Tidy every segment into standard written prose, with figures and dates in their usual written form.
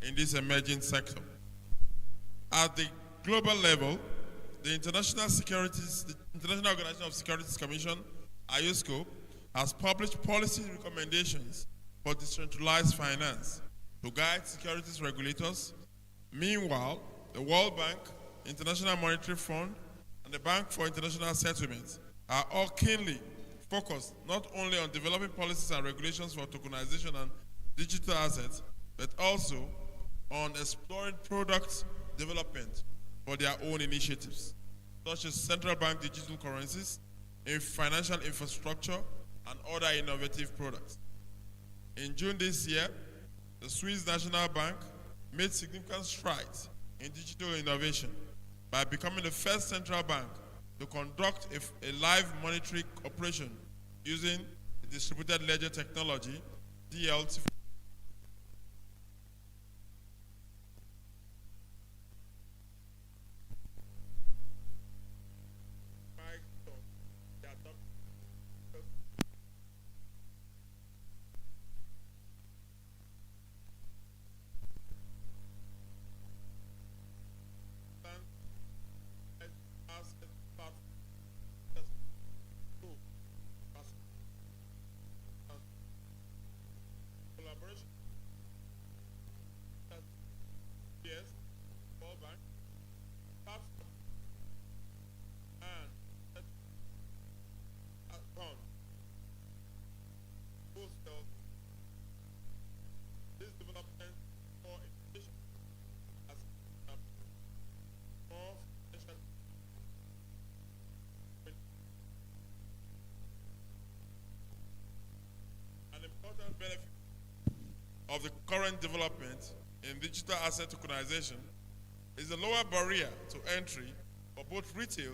in this emerging sector. At the global level, the International Organization of Securities Commission, IOSCO, has published policy recommendations for decentralized finance to guide securities regulators. Meanwhile, the World Bank, International Monetary Fund, and the Bank for International Settlements are all keenly focused not only on developing policies and regulations for tokenization and digital assets, but also on exploring product development for their own initiatives, such as central bank digital currencies, financial infrastructure, and other innovative products. In June this year, the Swiss National Bank made significant strides in digital innovation by becoming the first central bank to conduct a live monetary operation using the distributed ledger technology, DLT. Benefit of the current development in digital asset tokenization is the lower barrier to entry for both retail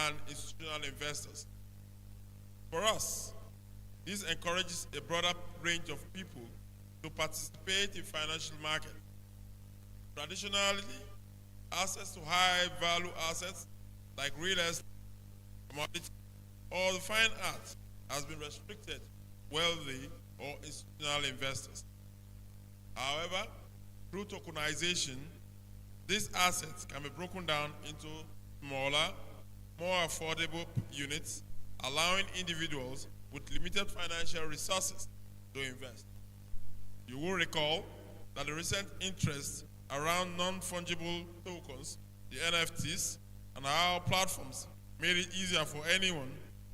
and institutional investors. For us, this encourages a broader range of people to participate in financial markets. Traditionally, access to high-value assets like real estate, commodities, or the fine arts has been restricted to wealthy or institutional investors. However, through tokenization, these assets can be broken down into smaller, more affordable units, allowing individuals with limited financial resources to invest. You will recall that the recent interest around non-fungible tokens, the NFTs, and how platforms made it easier for anyone,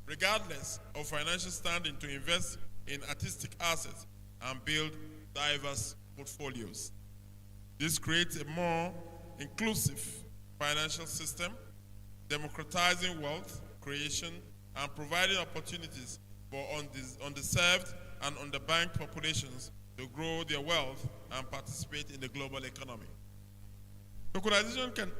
regardless of financial standing, to invest in artistic assets and build diverse portfolios. This creates a more inclusive financial system, democratizing wealth creation and providing opportunities for underserved and underbanked populations to grow their wealth and participate in the global economy. Tokenization can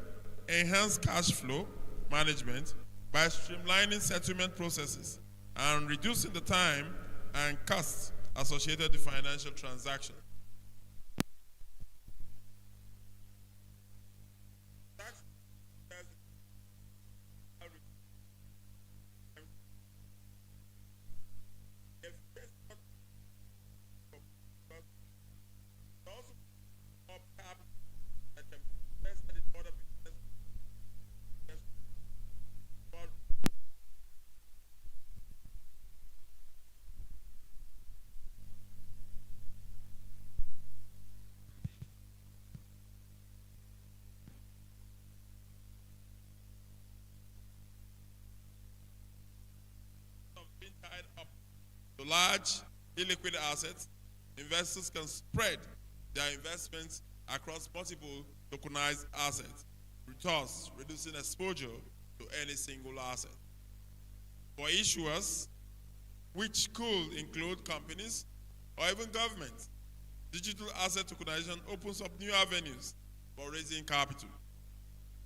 enhance cash flow management by streamlining settlement processes and reducing the time and costs associated with financial transactions. Tied up to large illiquid assets, investors can spread their investments across multiple tokenized assets, thus reducing exposure to any single asset. For issuers, which could include companies or even governments, digital asset tokenization opens up new avenues for raising capital.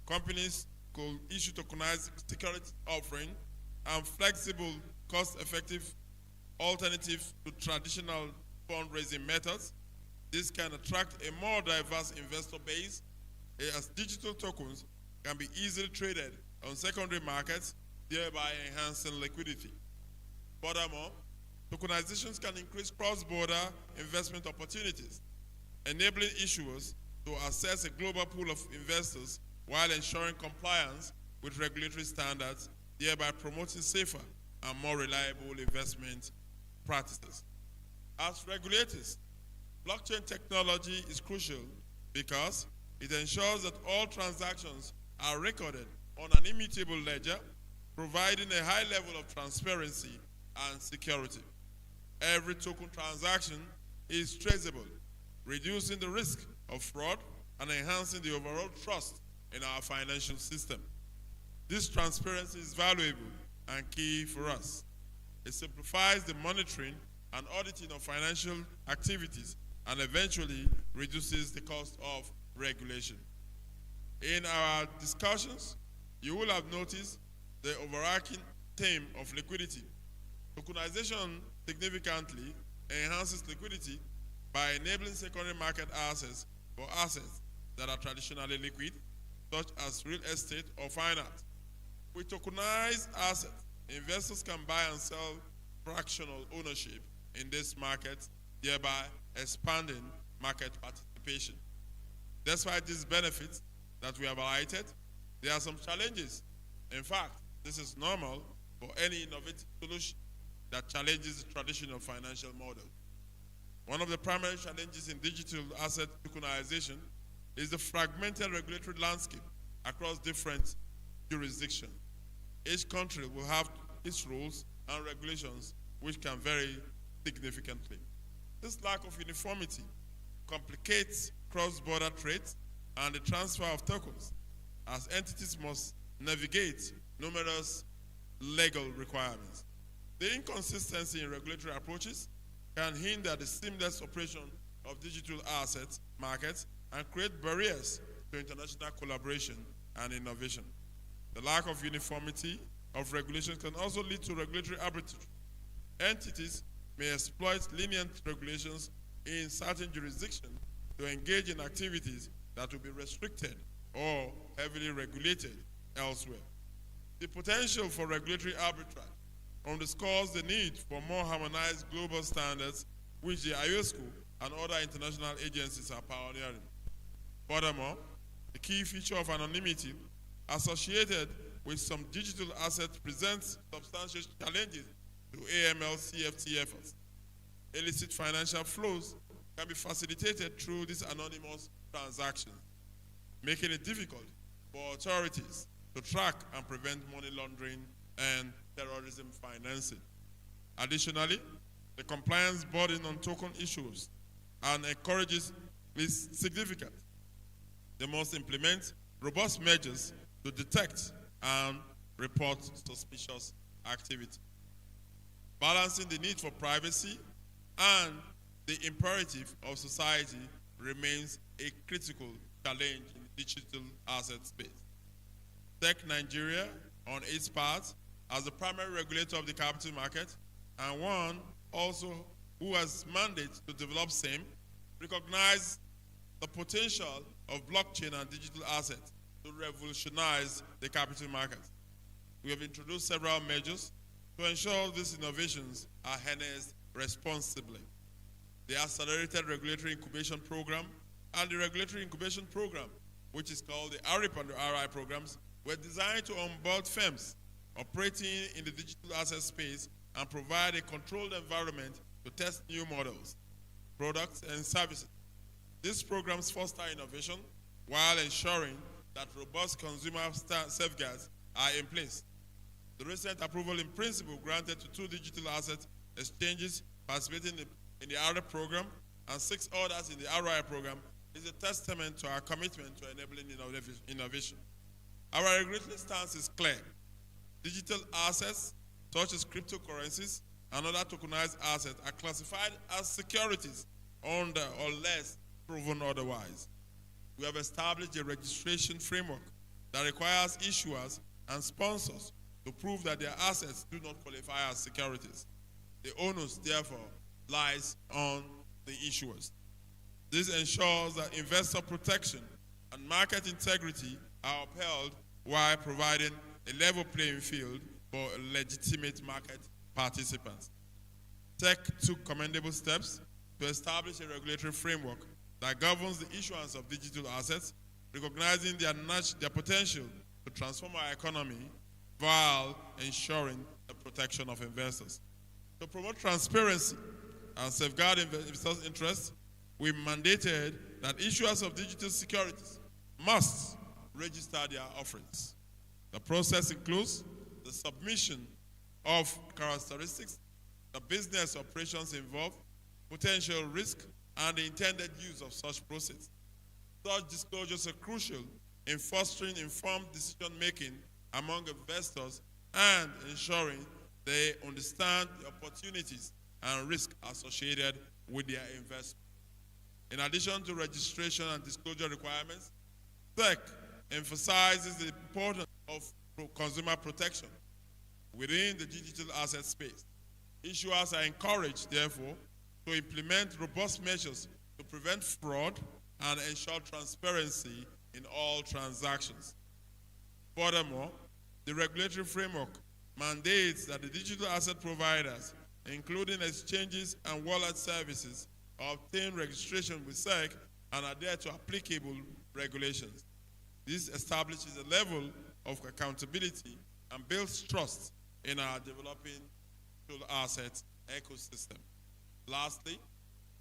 Companies could issue tokenized security offering and flexible, cost-effective alternative to traditional fundraising methods. This can attract a more diverse investor base, as digital tokens can be easily traded on secondary markets, thereby enhancing liquidity. Furthermore, tokenizations can increase cross-border investment opportunities, enabling issuers to assess a global pool of investors while ensuring compliance with regulatory standards, thereby promoting safer and more reliable investment practices. As regulators, blockchain technology is crucial because it ensures that all transactions are recorded on an immutable ledger, providing a high level of transparency and security. Every token transaction is traceable, reducing the risk of fraud and enhancing the overall trust in our financial system. This transparency is valuable and key for us. It simplifies the monitoring and auditing of financial activities and eventually reduces the cost of regulation. In our discussions, you will have noticed the overarching theme of liquidity. Tokenization significantly enhances liquidity by enabling secondary market access for assets that are traditionally liquid, such as real estate or fine art. With tokenized assets, investors can buy and sell fractional ownership in this market, thereby expanding market participation. Despite these benefits that we have highlighted, there are some challenges. In fact, this is normal for any innovative solution that challenges the traditional financial model. One of the primary challenges in digital asset tokenization is the fragmented regulatory landscape across different jurisdictions. Each country will have its rules and regulations which can vary significantly. This lack of uniformity complicates cross-border trade and the transfer of tokens, as entities must navigate numerous legal requirements. The inconsistency in regulatory approaches can hinder the seamless operation of digital assets markets and create barriers to international collaboration and innovation. The lack of uniformity of regulations can also lead to regulatory arbitrage. Entities may exploit lenient regulations in certain jurisdictions to engage in activities that will be restricted or heavily regulated elsewhere. The potential for regulatory arbitrage underscores the need for more harmonized global standards, which the IOSCO and other international agencies are pioneering. Furthermore, the key feature of anonymity associated with some digital assets presents substantial challenges to AML-CFT efforts. Illicit financial flows can be facilitated through these anonymous transactions, making it difficult for authorities to track and prevent money laundering and terrorism financing. Additionally, the compliance burden on token issuers and encourages is significant. They must implement robust measures to detect and report suspicious activity. Balancing the need for privacy and the imperative of society remains a critical challenge in the digital asset space. Tech Nigeria, on its part, as the primary regulator of the capital market and one also who has mandate to develop same, recognize the potential of blockchain and digital assets to revolutionize the capital market. We have introduced several measures to ensure these innovations are harnessed responsibly. The Accelerated Regulatory Incubation Program and the Regulatory Incubation Program, which is called the ARIP and the RI programs, were designed to onboard firms operating in the digital asset space and provide a controlled environment to test new models, products, and services. These programs foster innovation while ensuring that robust consumer safeguards are in place. The recent approval in principle granted to 2 digital asset exchanges participating in the RI program and 6 others in the RI program is a testament to our commitment to enabling innovation. Our regulatory stance is clear. Digital assets, such as cryptocurrencies and other tokenized assets, are classified as securities unless proven otherwise. We have established a registration framework that requires issuers and sponsors to prove that their assets do not qualify as securities. The onus, therefore, lies on the issuers. This ensures that investor protection and market integrity are upheld while providing a level playing field for legitimate market participants. Tech took commendable steps to establish a regulatory framework that governs the issuance of digital assets, recognizing their potential to transform our economy while ensuring the protection of investors. To promote transparency and safeguard investors' interests, we mandated that issuers of digital securities must register their offerings. The process includes the submission of characteristics, the business operations involved, potential risk, and the intended use of such proceeds. Such disclosures are crucial in fostering informed decision-making among investors and ensuring they understand the opportunities and risks associated with their investment. In addition to registration and disclosure requirements, SEC emphasizes the importance of consumer protection within the digital asset space. Issuers are encouraged, therefore, to implement robust measures to prevent fraud and ensure transparency in all transactions. Furthermore, the regulatory framework mandates that the digital asset providers, including exchanges and wallet services, obtain registration with SEC and adhere to applicable regulations. This establishes a level of accountability and builds trust in our developing digital asset ecosystem. Lastly,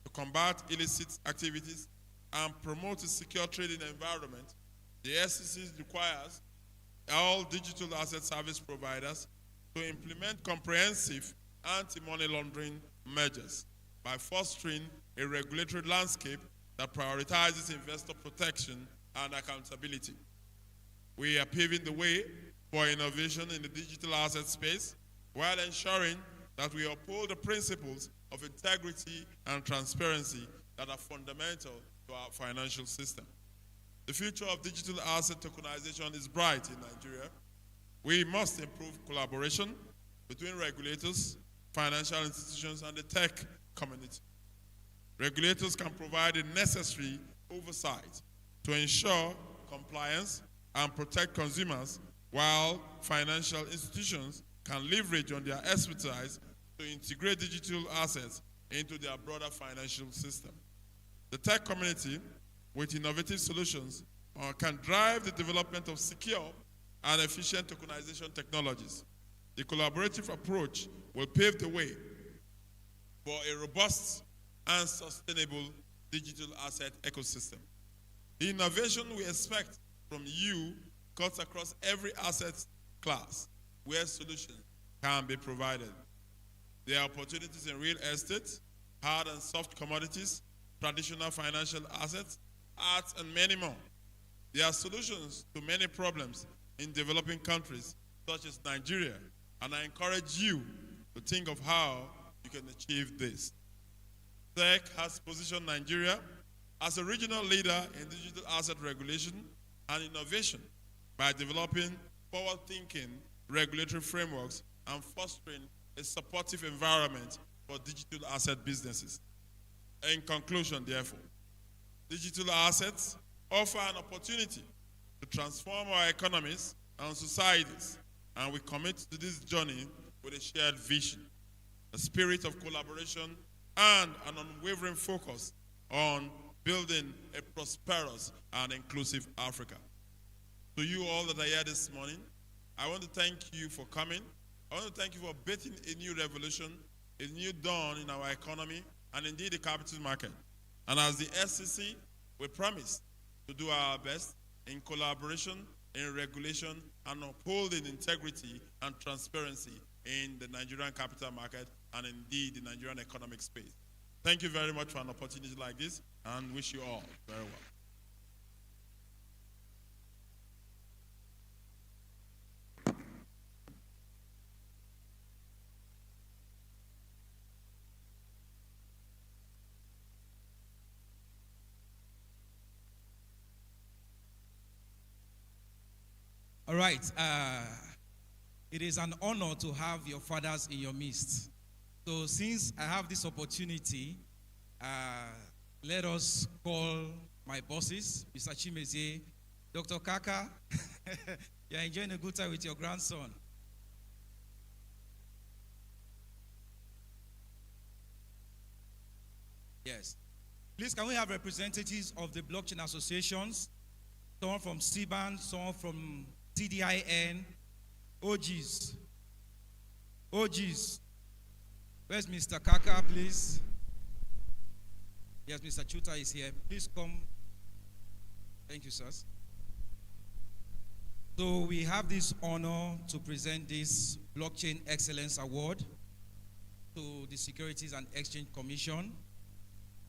to combat illicit activities and promote a secure trading environment, the SEC requires all digital asset service providers to implement comprehensive anti-money laundering measures by fostering a regulatory landscape that prioritizes investor protection and accountability. We are paving the way for innovation in the digital asset space while ensuring that we uphold the principles of integrity and transparency that are fundamental to our financial system. The future of digital asset tokenization is bright in Nigeria. We must improve collaboration between regulators, financial institutions, and the tech community. Regulators can provide the necessary oversight to ensure compliance and protect consumers, while financial institutions can leverage on their expertise to integrate digital assets into their broader financial system. The tech community, with innovative solutions, can drive the development of secure and efficient tokenization technologies. The collaborative approach will pave the way for a robust and sustainable digital asset ecosystem. The innovation we expect from you cuts across every asset class where solutions can be provided. There are opportunities in real estate, hard and soft commodities, traditional financial assets, arts, and many more. There are solutions to many problems in developing countries such as Nigeria, and I encourage you to think of how you can achieve this. SEC has positioned Nigeria as a regional leader in digital asset regulation and innovation by developing forward-thinking regulatory frameworks and fostering a supportive environment for digital asset businesses. In conclusion, therefore, digital assets offer an opportunity to transform our economies and societies, and we commit to this journey with a shared vision, a spirit of collaboration, and an unwavering focus on building a prosperous and inclusive Africa. To you all that are here this morning, I want to thank you for coming. I want to thank you for betting a new revolution, a new dawn in our economy, and indeed the capital market. And as the SEC, we promise to do our best in collaboration, in regulation, and upholding integrity and transparency in the Nigerian capital market and indeed the Nigerian economic space. Thank you very much for an opportunity like this, and wish you all very well. All right. It is an honor to have your fathers in your midst. So since I have this opportunity, let us call my bosses, Mr. Chimezie, Dr. Kaka. You're enjoying a good time with your grandson. Yes. Please, can we have representatives of the blockchain associations? Someone from CBAN, someone from TDIN, OGs. OGs. Where's Mr. Kaka, please? Yes, Mr. Chuta is here. Please come. Thank you, sirs. So we have this honor to present this Blockchain Excellence Award to the Securities and Exchange Commission.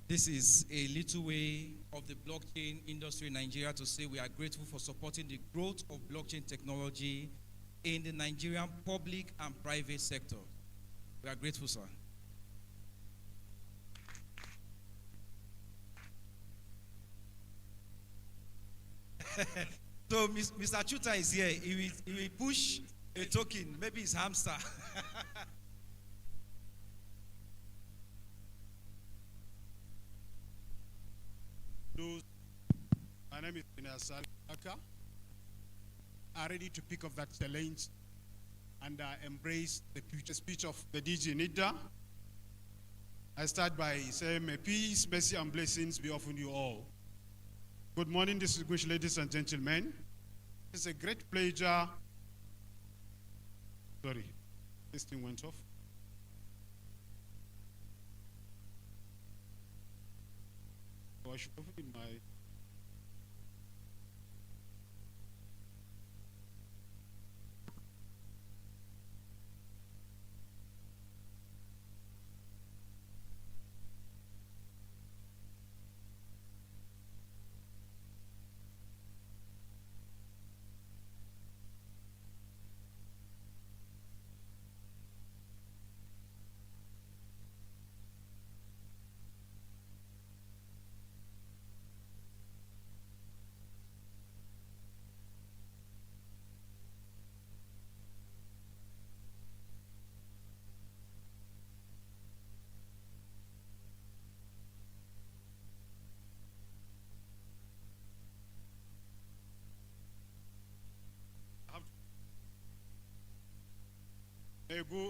This is a little way of the blockchain industry in Nigeria to say we are grateful for supporting the growth of blockchain technology in the Nigerian public and private sector. We are grateful, sir. So Mr. Chuta is here. He will push a token, maybe it's hamster. My name is Cyberchain. I'm ready to pick up that challenge and embrace the future speech of the DG Nida. I start by saying, may peace, mercy, and blessings be upon you all. Good morning, distinguished ladies and gentlemen. It's a great pleasure. Sorry, this thing went off. So I should have it in my.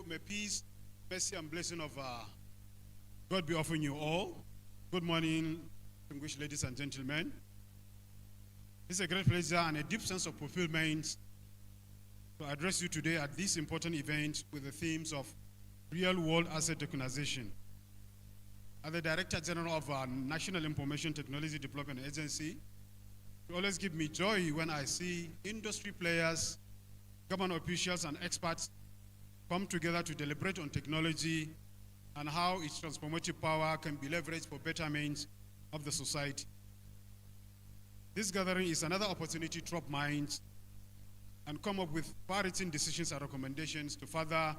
May peace, mercy, and blessing of God be upon you all. Good morning, distinguished ladies and gentlemen. It's a great pleasure and a deep sense of fulfillment to address you today at this important event with the themes of Real World Asset Tokenization. As the Director General of our National Information Technology Development Agency, it always gives me joy when I see industry players, government officials, and experts come together to deliberate on technology and how its transformative power can be leveraged for betterment of the society. This gathering is another opportunity to drop minds and come up with far-reaching decisions and recommendations to further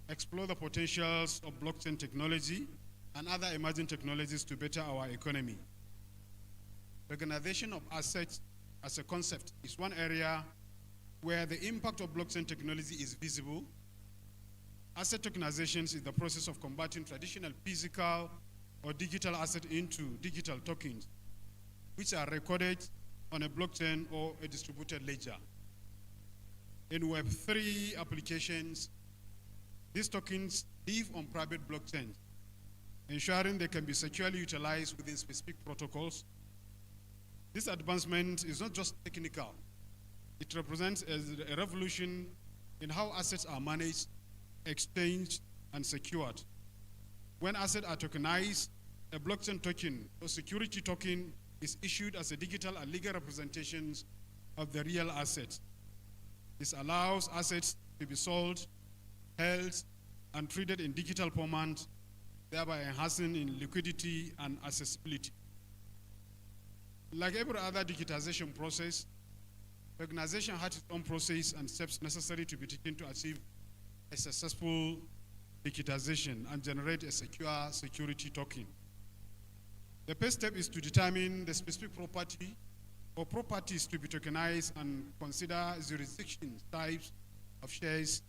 explore the potentials of blockchain technology and other emerging technologies to better our economy. Tokenization of assets as a concept is one area where the impact of blockchain technology is visible. Asset tokenization is the process of converting traditional physical or digital asset into digital tokens, which are recorded on a blockchain or a distributed ledger. In Web3 applications, these tokens live on private blockchains, ensuring they can be securely utilized within specific protocols. This advancement is not just technical. It represents a revolution in how assets are managed, exchanged, and secured. When assets are tokenized, a blockchain token or security token is issued as a digital and legal representation of the real asset. This allows assets to be sold, held, and traded in digital format, thereby enhancing in liquidity and accessibility. Like every other digitization process, tokenization has its own process and steps necessary to be taken to achieve a successful digitization and generate a secure security token. The first step is to determine the specific property or properties to be tokenized and consider jurisdiction, types of shares,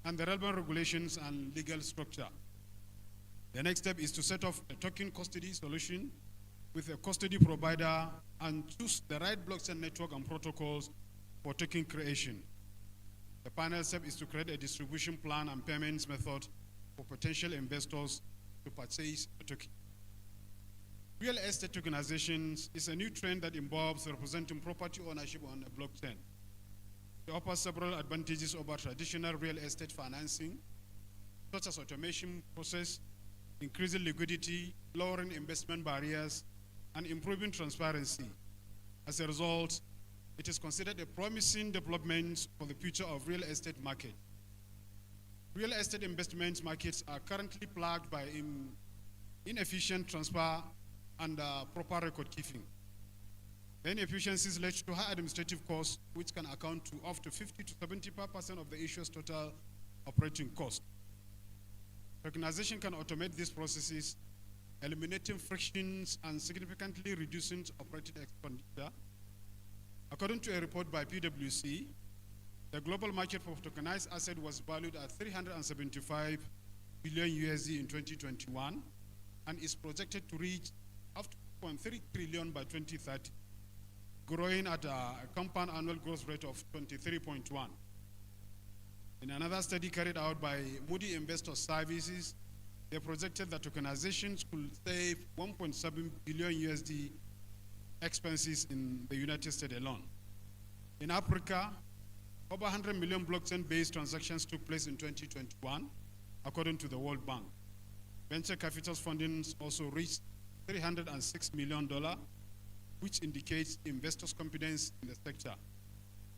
and the relevant regulations and legal structure. The next step is to set up a token custody solution with a custody provider and choose the right blockchain network and protocols for token creation. The final step is to create a distribution plan and payments method for potential investors to purchase a token. Real estate tokenization is a new trend that involves representing property ownership on a blockchain. It offers several advantages over traditional real estate financing, such as automation process, increasing liquidity, lowering investment barriers, and improving transparency. As a result, it is considered a promising development for the future of real estate market. Real estate investment markets are currently plagued by inefficient transfer and proper record keeping. The inefficiencies led to high administrative costs, which can account to up to 50 to 75% of the issuer's total operating cost. Tokenization can automate these processes, eliminating frictions and significantly reducing operating expenditure. According to a report by PwC, the global market for tokenized assets was valued at $375 billion USD in 2021 and is projected to reach up to 2.3 trillion by 2030, growing at a compound annual growth rate of 23.1. In another study carried out by Moody Investor Services, they projected that tokenizations could save 1.7 billion USD expenses in the United States alone. In Africa, over 100 million blockchain-based transactions took place in 2021, according to the World Bank. Venture capital funding also reached $306 million, which indicates investors' confidence in the sector.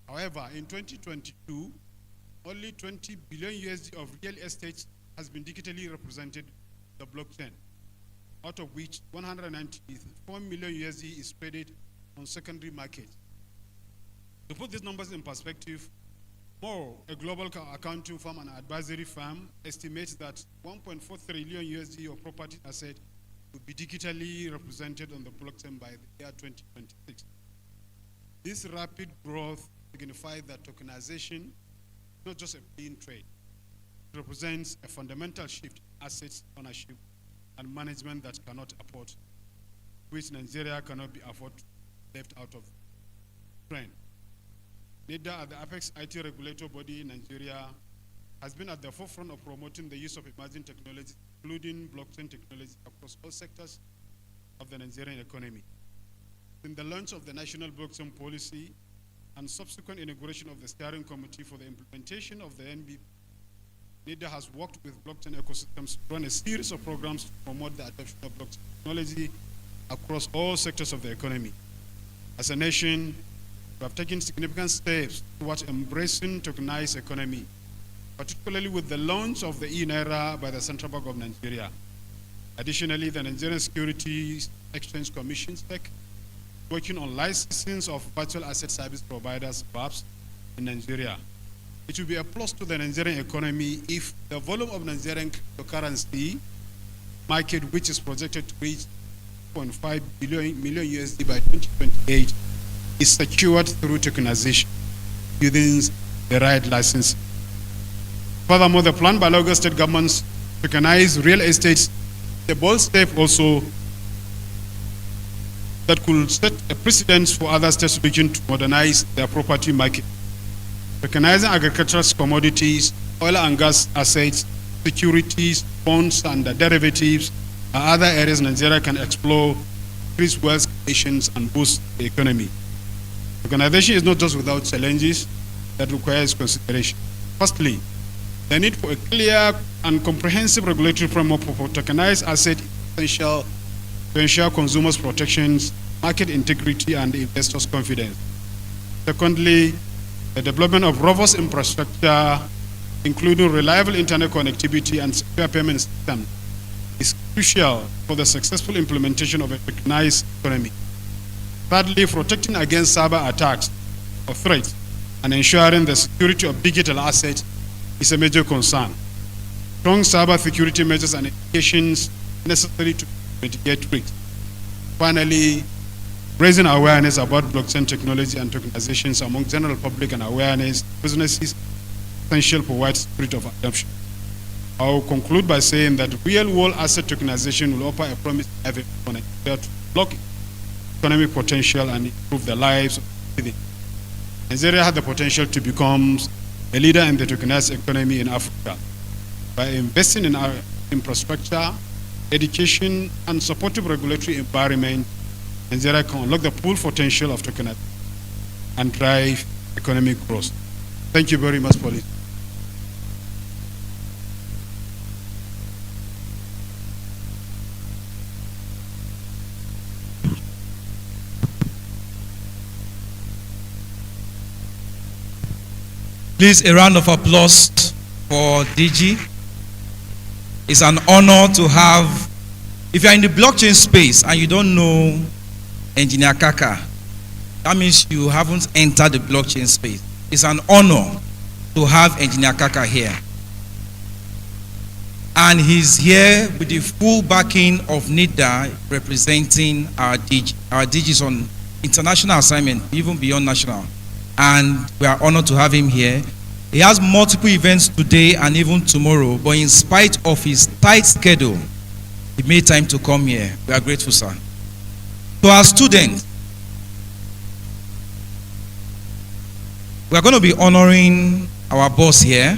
However, in 2022, only 20 billion USD of real estate has been digitally represented on the blockchain, out of which 194 million USD is traded on secondary markets. To put these numbers in perspective, a global accounting firm and advisory firm, estimates that 1.4 trillion USD of property assets will be digitally represented on the blockchain by the year 2026. This rapid growth signifies that tokenization is not just a plain trade. It represents a fundamental shift in assets ownership and management that cannot afford, which Nigeria cannot be afforded left out of the trend. NIDA, the apex IT regulator body in Nigeria, has been at the forefront of promoting the use of emerging technologies, including blockchain technology, across all sectors of the Nigerian economy. In the launch of the National Blockchain Policy and subsequent inauguration of the Steering Committee for the implementation of the NB, NIDA has worked with blockchain ecosystems to run a series of programs to promote the adoption of blockchain technology across all sectors of the economy. As a nation, we have taken significant steps towards embracing tokenized economy, particularly with the launch of the e-Naira by the Central Bank of Nigeria. Additionally, the Nigerian Securities Exchange Commission, SEC, working on licensing of virtual asset service providers, VAPs, in Nigeria. It will be a plus to the Nigerian economy if the volume of Nigerian cryptocurrency market, which is projected to reach 0.5 million USD by 2028, is secured through tokenization using the right license. Furthermore, the plan by Lagos state governments to tokenize real estate, a bold step also that could set a precedent for other states looking to modernize their property market. Tokenizing agricultural commodities, oil and gas assets, securities, bonds, and derivatives are other areas Nigeria can explore, increase wealth creations, and boost the economy. Tokenization is not just without challenges that requires consideration. Firstly, the need for a clear and comprehensive regulatory framework for tokenized assets is essential to ensure consumers' protections, market integrity, and investors' confidence. Secondly, the development of robust infrastructure, including reliable internet connectivity and secure payment systems, is crucial for the successful implementation of a tokenized economy. Thirdly, protecting against cyber attacks or threats and ensuring the security of digital assets is a major concern. Strong cyber security measures and educations necessary to mitigate risks. Finally, raising awareness about blockchain technology and tokenizations among general public and awareness businesses essential for widespread of adoption. I will conclude by saying that real world asset tokenization will offer a promising avenue for Nigeria to unlock economic potential and improve the lives of citizens. Nigeria has the potential to become a leader in the tokenized economy in Africa by investing in our infrastructure, education, and supportive regulatory environment, Nigeria can unlock the full potential of tokenization and drive economic growth. Thank you very much for listening. Please, a round of applause for DG. It's an honor to have, if you're in the blockchain space and you don't know Engineer Kaka, that means you haven't entered the blockchain space. It's an honor to have Engineer Kaka here. And he's here with the full backing of NIDA, representing our DG. Our DG is on international assignment, even beyond national. And we are honored to have him here. He has multiple events today and even tomorrow, but in spite of his tight schedule, he made time to come here. We are grateful, sir. To our students, we are going to be honoring our boss here.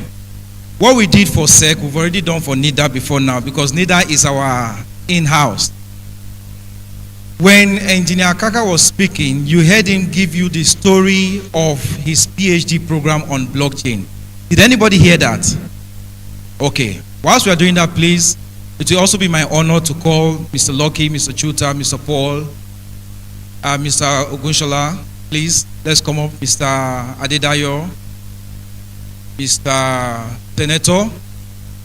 What we did for SEC, we've already done for NIDA before now, because NIDA is our in-house. When Engineer Kaka was speaking, you heard him give you the story of his PhD program on blockchain. Did anybody hear that? Okay. Whilst we are doing that, please, it will also be my honor to call Mr. Lucky, Mr. Chuta, Mr. Paul, Mr. Ogunshola. Please, let's come up. Mr. Adedayo, Mr. Senator,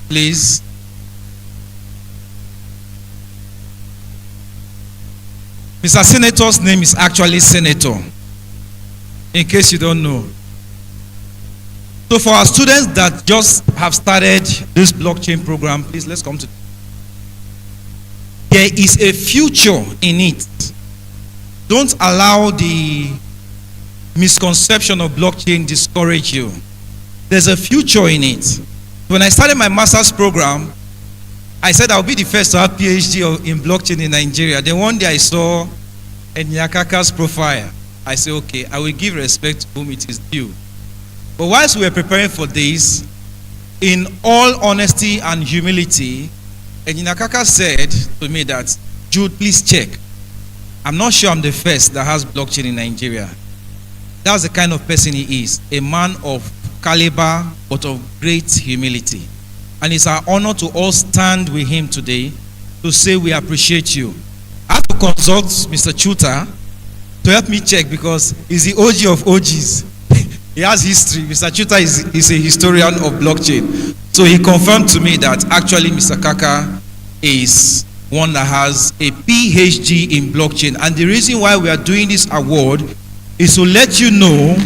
please. Mr. Senator's name is actually Senator, in case you don't know. So for our students that just have started this blockchain program, please, let's come to. There is a future in it. Don't allow the misconception of blockchain discourage you. There's a future in it. When I started my master's program, I said I'll be the first to have PhD in blockchain in Nigeria. Then one day I saw Engineer Kaka's profile. I said, okay, I will give respect to whom it is due. But whilst we were preparing for this, in all honesty and humility, Engineer Kaka said to me that, Jude, please check. I'm not sure I'm the first that has blockchain in Nigeria. That's the kind of person he is, a man of caliber, but of great humility. And it's our honor to all stand with him today to say we appreciate you. I have to consult Mr. Chuta to help me check, because he's the OG of OGs. He has history. Mr. Chuta is a historian of blockchain. So he confirmed to me that actually Mr. Kaka is one that has a PhD in blockchain. And the reason why we are doing this award is to let you know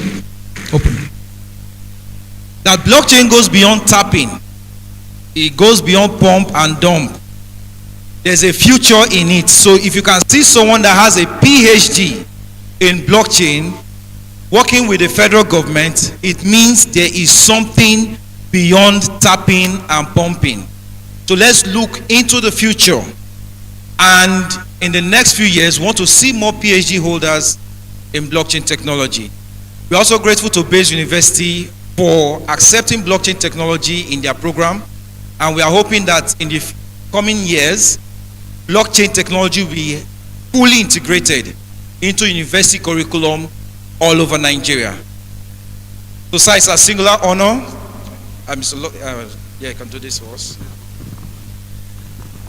that blockchain goes beyond tapping. It goes beyond pump and dump. There's a future in it. So if you can see someone that has a PhD in blockchain working with the federal government, it means there is something beyond tapping and pumping. So let's look into the future. And in the next few years, we want to see more PhD holders in blockchain technology. We're also grateful to Bayes University for accepting blockchain technology in their program. And we are hoping that in the coming years, blockchain technology will be fully integrated into university curriculum all over Nigeria. So, sir, it's a singular honor. Yeah, you can do this for us.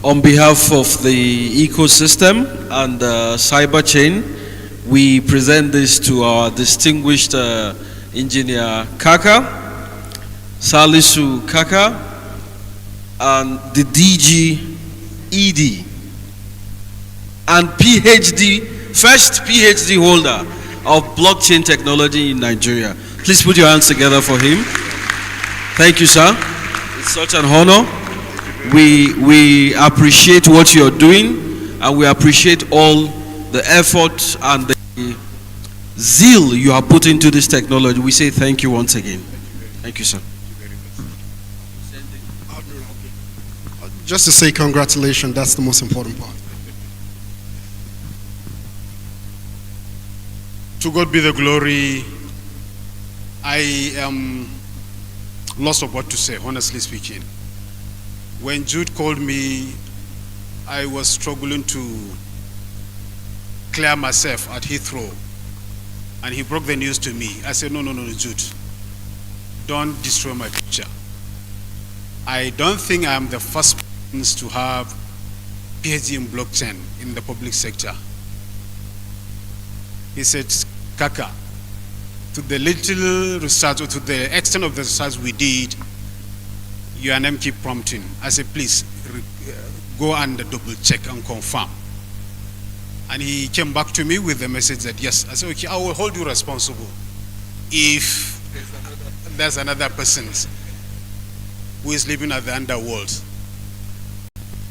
On behalf of the ecosystem and Cyberchain, we present this to our distinguished engineer Kaka, Salisu Kaka, and the DG ED, and PhD, first PhD holder of blockchain technology in Nigeria. Please put your hands together for him. Thank you, sir. It's such an honor. We appreciate what you're doing, and we appreciate all the effort and the zeal you have put into this technology. We say thank you once again. Thank you, sir. Just to say congratulations, that's the most important part. To God be the glory. I am lost of what to say, honestly speaking. When Jude called me I was struggling to clear myself at Heathrow, and he broke the news to me. I said, no, Jude, don't destroy my picture. I don't think I'm the first person to have PhD in blockchain in the public sector. He said, Kaka, to the little research, or to the extent of the research we did, your name keep prompting. I said, please, go and double check and confirm. And he came back to me with the message that yes. I said, okay, I will hold you responsible if there's another person who is living at the underworld.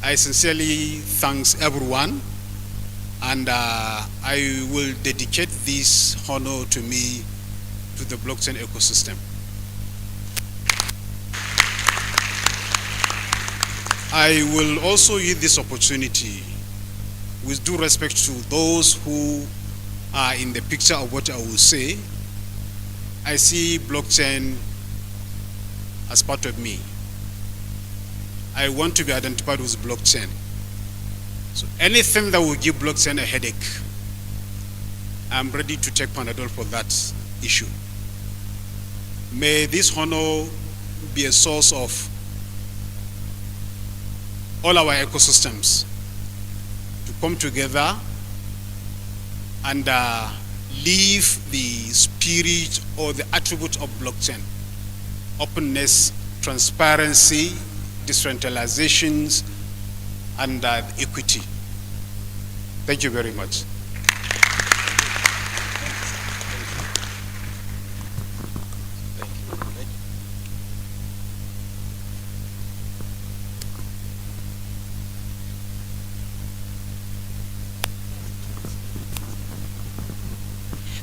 I sincerely thank everyone, and I will dedicate this honor to me, to the blockchain ecosystem. I will also use this opportunity with due respect to those who are in the picture of what I will say. I see blockchain as part of me. I want to be identified with blockchain. So anything that will give blockchain a headache, I'm ready to take Panadol for that issue. May this honor be a source of all our ecosystems to come together and live the spirit or the attribute of blockchain: openness, transparency, decentralizations, and equity. Thank you very much.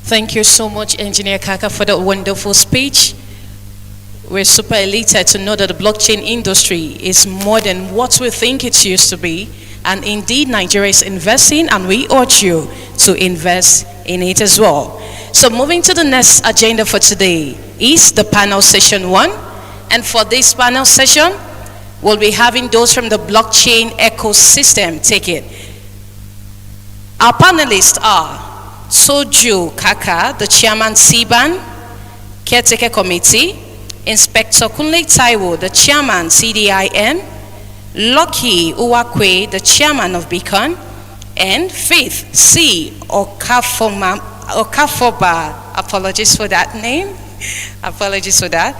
Thank you so much, Engineer Kaka, for that wonderful speech. We're super elated to know that the blockchain industry is more than what we think it used to be. And indeed, Nigeria is investing, and we urge you to invest in it as well. So moving to the next agenda for today is the panel session 1. And for this panel session, we'll be having those from the blockchain ecosystem take it. Our panelists are Soju Kaka, the chairman CBAN, Caretaker Committee, Inspector Kunle Taiwo, the chairman CDIN, Lucky Uwakwe, the chairman of Beacon, and Faith C. Okafoba, apologies for that name, apologies for that,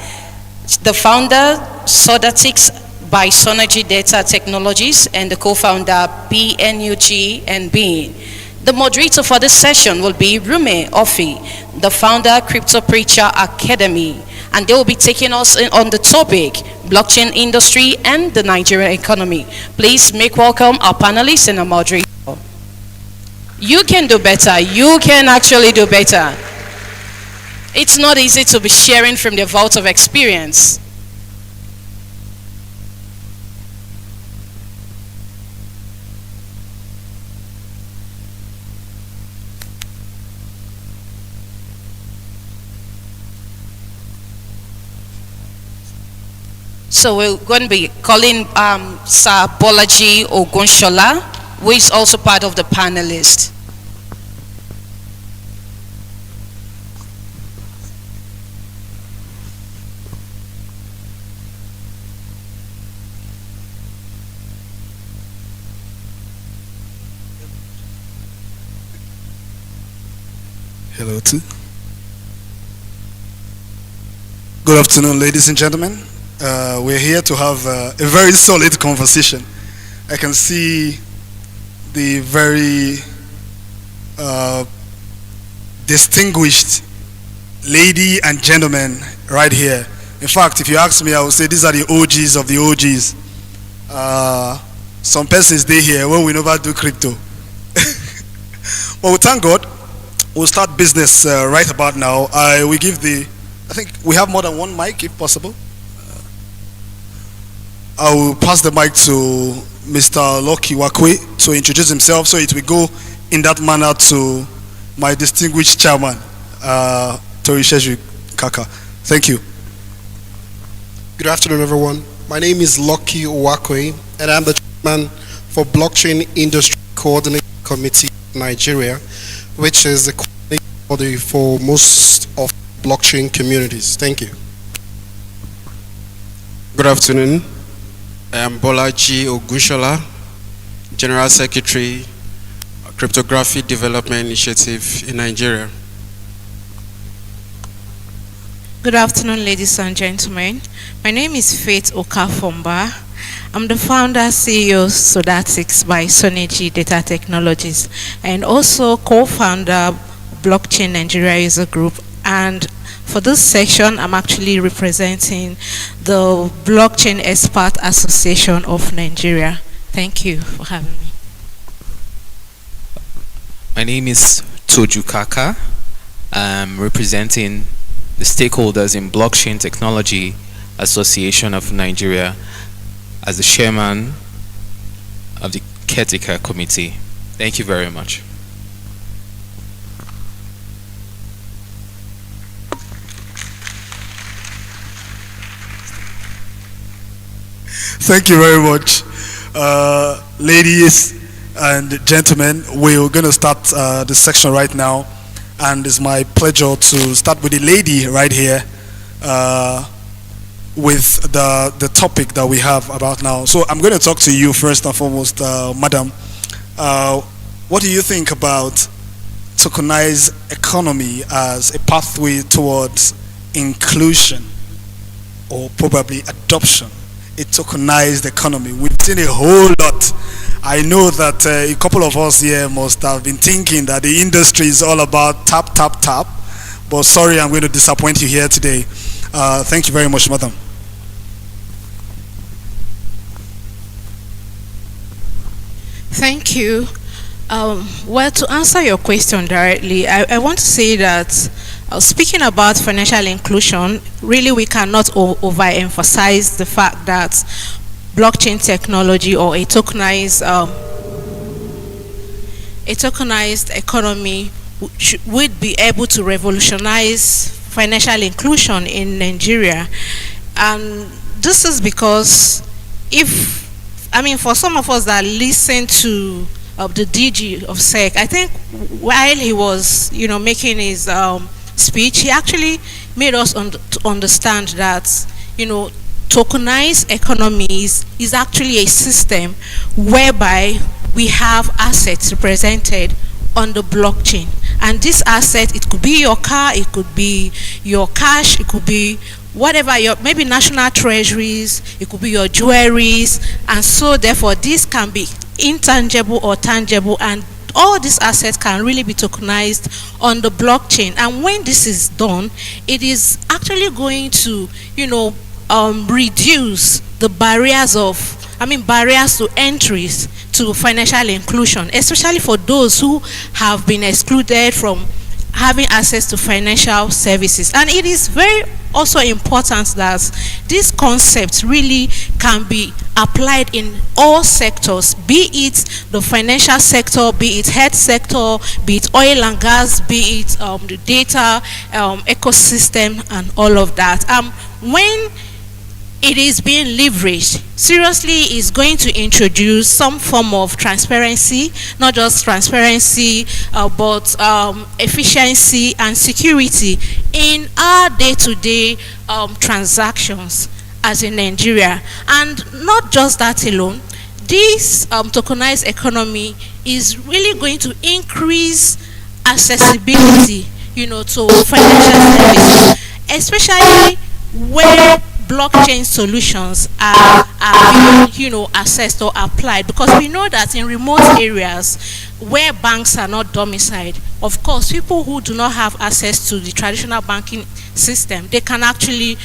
the founder, Sodatics by Sonergy Data Technologies, and the co-founder, BNUG and Bean. The moderator for this session will be Rume Ofi, the founder, Crypto Preacher Academy, and they will be taking us on the topic, blockchain industry and the Nigerian economy. Please make welcome our panelists and our moderator. You can do better. You can actually do better. It's not easy to be sharing from the vault of experience. So we're going to be calling Sir Bolaji Ogunshola, who is also part of the panelists. Hello, too. Good afternoon, ladies and gentlemen. We're here to have a very solid conversation. I can see the very distinguished lady and gentlemen right here. In fact, if you ask me, I would say these are the OGs of the OGs. Some persons stay here when we never do crypto. But we thank God. We'll start business right about now. I think we have more than one mic if possible. I will pass the mic to Mr. Lucky Wakwe to introduce himself, so it will go in that manner to my distinguished chairman, Torisheju Kaka. Thank you. Good afternoon, everyone. My name is Lucky Wakwe, and I'm the chairman for Blockchain Industry Coordinating Committee Nigeria, which is the coordinating body for most of blockchain communities. Thank you. Good afternoon. I am Bolaji Ogushola, General Secretary, Cryptography Development Initiative in Nigeria. Good afternoon, ladies and gentlemen. My name is Faith Okafomba. I'm the founder, CEO, Sodatics by Soneji Data Technologies, and also co-founder Blockchain Nigeria User Group. And for this section, I'm actually representing the Blockchain Expert Association of Nigeria. Thank you for having me. My name is Toju Kaka. I'm representing the stakeholders in Blockchain Technology Association of Nigeria as the chairman of the caretaker committee. Thank you very much. Thank you very much. Ladies and gentlemen, we're going to start the section right now. And it's my pleasure to start with the lady right here with the topic that we have about now. So I'm going to talk to you first and foremost, madam. What do you think about tokenized economy as a pathway towards inclusion or probably adoption? A tokenized economy. We've seen a whole lot. I know that a couple of us here must have been thinking that the industry is all about tap, tap, tap. But sorry, I'm going to disappoint you here today. Thank you very much, madam. Thank you. Well, to answer your question directly, I want to say that speaking about financial inclusion, really we cannot overemphasize the fact that blockchain technology or a tokenized economy would be able to revolutionize financial inclusion in Nigeria. And this is because for some of us that listen to the DG of SEC, I think while he was making his speech, he actually made us understand that tokenized economies is actually a system whereby we have assets represented on the blockchain, and this asset, it could be your car, it could be your cash, it could be whatever, maybe national treasuries, it could be your jewelries, and so therefore this can be intangible or tangible, and all these assets can really be tokenized on the blockchain. And when this is done, it is actually going to reduce the barriers to entries to financial inclusion, especially for those who have been excluded from having access to financial services. And it is very also important that this concept really can be applied in all sectors, be it the financial sector, be it health sector, be it oil and gas, be it the data ecosystem and all of that. When it is being leveraged, seriously is going to introduce some form of transparency, not just transparency, but efficiency and security in our day-to-day transactions as in Nigeria. And not just that alone, this tokenized economy is really going to increase accessibility, to financial services, especially where blockchain solutions are assessed or applied, because we know that in remote areas where banks are not domiciled, of course, people who do not have access to the traditional banking system, they can actually,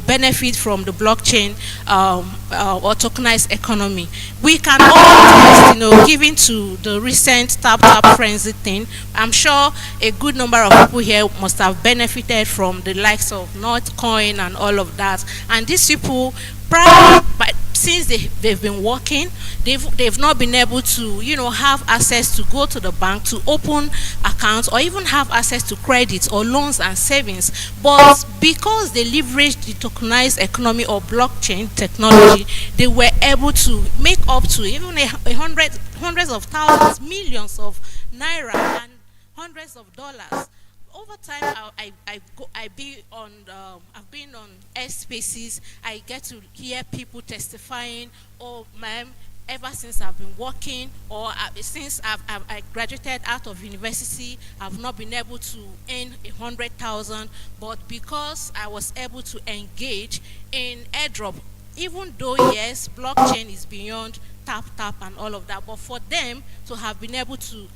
benefit from the blockchain or tokenized economy. We can all, given to the recent tap frenzy thing, I'm sure a good number of people here must have benefited from the likes of Notcoin and all of that. And these people probably since they've been working, they've not been able to, have access to go to the bank to open accounts or even have access to credit or loans and savings. But because they leveraged the tokenized economy or blockchain technology, they were able to make up to even hundreds of thousands, millions of naira and hundreds of dollars. Over time, I've been on S spaces. I get to hear people testifying, "Oh, ma'am, ever since I've been working, or since I graduated out of university, I've not been able to earn 100,000. But because I was able to engage in airdrop, even though yes, blockchain is beyond tap and all of that, but for them to have been able to,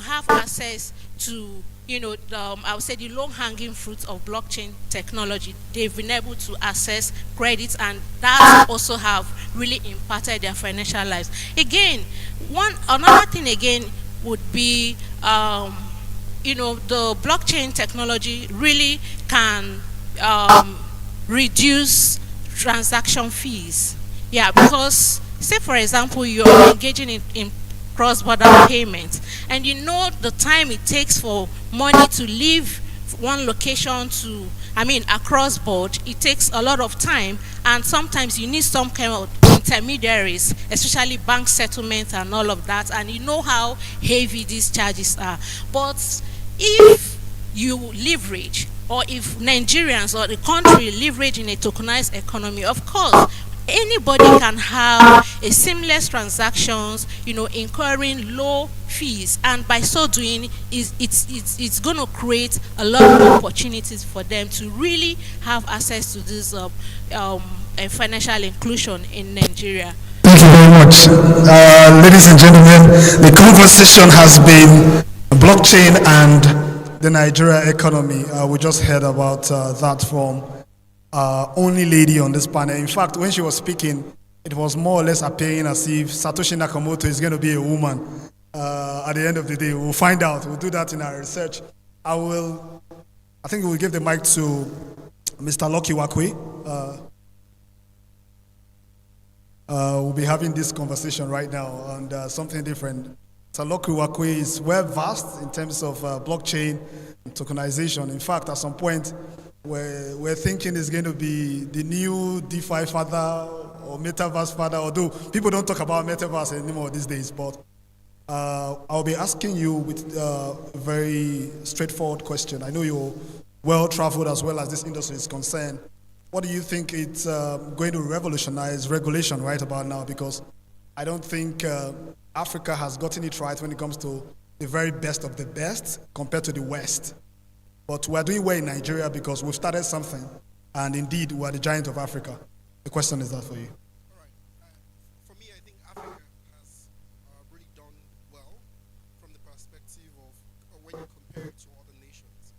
have access to." I would say the low-hanging fruits of blockchain technology, they've been able to access credits, and that also have really impacted their financial lives. Again, another thing again would be, the blockchain technology really can reduce transaction fees. Yeah, because say for example, you're engaging in cross-border payments, and the time it takes for money to leave one location to, across board, it takes a lot of time, and sometimes you need some kind of intermediaries, especially bank settlements and all of that, and you know how heavy these charges are. But if you leverage, or if Nigerians or the country leverage in a tokenized economy, of course, anybody can have a seamless transactions, incurring low fees, and by so doing, it's going to create a lot of opportunities for them to really have access to this financial inclusion in Nigeria. Thank you very much. Ladies and gentlemen, the conversation has been blockchain and the Nigeria economy. We just heard about that from only lady on this panel. In fact, when she was speaking, it was more or less appearing as if Satoshi Nakamoto is going to be a woman. At the end of the day, we'll find out. We'll do that in our research. I think we'll give the mic to Mr. Lucky Wakwe. We'll be having this conversation right now on something different. Mr. Lucky Wakwe is well versed in terms of blockchain and tokenization. In fact, at some point, we're thinking it's going to be the new DeFi father or metaverse father, although people don't talk about metaverse anymore these days. But I'll be asking you with a very straightforward question. I know you're well-traveled as well as this industry is concerned. What do you think it's going to revolutionize regulation right about now? Because I don't think Africa has gotten it right when it comes to the very best of the best compared to the West. But we're doing well in Nigeria because we've started something, and indeed, we're the giant of Africa. The question is that for you. All right. For me, I think Africa has really done well from the perspective of when you compare it to other nations.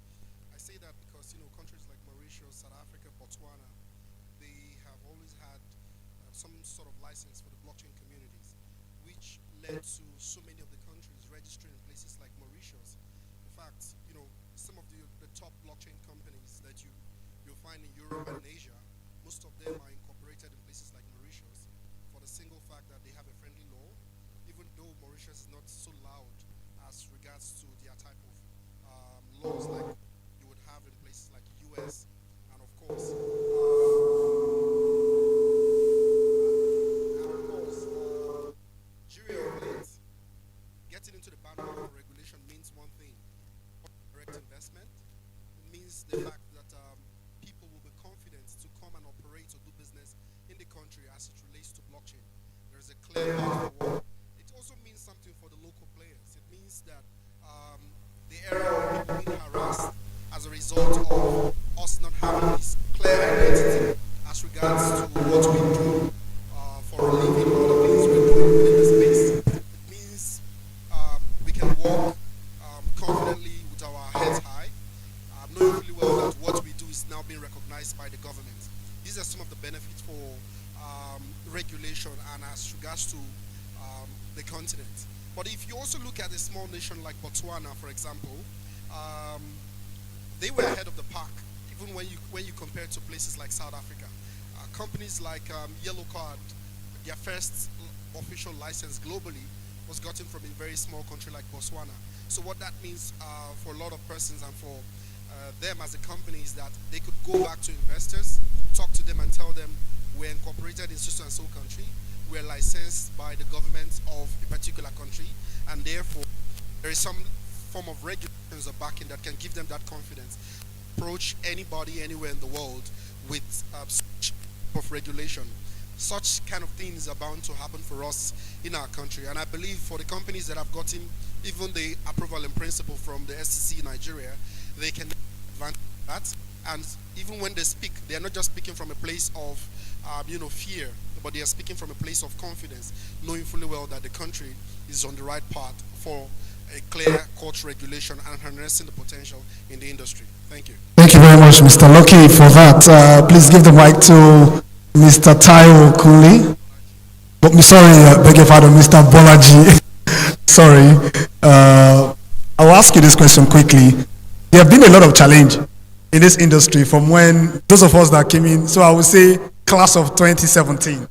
I say that because, countries like Mauritius, South Africa, Botswana, they have always had some sort of license for the blockchain communities, which led to so many of the countries registering in places like Mauritius. In fact, some of the top blockchain companies that you'll find in Europe and Asia, most of them are incorporated in places like Mauritius for the single fact that they have a friendly law, even though Mauritius is not so loud as regards to their type of laws like you would have in places like the US, and of course, getting into the bandwagon of regulation means one thing: direct investment. It means the fact that people will be confident to come and operate or do business in the country as it relates to blockchain. There's a clear path forward. It also means something for the local players. It means that the era of people being harassed as a result of us not having this clear identity as regards to what we do for a living or the things we're doing within the space. It means we can walk confidently with our heads high, knowing really well that what we do is now being recognized by the government. These are some of the benefits for regulation and as regards to the continent. But if you also look at a small nation like Botswana, for example, they were ahead of the pack, even when you compare to places like South Africa. Companies like Yellow Card their first official license globally was gotten from a very small country like Botswana. So what that means for a lot of persons and for them as a company is that they could go back to investors, talk to them and tell them we're incorporated in so and so country, we're licensed by the government of a particular country, and therefore there is some form of regulations or backing that can give them that confidence. Approach anybody anywhere in the world with such of regulation. Such kind of things are bound to happen for us in our country, and I believe for the companies that have gotten even the approval in principle from the SEC in Nigeria, they can advance that. And even when they speak, they are not just speaking from a place of fear, but they are speaking from a place of confidence, knowing fully well that the country is on the right path for a clear court regulation and harnessing the potential in the industry. Thank you. Thank you very much, Mr. Lucky, for that. Please give the mic to Mr. Taiwo Kunle. But sorry, I beg your pardon, Mr. Bolaji. Sorry. I'll ask you this question quickly. There have been a lot of challenge in this industry from when those of us that came in, so I would say class of 2017.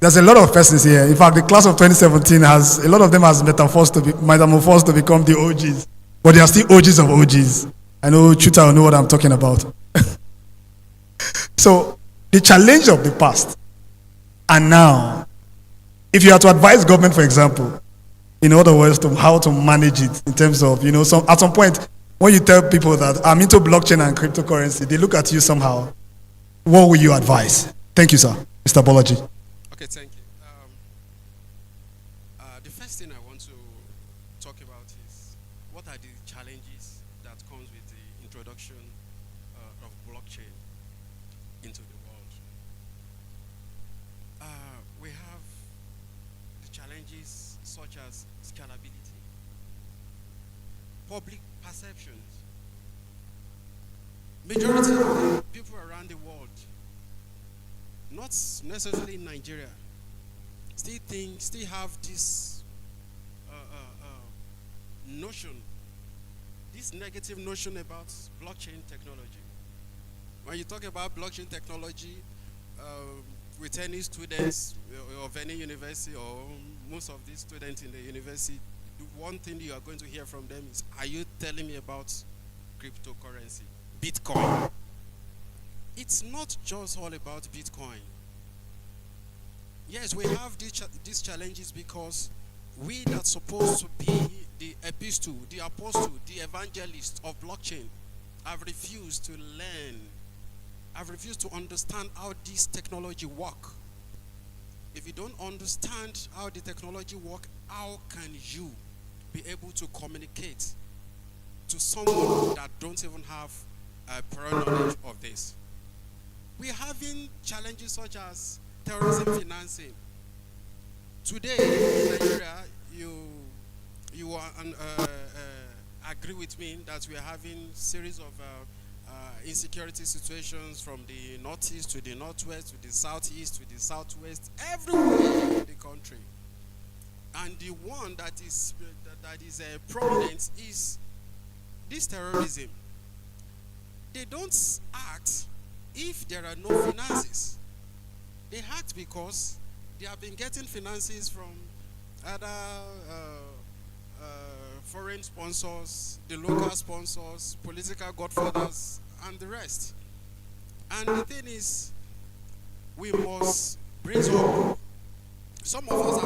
There's a lot of persons here. In fact, the class of 2017 has, a lot of them has metamorphosed to become the OGs. But they are still OGs of OGs. I know Chuta will know what I'm talking about. So, the challenge of the past and now, if you are to advise government, for example, in other words, to how to manage it in terms of, at some point, when you tell people that I'm into blockchain and cryptocurrency, they look at you somehow. What will you advise? Thank you, sir. Mr. Bolaji. Okay, thank you. The first thing I want to talk about is what are the challenges that comes with the introduction of blockchain into the world. We have the challenges such as scalability, public perceptions. Majority of the people around the world, not necessarily in Nigeria, still have this notion, this negative notion about blockchain technology. When you talk about blockchain technology, with any students of any university or most of these students in the university, the one thing you are going to hear from them is, are you telling me about cryptocurrency, Bitcoin? It's not just all about Bitcoin. Yes, we have these challenges because we that's supposed to be the epistle, the apostle, the evangelist of blockchain have refused to learn. I've refused to understand how this technology work. If you don't understand how the technology work, how can you be able to communicate to someone that don't even have prior knowledge of this? We're having challenges such as terrorism financing. Today in Nigeria, you agree with me that we are having series of insecurity situations from the northeast to the northwest to the southeast to the southwest, everywhere in the country. And the one that is prominent is this terrorism. They don't act if there are no finances. They act because they have been getting finances from other foreign sponsors, the local sponsors, political godfathers, and the rest. And the thing is, we must brace up. Some of us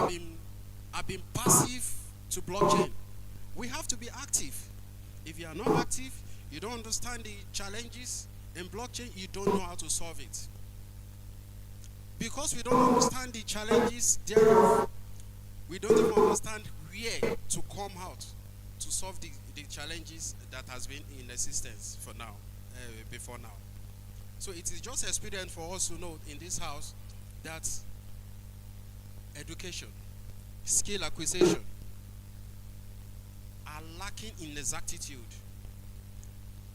have been passive to blockchain. We have to be active. If you are not active, you don't understand the challenges in blockchain, you don't know how to solve it. Because we don't understand the challenges thereof, we don't even understand where to come out to solve the challenges that has been in existence for now, before now. So it is just expedient for us to know in this house that education, skill acquisition are lacking in exactitude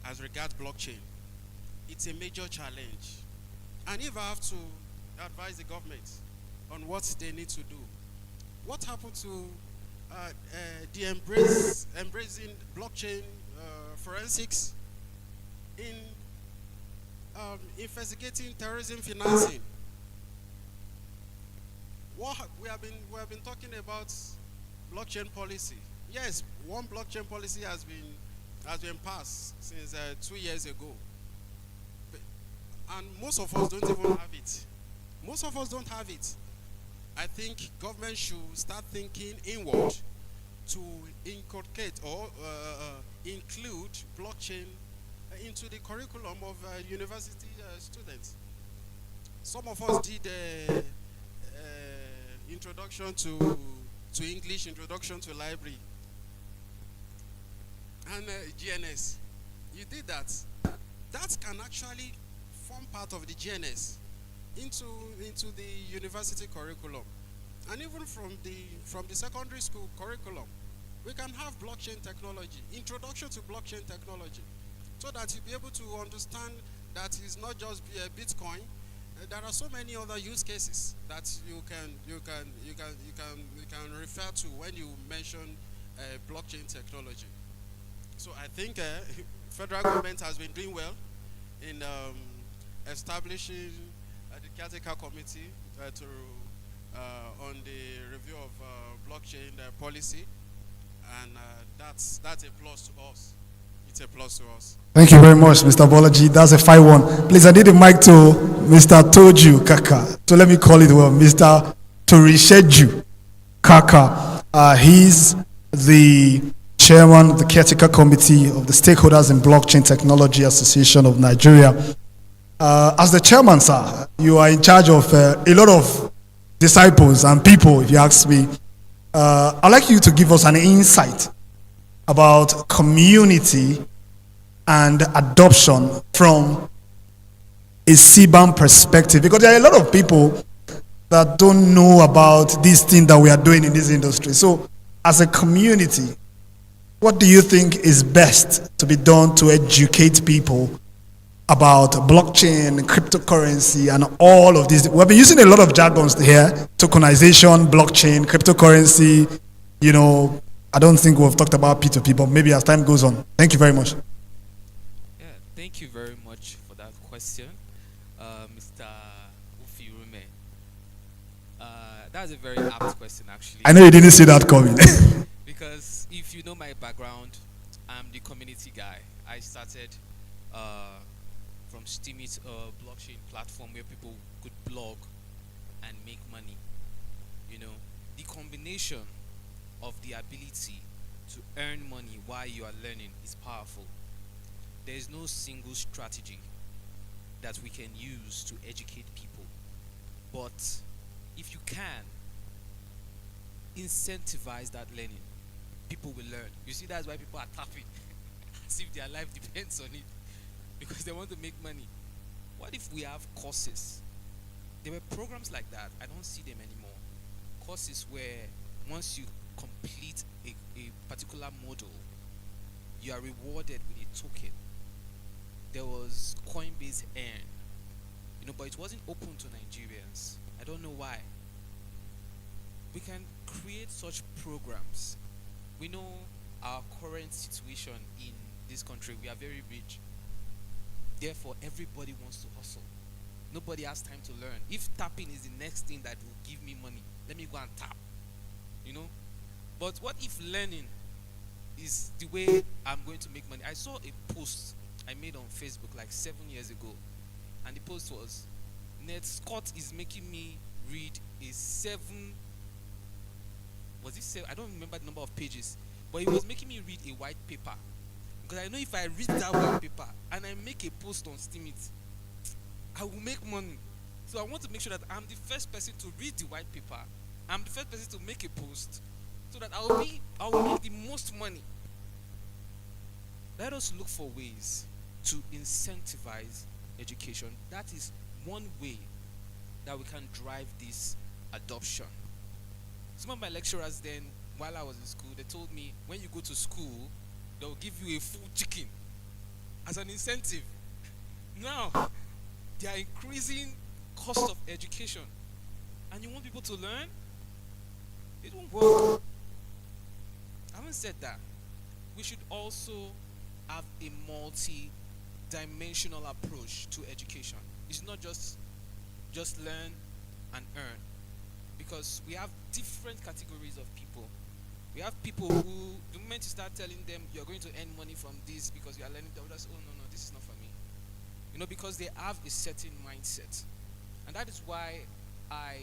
as regards blockchain. It's a major challenge. And if I have to advise the government on what they need to do, what happened to the embracing blockchain forensics in investigating terrorism financing? we have been talking about blockchain policy. Yes, one blockchain policy has been passed since 2 years ago, and most of us don't even have it. Most of us don't have it. I think government should start thinking inward to inculcate or include blockchain into the curriculum of university students. Some of us did introduction to English, introduction to library, and GNS. You did that. That can actually form part of the GNS into the university curriculum, and even from the secondary school curriculum, we can have blockchain technology, introduction to blockchain technology, so that you'll be able to understand that it's not just Bitcoin. There are so many other use cases that you can refer to when you mention blockchain technology. So I think federal government has been doing well in establishing the caretaker committee on the review of blockchain policy, and that's a plus to us. It's a plus to us. Thank you very much, Mr. Bolaji. That's a 5-1. Please, I need the mic to Mr. Toju Kaka. So let me call it well, Mr. Torisheju Kaka. He's the chairman of the caretaker committee of the Stakeholders in Blockchain Technology Association of Nigeria. As the chairman, sir, you are in charge of a lot of disciples and people, if you ask me. I'd like you to give us an insight about community and adoption from a CBAM perspective, because there are a lot of people that don't know about this thing that we are doing in this industry. So as a community, what do you think is best to be done to educate people about blockchain, cryptocurrency, and all of these? We've been using a lot of jargons here: tokenization, blockchain, cryptocurrency. I don't think we've talked about P2P, but maybe as time goes on. Thank you very much. Yeah, thank you very much for that question, Mr. Ufirume. That's a very apt question, actually. I know you didn't see that coming. Because if you know my background, I'm the community guy. I started from Steemit, blockchain platform where people could blog and make money. The combination of the ability to earn money while you are learning is powerful. There is no single strategy that we can use to educate people. But if you can incentivize that learning, people will learn. You see, that's why people are tapping as if their life depends on it, because they want to make money. What if we have courses? There were programs like that. I don't see them anymore. Courses where once you complete a particular model, you are rewarded with a token. There was Coinbase Earn, but it wasn't open to Nigerians. I don't know why. We can create such programs. We know our current situation in this country. We are very rich. Therefore, everybody wants to hustle. Nobody has time to learn. If tapping is the next thing that will give me money, let me go and tap. But what if learning is the way I'm going to make money? I saw a post I made on Facebook like 7 years ago, and the post was, Ned Scott is making me read a 7, was it 7? I don't remember the number of pages, but he was making me read a white paper, because I know if I read that white paper and I make a post on Steemit, I will make money. So I want to make sure that I'm the first person to read the white paper. I'm the first person to make a post, so that I will make the most money. Let us look for ways to incentivize education. That is one way that we can drive this adoption. Some of my lecturers then, while I was in school, they told me, when you go to school, they'll give you a full chicken as an incentive. Now, they are increasing cost of education, and you want people to learn? It won't work. Having said that, we should also have a multi-dimensional approach to education. It's not just learn and earn. because we have different categories of people. We have people who, the moment you start telling them you're going to earn money from this because you are learning, they'll just, oh no, no, this is not for me. You know, because they have a certain mindset. And that is why I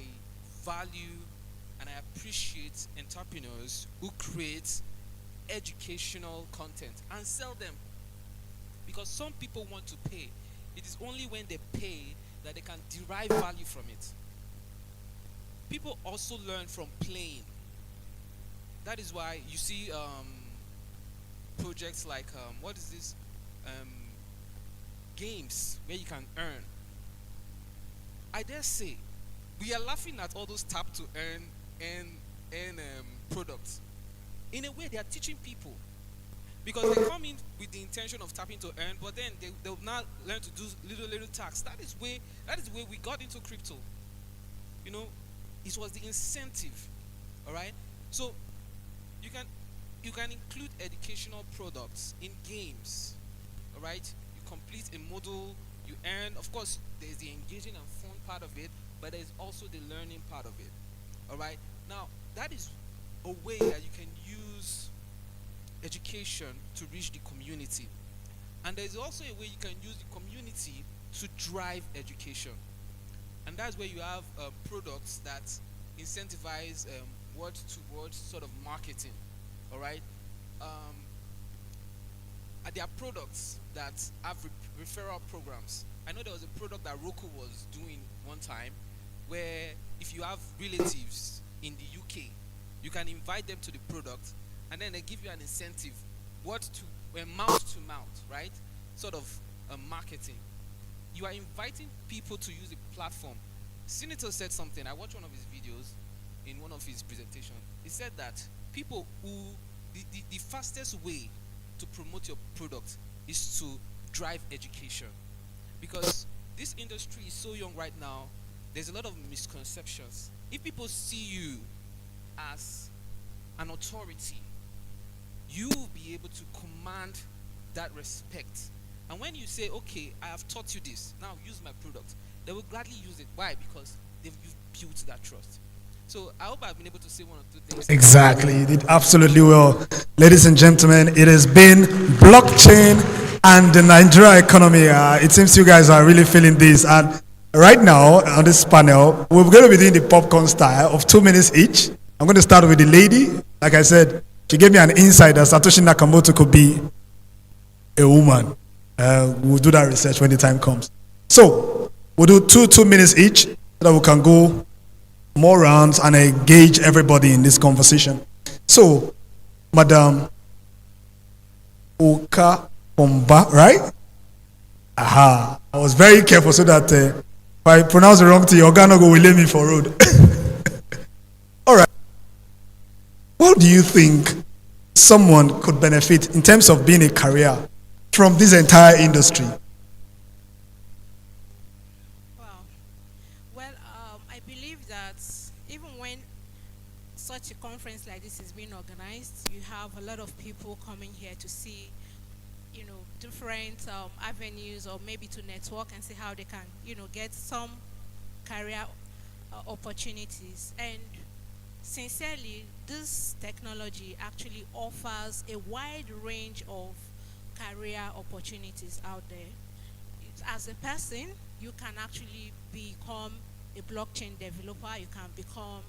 value and I appreciate entrepreneurs who create educational content and sell them. Because some people want to pay. It is only when they pay that they can derive value from it. People also learn from playing. That is why you see projects like, what is this? Games where you can earn. I dare say, we are laughing at all those tap to earn products. In a way, they are teaching people. Because they come in with the intention of tapping to earn, but then they'll now learn to do little tax. That is the way we got into crypto. You know, it was the incentive. All right. So you can include educational products in games. All right. You complete a module, you earn. Of course, there's the engaging and fun part of it, but there's also the learning part of it. All right. Now that is a way that you can use education to reach the community, and there's also a way you can use the community to drive education, and that's where you have products that incentivize word to word sort of marketing. All right. There are products that have referral programs. I know there was a product that Roku was doing one time where if you have relatives in the UK, you can invite them to the product and then they give you an incentive, mouth to mouth, right? Sort of marketing. You are inviting people to use the platform. Senator said something. I watched one of his videos in one of his presentations. He said that people who, the fastest way to promote your product is to drive education. Because this industry is so young right now, there's a lot of misconceptions. If people see you as an authority, you will be able to command that respect. And when you say, okay, I have taught you this, now use my product, they will gladly use it. Why? Because you've built that trust. So I hope I've been able to say one or two things. Exactly, you did absolutely well. Ladies and gentlemen, it has been blockchain and the Nigeria economy. It seems you guys are really feeling this. And right now on this panel, we're going to be doing the popcorn style of 2 minutes each. I'm going to start with the lady. Like I said, she gave me an insight that Satoshi Nakamoto could be a woman. We'll do that research when the time comes. So we'll do 2 minutes each so that we can go more rounds and engage everybody in this conversation. So, Madam Oka Pomba, right? Aha. I was very careful so that if I pronounce the wrong thing, Ogano will lay me for road. All right. What do you think someone could benefit in terms of being a career from this entire industry? Such a conference like this is being organized, you have a lot of people coming here to see, different avenues, or maybe to network and see how they can, get some career opportunities. And sincerely, this technology actually offers a wide range of career opportunities out there. As a person, you can actually become a blockchain developer, you can become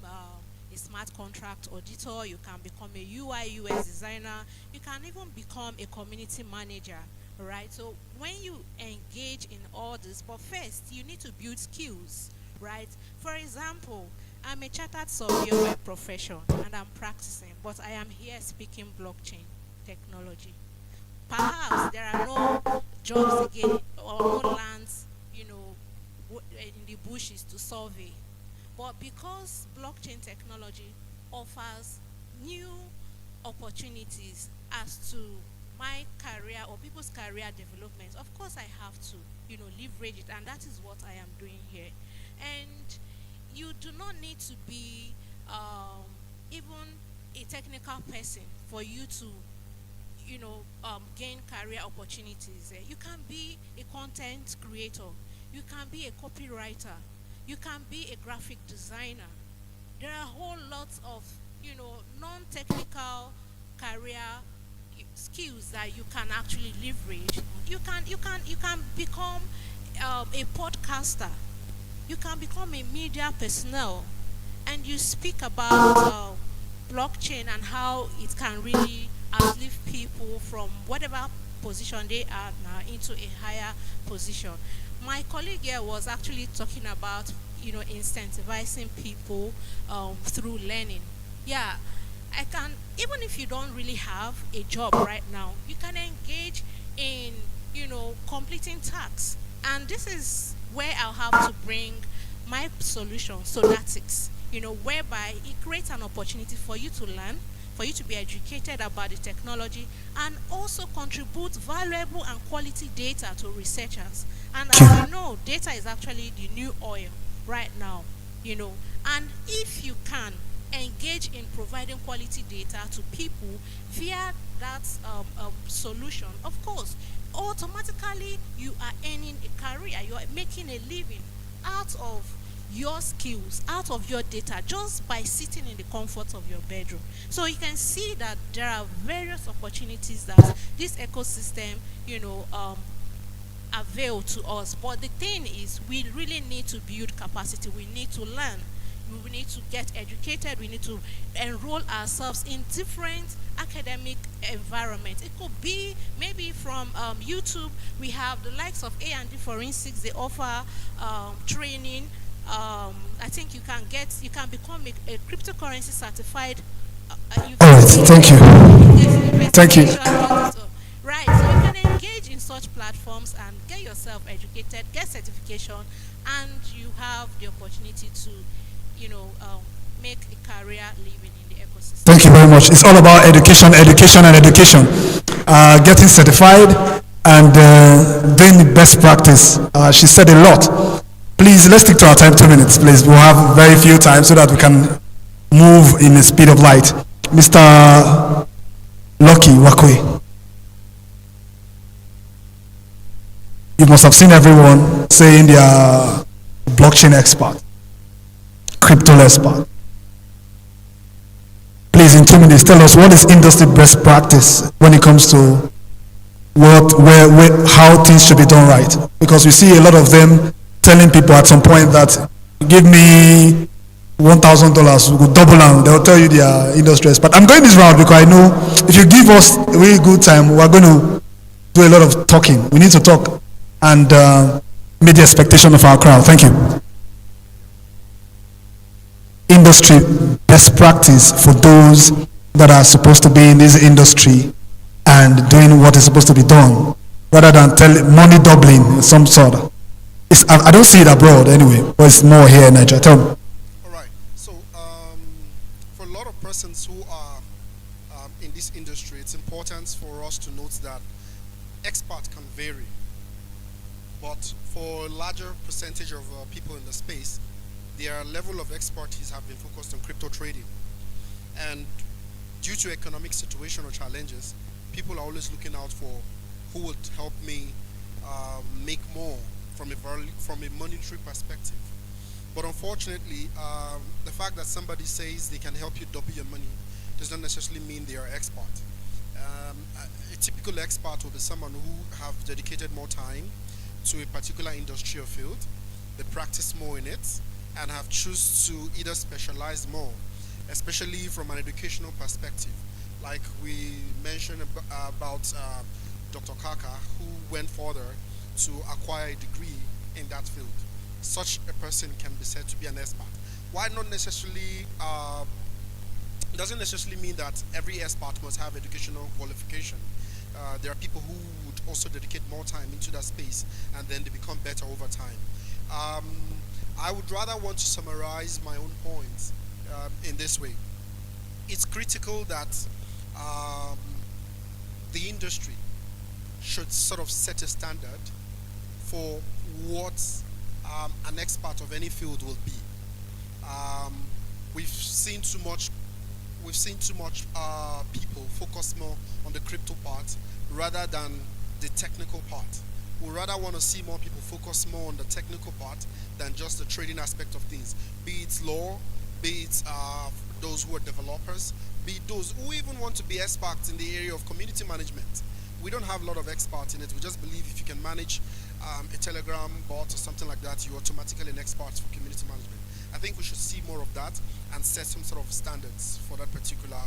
a smart contract auditor, you can become a UI UX designer, you can even become a community manager, right? So when you engage in all this, but first you need to build skills, right? For example, I'm a chartered surveyor by profession and I'm practicing, but I am here speaking blockchain technology. Perhaps there are no jobs again or no lands, in the bushes to survey. But because blockchain technology offers new opportunities as to my career or people's career development, of course I have to, leverage it, and that is what I am doing here. And you do not need to be even a technical person for you to, gain career opportunities. You can be a content creator, you can be a copywriter, you can be a graphic designer, there are whole lots of, non-technical career skills that you can actually leverage. You can become a podcaster. You can become a media personnel, and you speak about blockchain and how it can really uplift people from whatever position they are now into a higher position. My colleague here was actually talking about, incentivizing people through learning. Yeah, I can, even if you don't really have a job right now, you can engage in, completing tasks. And this is where I'll have to bring my solution, Solatics, whereby it creates an opportunity for you to learn, for you to be educated about the technology, and also contribute valuable and quality data to researchers. And as you know, data is actually the new oil right now, and if you can engage in providing quality data to people via that solution, of course, automatically you are earning a career, you are making a living out of your skills, out of your data, just by sitting in the comfort of your bedroom. So you can see that there are various opportunities that this ecosystem, avail to us. But the thing is, we really need to build capacity. We need to learn. We need to get educated. We need to enroll ourselves in different academic environments. It could be maybe from YouTube. We have the likes of A&D Forensics. They offer training. I think you can become a cryptocurrency certified. All right, thank you. Thank you. Right, so you can engage in such platforms and get yourself educated, get certification, and you have the opportunity to, make a career living in the ecosystem. Thank you very much. It's all about education, education, and education. Getting certified and doing the best practice. She said a lot. Please, let's stick to our time, 2 minutes, please. We'll have very few time so that we can move in the speed of light. Mr. Lucky Wakwe. You must have seen everyone saying they are blockchain expert, crypto expert. Please, in 2 minutes, tell us what is industry best practice when it comes to how things should be done right. Because we see a lot of them telling people at some point that give me $1,000, we will double them. They'll tell you they are industry expert. I'm going this round because I know if you give us a really good time, we're going to do a lot of talking. We need to talk and meet the expectation of our crowd. Thank you. Industry best practice for those that are supposed to be in this industry and doing what is supposed to be done, rather than money doubling some sort. I don't see it abroad anyway, but it's more here in Nigeria. Tell me. All right. So for a lot of persons who are in this industry, it's important for us to note that expert can vary. But for a larger percentage of people in the space, their level of expertise have been focused on crypto trading. And due to economic situation or challenges, people are always looking out for who would help me make more from a monetary perspective. But unfortunately, the fact that somebody says they can help you double your money does not necessarily mean they are expert. A typical expert will be someone who have dedicated more time to a particular industry or field, they practice more in it, and have chosen to either specialize more, especially from an educational perspective. Like we mentioned about Dr. Kaka, who went further to acquire a degree in that field. Such a person can be said to be an expert. Why not necessarily, doesn't necessarily mean that every expert must have educational qualification. There are people who would also dedicate more time into that space and then they become better over time. I would rather want to summarize my own points in this way. It's critical that the industry should sort of set a standard for what an expert of any field will be. We've seen too much people focus more on the crypto part rather than the technical part. We rather want to see more people focus more on the technical part than just the trading aspect of things, be it law, be it those who are developers, be it those who even want to be experts in the area of community management. We don't have a lot of experts in it. We just believe if you can manage a Telegram bot or something like that, you're automatically an expert for community management. I think we should see more of that and set some sort of standards for that particular,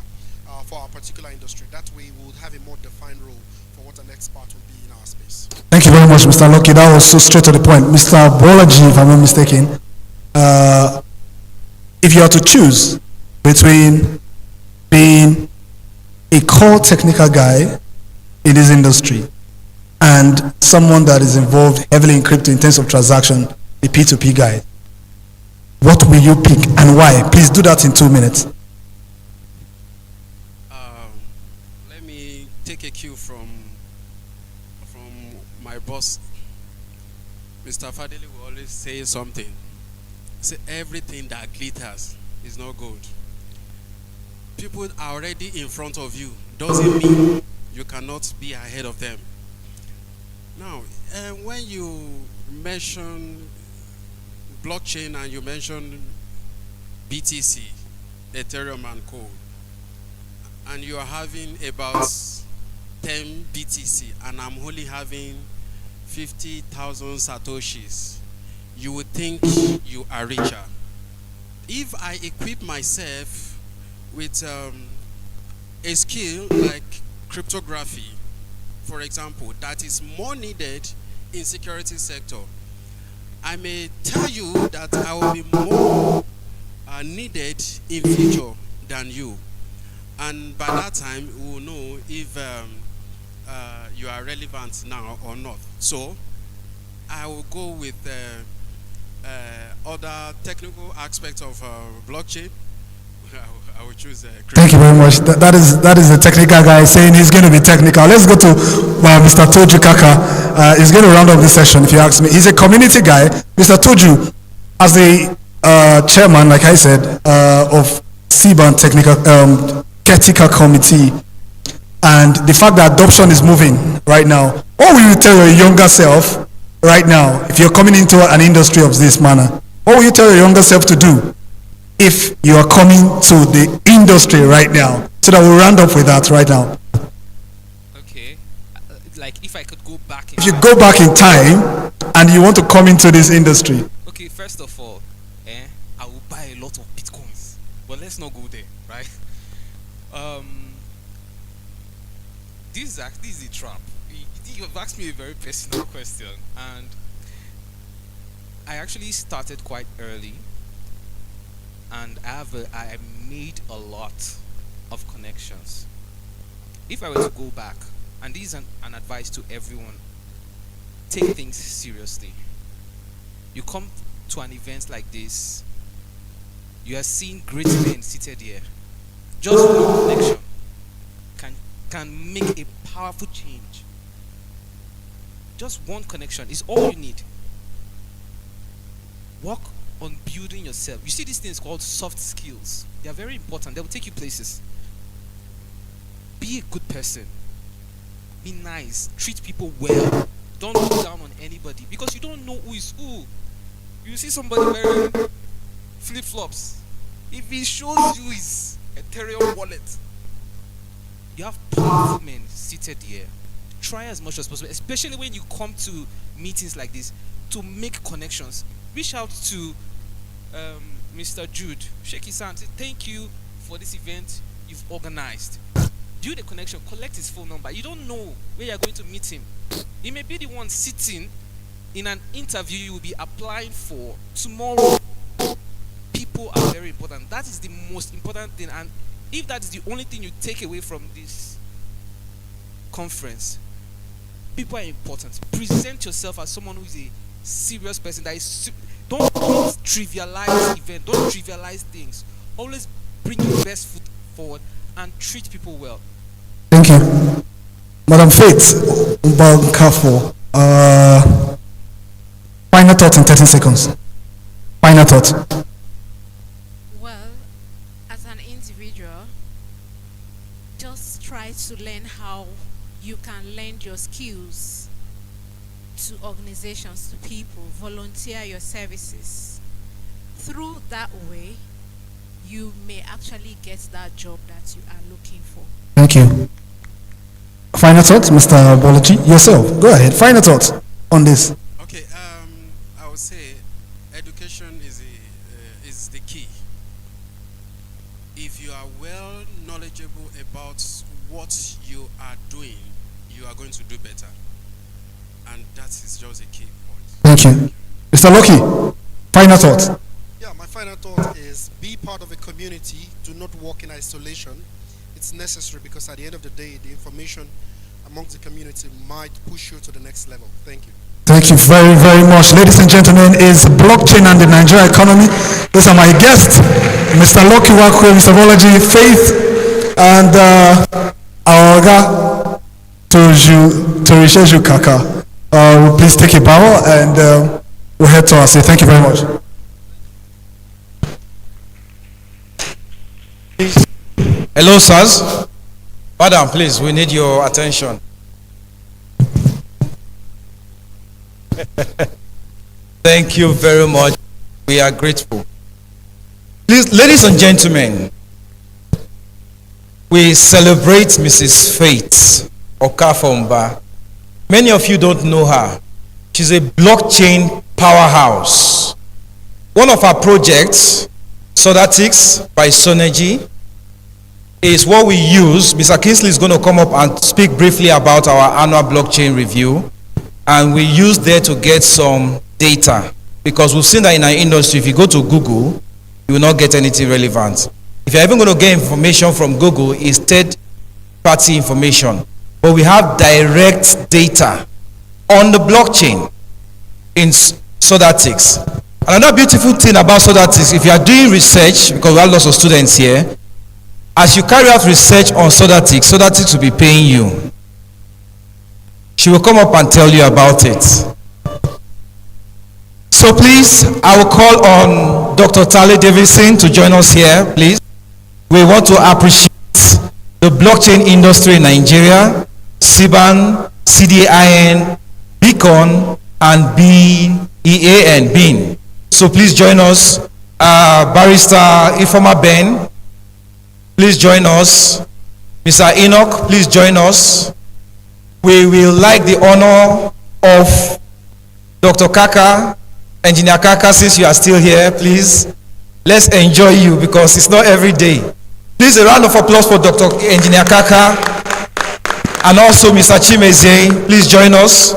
for our particular industry. That way we would have a more defined role for what an expert will be in our space. Thank you very much, Mr. Lucky. That was so straight to the point. Mr. Bolaji, if I'm not mistaken, if you are to choose between being a core technical guy in this industry and someone that is involved heavily in crypto in terms of transaction, a P2P guy, what will you pick and why? Please do that in 2 minutes. Let me take a cue from my boss. Mr. Fadeli will always say something. Say everything that glitters is not gold. People are already in front of you. Doesn't mean you cannot be ahead of them. Now, when you mention blockchain and you mention BTC, Ethereum and co, and you are having about 10 BTC and I'm only having 50,000 Satoshis, you would think you are richer. If I equip myself with a skill like cryptography, for example, that is more needed in security sector, I may tell you that I will be more needed in future than you. And by that time, we will know if you are relevant now or not. So, I will go with other technical aspects of blockchain. I will choose Thank you very much. That is a technical guy saying he's going to be technical. Let's go to Mr. Toju Kaka. He's going to round up this session, if you ask me. He's a community guy. Mr. Toju, as the chairman, like I said, of CBAN Technical Committee, and the fact that adoption is moving right now, what will you tell your younger self right now, if you're coming into an industry of this manner? What will you tell your younger self to do if you are coming to the industry right now? So that we'll round up with that right now. Okay. Like if I could go back in If you go back in time and you want to come into this industry. Okay, first of all, I will buy a lot of bitcoins. But let's not go there, right? This is a trap. You've asked me a very personal question, and I actually started quite early, and I made a lot of connections. If I were to go back, and this is an advice to everyone, take things seriously. You come to an event like this, you are seeing great men seated here. Just one connection can make a powerful change. Just one connection is all you need. Work on building yourself. You see these things called soft skills. They are very important. They will take you places. Be a good person. Be nice. Treat people well. Don't look down on anybody because you don't know who is who. You see somebody wearing flip-flops. If he shows you his Ethereum wallet, you have powerful men seated here. Try as much as possible, especially when you come to meetings like this, to make connections. Reach out to Mr. Jude. Shake his hand. Say, thank you for this event you've organized. Build a connection. Collect his phone number. You don't know where you're going to meet him. He may be the one sitting in an interview you will be applying for tomorrow. People are very important. That is the most important thing. And if that is the only thing you take away from this conference, people are important. Present yourself as someone who is a serious person. That is, don't trivialize events. Don't trivialize things. Always bring your best foot forward and treat people well. Thank you. Madam Faith Ubankafo, final thought in 30 seconds. Final thought. Well, as an individual, just try to learn how you can lend your skills to organizations, to people, volunteer your services. Through that way, you may actually get that job that you are looking for. Thank you. Final thoughts, Mr. Bolaji? Yourself. Go ahead. Final thoughts on this. Okay, I would say education is the key. If you are well knowledgeable about what you are doing, you are going to do better. And that is just a key point. Thank you. Mr. Loki, final thoughts. Yeah, my final thought is be part of a community. Do not walk in isolation. It's necessary because at the end of the day, the information amongst the community might push you to the next level. Thank you. Thank you very, very much. Ladies and gentlemen, is blockchain and the Nigeria economy. Those are my guests, Mr. Loki Wakwe, Mr. Bolaji, Faith, and our Oga, Torisheju Kaka. Please take a bow and we'll head to our seat. Thank you very much. Hello, sirs. Madam, please, we need your attention. Thank you very much. We are grateful. Please, ladies and gentlemen, we celebrate Mrs. Faith Okafomba. Many of you don't know her. She's a blockchain powerhouse. One of our projects, Sodatics by Sonergy, is what we use. Mr. Kingsley is going to come up and speak briefly about our annual blockchain review. And we use there to get some data. Because we've seen that in our industry, if you go to Google, you will not get anything relevant. If you're even going to get information from Google, it's third-party information. But we have direct data on the blockchain in Sodatics. Another beautiful thing about Sodatics, if you are doing research, because we have lots of students here, as you carry out research on Sodatics, Sodatics will be paying you. She will come up and tell you about it. So please, I will call on Dr. Tale Davidson to join us here, please. We want to appreciate the blockchain industry in Nigeria, CBAN, CDIN, Beacon, and BEAN, BEAN. So please join us. Barrister Ifoma Ben, please join us. Mr. Enoch, please join us. We will like the honor of Dr. Kaka, Engineer Kaka, since you are still here, please. Let's enjoy you because it's not every day. Please, a round of applause for Dr. Engineer Kaka and also Mr. Chimeze. Please join us.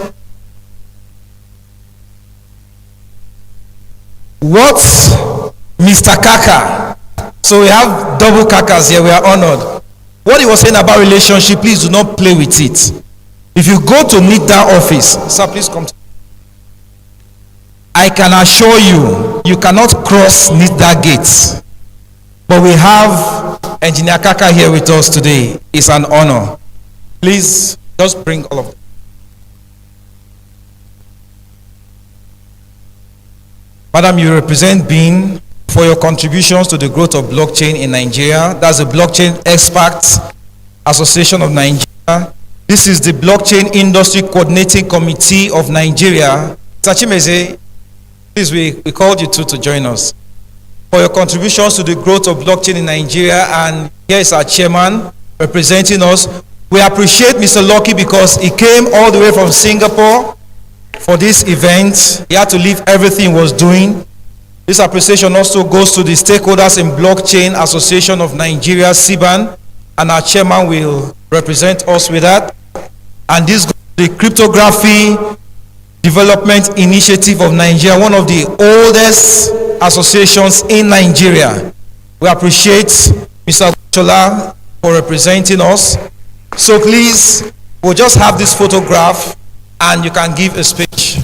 What's Mr. Kaka? So we have double Kakas here. We are honored. What he was saying about relationship, please do not play with it. If you go to NIDA office, sir, please come. I can assure you, you cannot cross NIDA gates. But we have Engineer Kaka here with us today. It's an honor. Please, just bring all of them. Madam, you represent BEAN for your contributions to the growth of blockchain in Nigeria. That's the Blockchain Experts Association of Nigeria. This is the Blockchain Industry Coordinating Committee of Nigeria. Tachimeze, please, we called you to join us. For your contributions to the growth of blockchain in Nigeria, and here is our chairman representing us. We appreciate Mr. Loki because he came all the way from Singapore for this event. He had to leave everything he was doing. This appreciation also goes to the stakeholders in Blockchain Association of Nigeria, CBAN, and our chairman will represent us with that. And this goes to the Cryptography Development Initiative of Nigeria, one of the oldest associations in Nigeria. We appreciate Mr. Chola for representing us. So please, we'll just have this photograph and you can give a speech.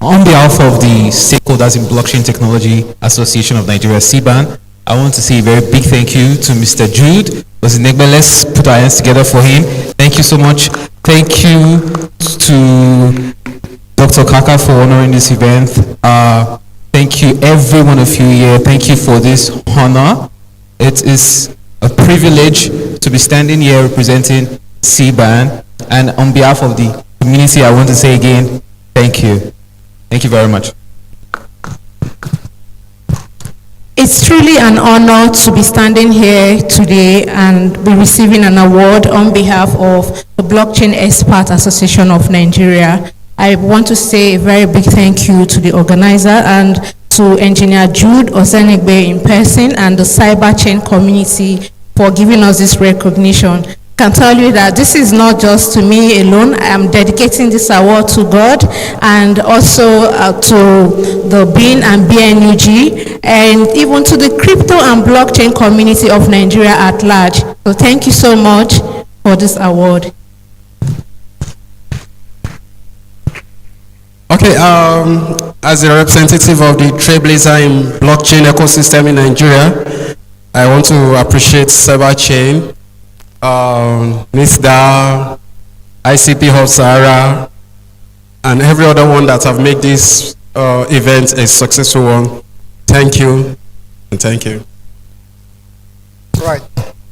On behalf of the stakeholders in Blockchain Technology Association of Nigeria, CBAN, I want to say a very big thank you to Mr. Jude. Let's put our hands together for him. Thank you so much. Thank you to Dr. Kaka for honoring this event. Thank you, every one of you here. Thank you for this honor. It is a privilege to be standing here representing CBAN. And on behalf of the community, I want to say again, thank you. Thank you very much. It's truly an honor to be standing here today and be receiving an award on behalf of the Blockchain Expert Association of Nigeria. I want to say a very big thank you to the organizer and to Engineer Jude Ozenigbe in person and the Cyberchain community for giving us this recognition. I can tell you that this is not just to me alone. I am dedicating this award to God and also to the BIN and BNUG and even to the crypto and blockchain community of Nigeria at large. So thank you so much for this award. Okay, as a representative of the trailblazer in blockchain ecosystem in Nigeria, I want to appreciate Cyberchain, NISDA, ICP Hub Sahara, and every other one that have made this event a successful one. Thank you, and thank you. Right.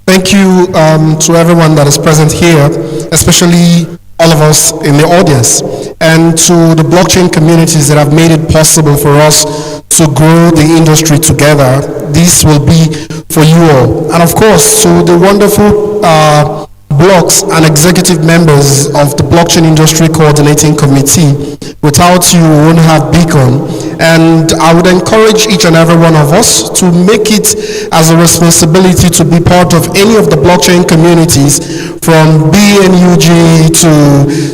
Thank you to everyone that is present here, especially all of us in the audience, and to the blockchain communities that have made it possible for us to grow the industry together. This will be for you all. And of course, to the wonderful blocks and executive members of the Blockchain Industry Coordinating Committee. Without you, we won't have Beacon. And I would encourage each and every one of us to make it as a responsibility to be part of any of the blockchain communities, from BNUG to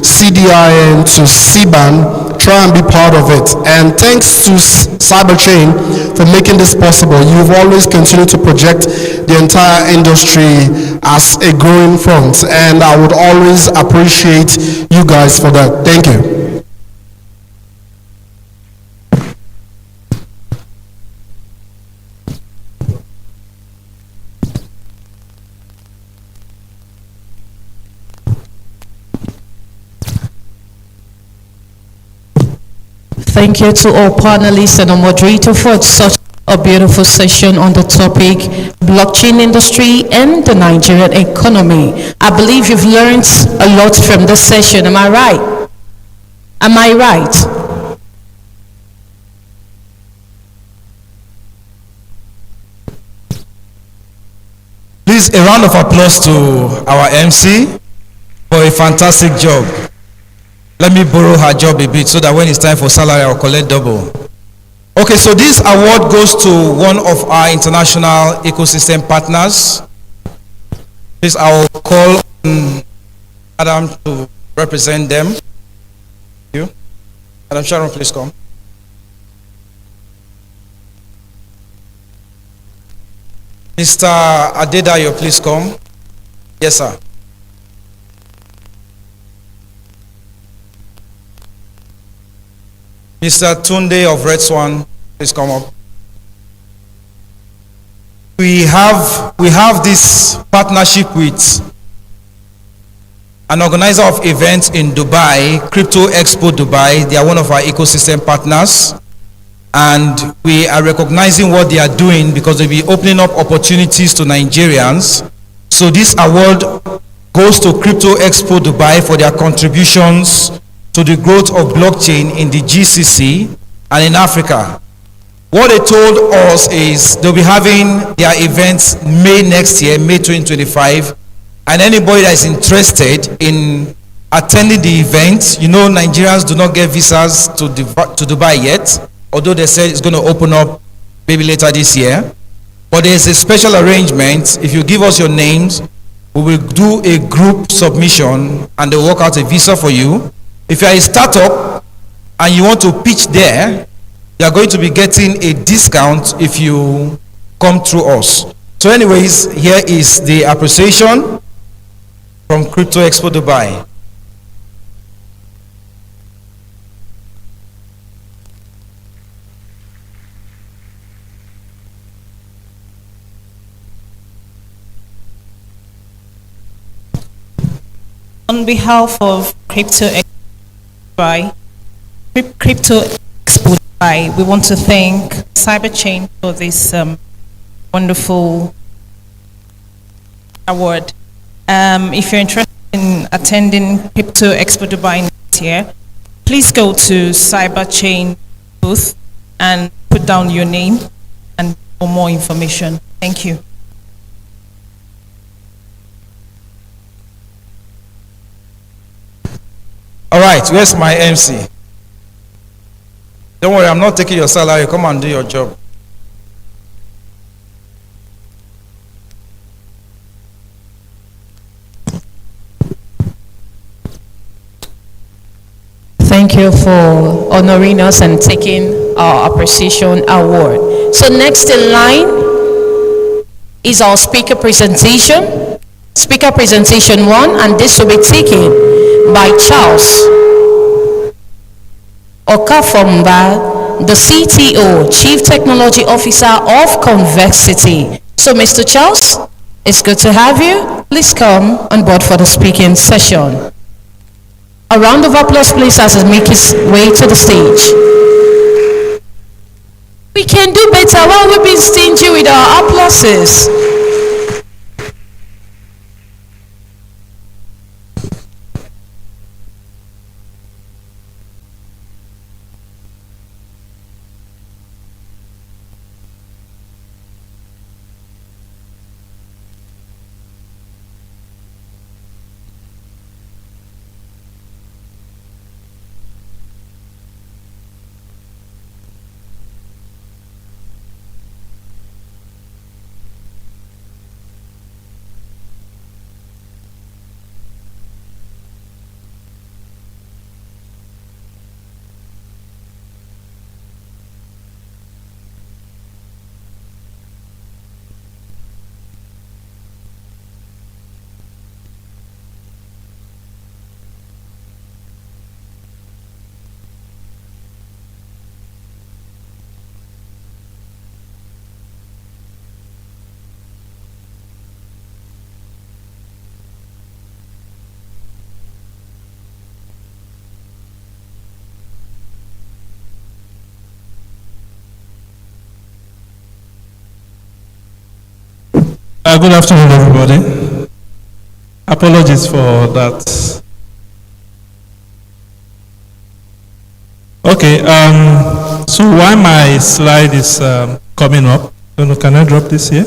CDIN to CBAN. Try and be part of it. And thanks to Cyberchain for making this possible. You've always continued to project the entire industry as a growing front, and I would always appreciate you guys for that. Thank you. Thank you to all panelists and our moderator for such a beautiful session on the topic blockchain industry and the Nigerian economy. I believe you've learned a lot from this session. Am I right? Am I right? Please, a round of applause to our MC for a fantastic job. Let me borrow her job a bit so that when it's time for salary, I'll collect double. Okay, so this award goes to one of our international ecosystem partners. Please, I'll call on Adam to represent them. Thank you. Madam Sharon, please come. Mr. Adedayo, please come. Yes, sir. Mr. Tunde of Red Swan, please come up. We have this partnership with an organizer of events in Dubai, Crypto Expo Dubai. They are one of our ecosystem partners, and we are recognizing what they are doing because they'll be opening up opportunities to Nigerians. So this award goes to Crypto Expo Dubai for their contributions to the growth of blockchain in the GCC and in Africa. What they told us is they'll be having their events May next year, May 2025, and anybody that is interested in attending the event, you know Nigerians do not get visas to Dubai yet, although they said it's going to open up maybe later this year. But there's a special arrangement. If you give us your names, we will do a group submission and they'll work out a visa for you. If you are a startup and you want to pitch there, you are going to be getting a discount if you come through us. So anyways, here is the appreciation from Crypto Expo Dubai. On behalf of Crypto Expo, we want to thank Cyberchain for this wonderful award. If you're interested in attending Crypto Expo Dubai next year, please go to Cyberchain booth and put down your name and for more information. Thank you. All right, where's my MC? Don't worry, I'm not taking your salary. Come and do your job. Thank you for honoring us and taking our appreciation award. So next in line is our speaker presentation. Speaker presentation 1, and this will be taken by Charles Okafomba, the CTO, Chief Technology Officer of Convexity. So Mr. Charles, it's good to have you. Please come on board for the speaking session. A round of applause, please, as he makes his way to the stage. We can do better. Why are we being stingy with our applauses? Good afternoon, everybody. Apologies for that. Okay, so while my slide is coming up, can I drop this here?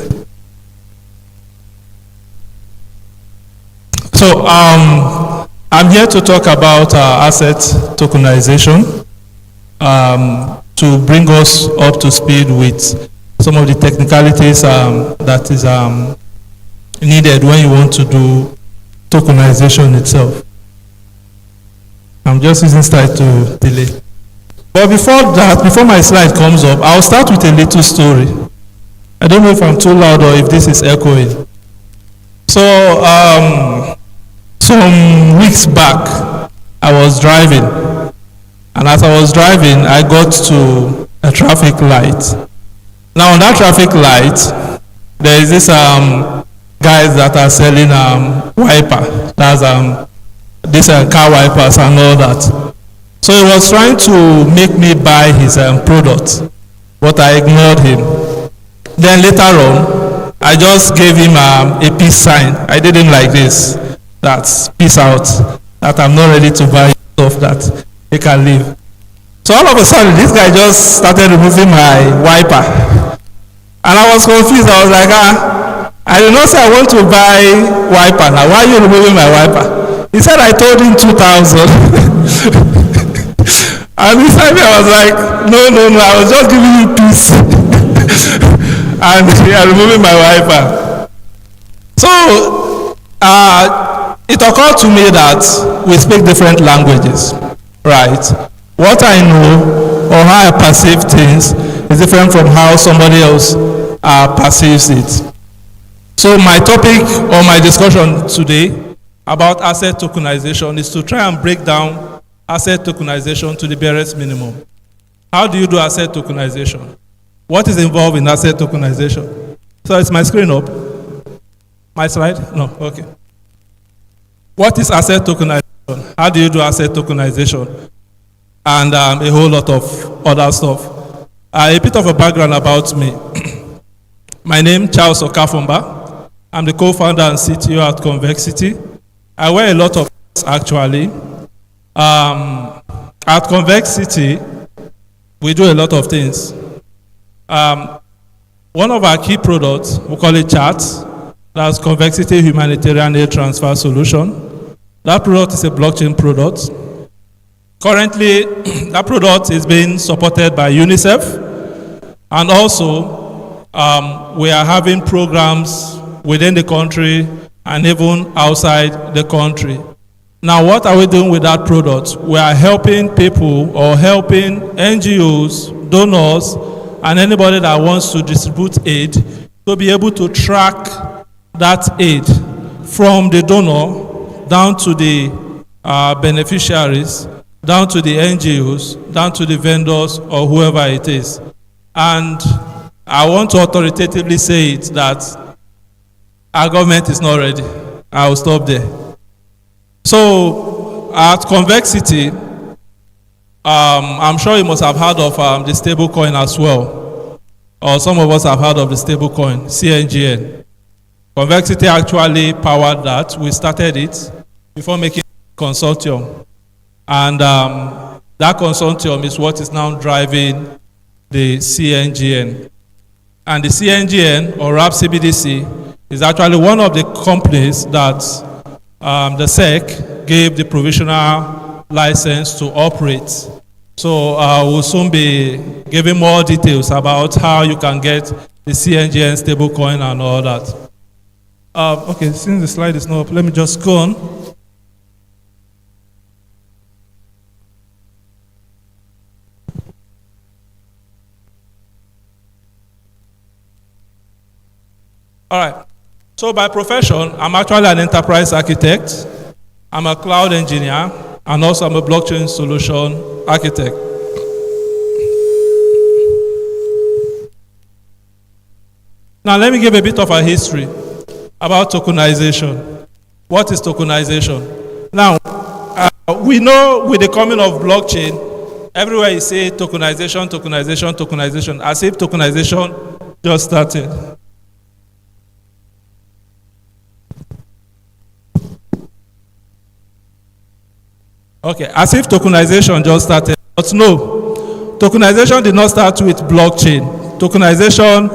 So I'm here to talk about asset tokenization to bring us up to speed with some of the technicalities that is needed when you want to do tokenization itself. I'm just using slide to delay. But before that, before my slide comes up, I'll start with a little story. I don't know if I'm too loud or if this is echoing. So some weeks back, I was driving. And as I was driving, I got to a traffic light. Now on that traffic light, there is this guys that are selling wiper. That's this car wipers and all that. So he was trying to make me buy his product, but I ignored him. Then later on, I just gave him a peace sign. I did him like this. That's peace out. That I'm not ready to buy stuff that he can leave. So all of a sudden, this guy just started removing my wiper. And I was confused. I was like, I did not say I want to buy wiper. Now, why are you removing my wiper? He said I told him 2,000. And this time I was like, no, I was just giving you peace. And they are removing my wiper. So, it occurred to me that we speak different languages, right? What I know or how I perceive things is different from how somebody else perceives it. So my topic or my discussion today about asset tokenization is to try and break down asset tokenization to the barest minimum. How do you do asset tokenization? What is involved in asset tokenization? So is my screen up? My slide? No, okay. what is asset tokenization? How do you do asset tokenization? And a whole lot of other stuff. A bit of a background about me. My name is Charles Okafumba. I'm the co-founder and CTO at Convexity. I wear a lot of hats actually. At Convexity, we do a lot of things. One of our key products, we call it CHAT. That's Convexity Humanitarian Aid Transfer Solution. That product is a blockchain product. Currently, that product is being supported by UNICEF, and also we are having programs within the country and even outside the country. Now, what are we doing with that product? We are helping people or helping NGOs, donors, and anybody that wants to distribute aid to be able to track that aid from the donor down to the beneficiaries, down to the NGOs, down to the vendors or whoever it is. And I want to authoritatively say it that our government is not ready. I will stop there. So at Convexity, I'm sure you must have heard of the stable coin as well. Or some of us have heard of the stable coin, CNGN. Convexity actually powered that. We started it before making a consortium. And that consortium is what is now driving the CNGN. And the CNGN, or RAP CBDC, is actually one of the companies that the SEC gave the provisional license to operate. So we'll soon be giving more details about how you can get the CNGN stablecoin and all that. Okay, since the slide is not up, let me just go on. All right. So by profession, I'm actually an enterprise architect. I'm a cloud engineer, and also I'm a blockchain solution architect. Now let me give a bit of a history about tokenization. What is tokenization? Now, we know with the coming of blockchain, everywhere you say tokenization, tokenization, tokenization, as if tokenization just started. Okay, as if tokenization just started, but no, tokenization did not start with blockchain. Tokenization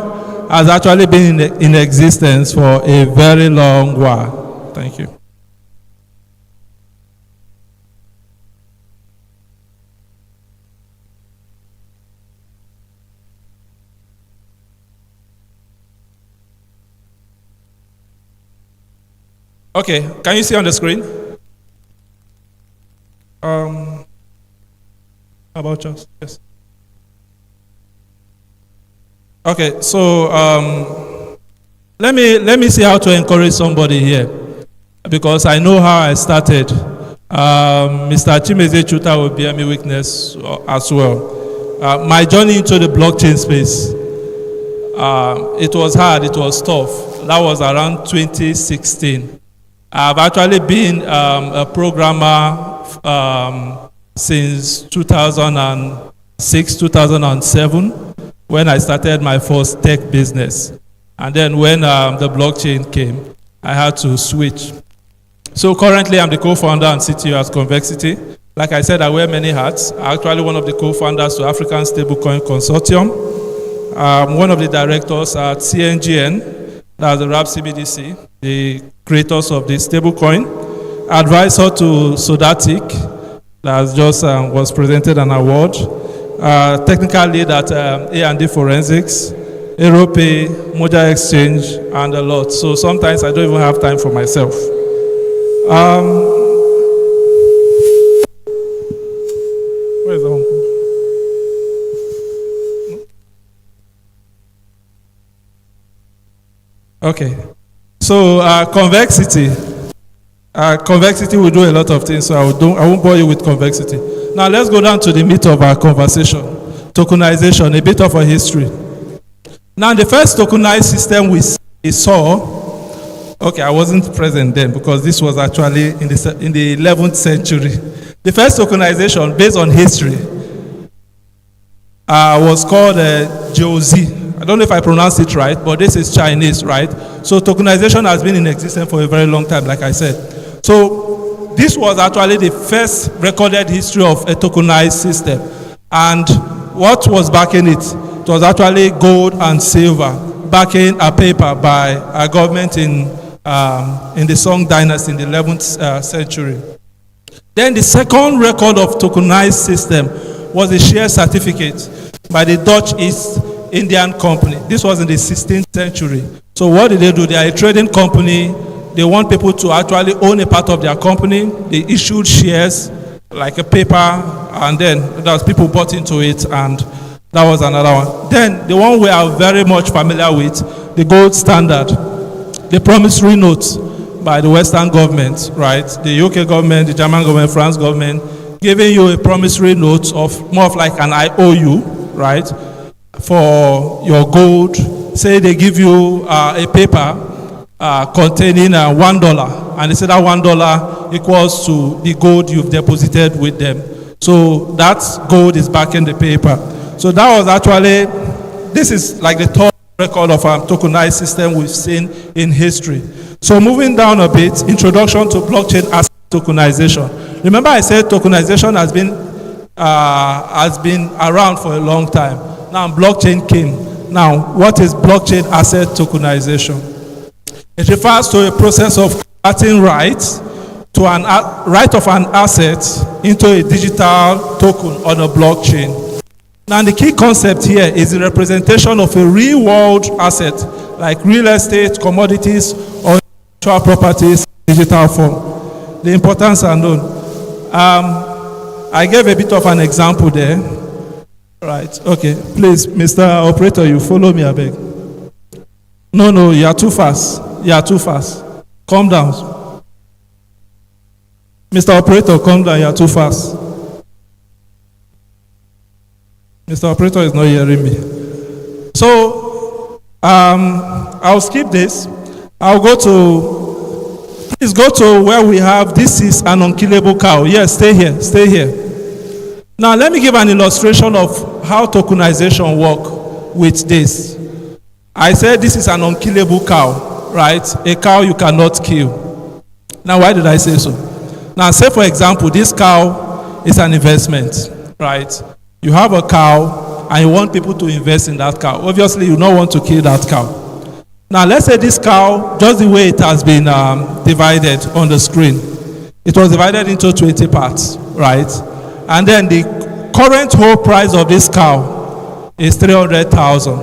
has actually been in existence for a very long while. Thank you. Okay, can you see on the screen? About us, yes. Okay, so let me see how to encourage somebody here, because I know how I started. Mr. Chimeze Chuta will bear me witness as well. My journey into the blockchain space, it was hard, it was tough. That was around 2016. I've actually been a programmer since 2006, 2007, when I started my first tech business. And then when the blockchain came, I had to switch. So currently I'm the co-founder and CTO at Convexity. Like I said, I wear many hats. I'm actually one of the co-founders to African Stablecoin Consortium. I'm one of the directors at CNGN, that's the RAP CBDC, the creators of the stablecoin. Advisor to Sodatic, that just was presented an award. Technical lead at A&D Forensics, Aeropay, Moja Exchange, and a lot. So sometimes I don't even have time for myself. Where is the home? Okay. So Convexity. Convexity will do a lot of things, so I won't bore you with Convexity. Now let's go down to the meat of our conversation. Tokenization, a bit of a history. Now the first tokenized system we saw Okay, I wasn't present then because this was actually in the 11th century. The first tokenization, based on history, was called Jiuzi. I don't know if I pronounced it right, but this is Chinese, right? So tokenization has been in existence for a very long time, like I said. So this was actually the first recorded history of a tokenized system. And what was backing it? It was actually gold and silver, backing a paper by a government in the Song dynasty in the 11th century. Then the second record of tokenized system was a share certificate by the Dutch East Indian Company. This was in the 16th century. So what did they do? They are a trading company. They want people to actually own a part of their company. They issued shares like a paper, and then those people bought into it, and that was another one. Then the one we are very much familiar with, the gold standard, the promissory notes by the Western government, right? The UK government, the German government, France government, giving you a promissory note of more of like an IOU, right? For your gold. Say they give you a paper containing $1, and they say that $1 equals to the gold you've deposited with them. So that gold is backing the paper. So that was actually, this is like the third record of a tokenized system we've seen in history. So moving down a bit, introduction to blockchain asset tokenization. Remember I said tokenization has been around for a long time. Now blockchain came. Now what is blockchain asset tokenization? It refers to a process of converting rights to right of an asset into a digital token on a blockchain. Now the key concept here is the representation of a real world asset like real estate, commodities, or intellectual properties in digital form. The importance are known. I gave a bit of an example there. Right, okay. Please, Mr. Operator, you follow me, I beg. No, you are too fast. You are too fast. Calm down. Mr. Operator, calm down, you are too fast. Mr. Operator is not hearing me. So, I'll skip this. I'll go to, please go to where we have, this is an unkillable cow. Yes, stay here, stay here. Now, let me give an illustration of how tokenization works with this. I said this is an unkillable cow, right? A cow you cannot kill. Now, why did I say so? Now, say for example, this cow is an investment, right? You have a cow and you want people to invest in that cow. Obviously, you don't want to kill that cow. Now, let's say this cow, just the way it has been divided on the screen, it was divided into 20 parts, right? And then the current whole price of this cow is 300,000.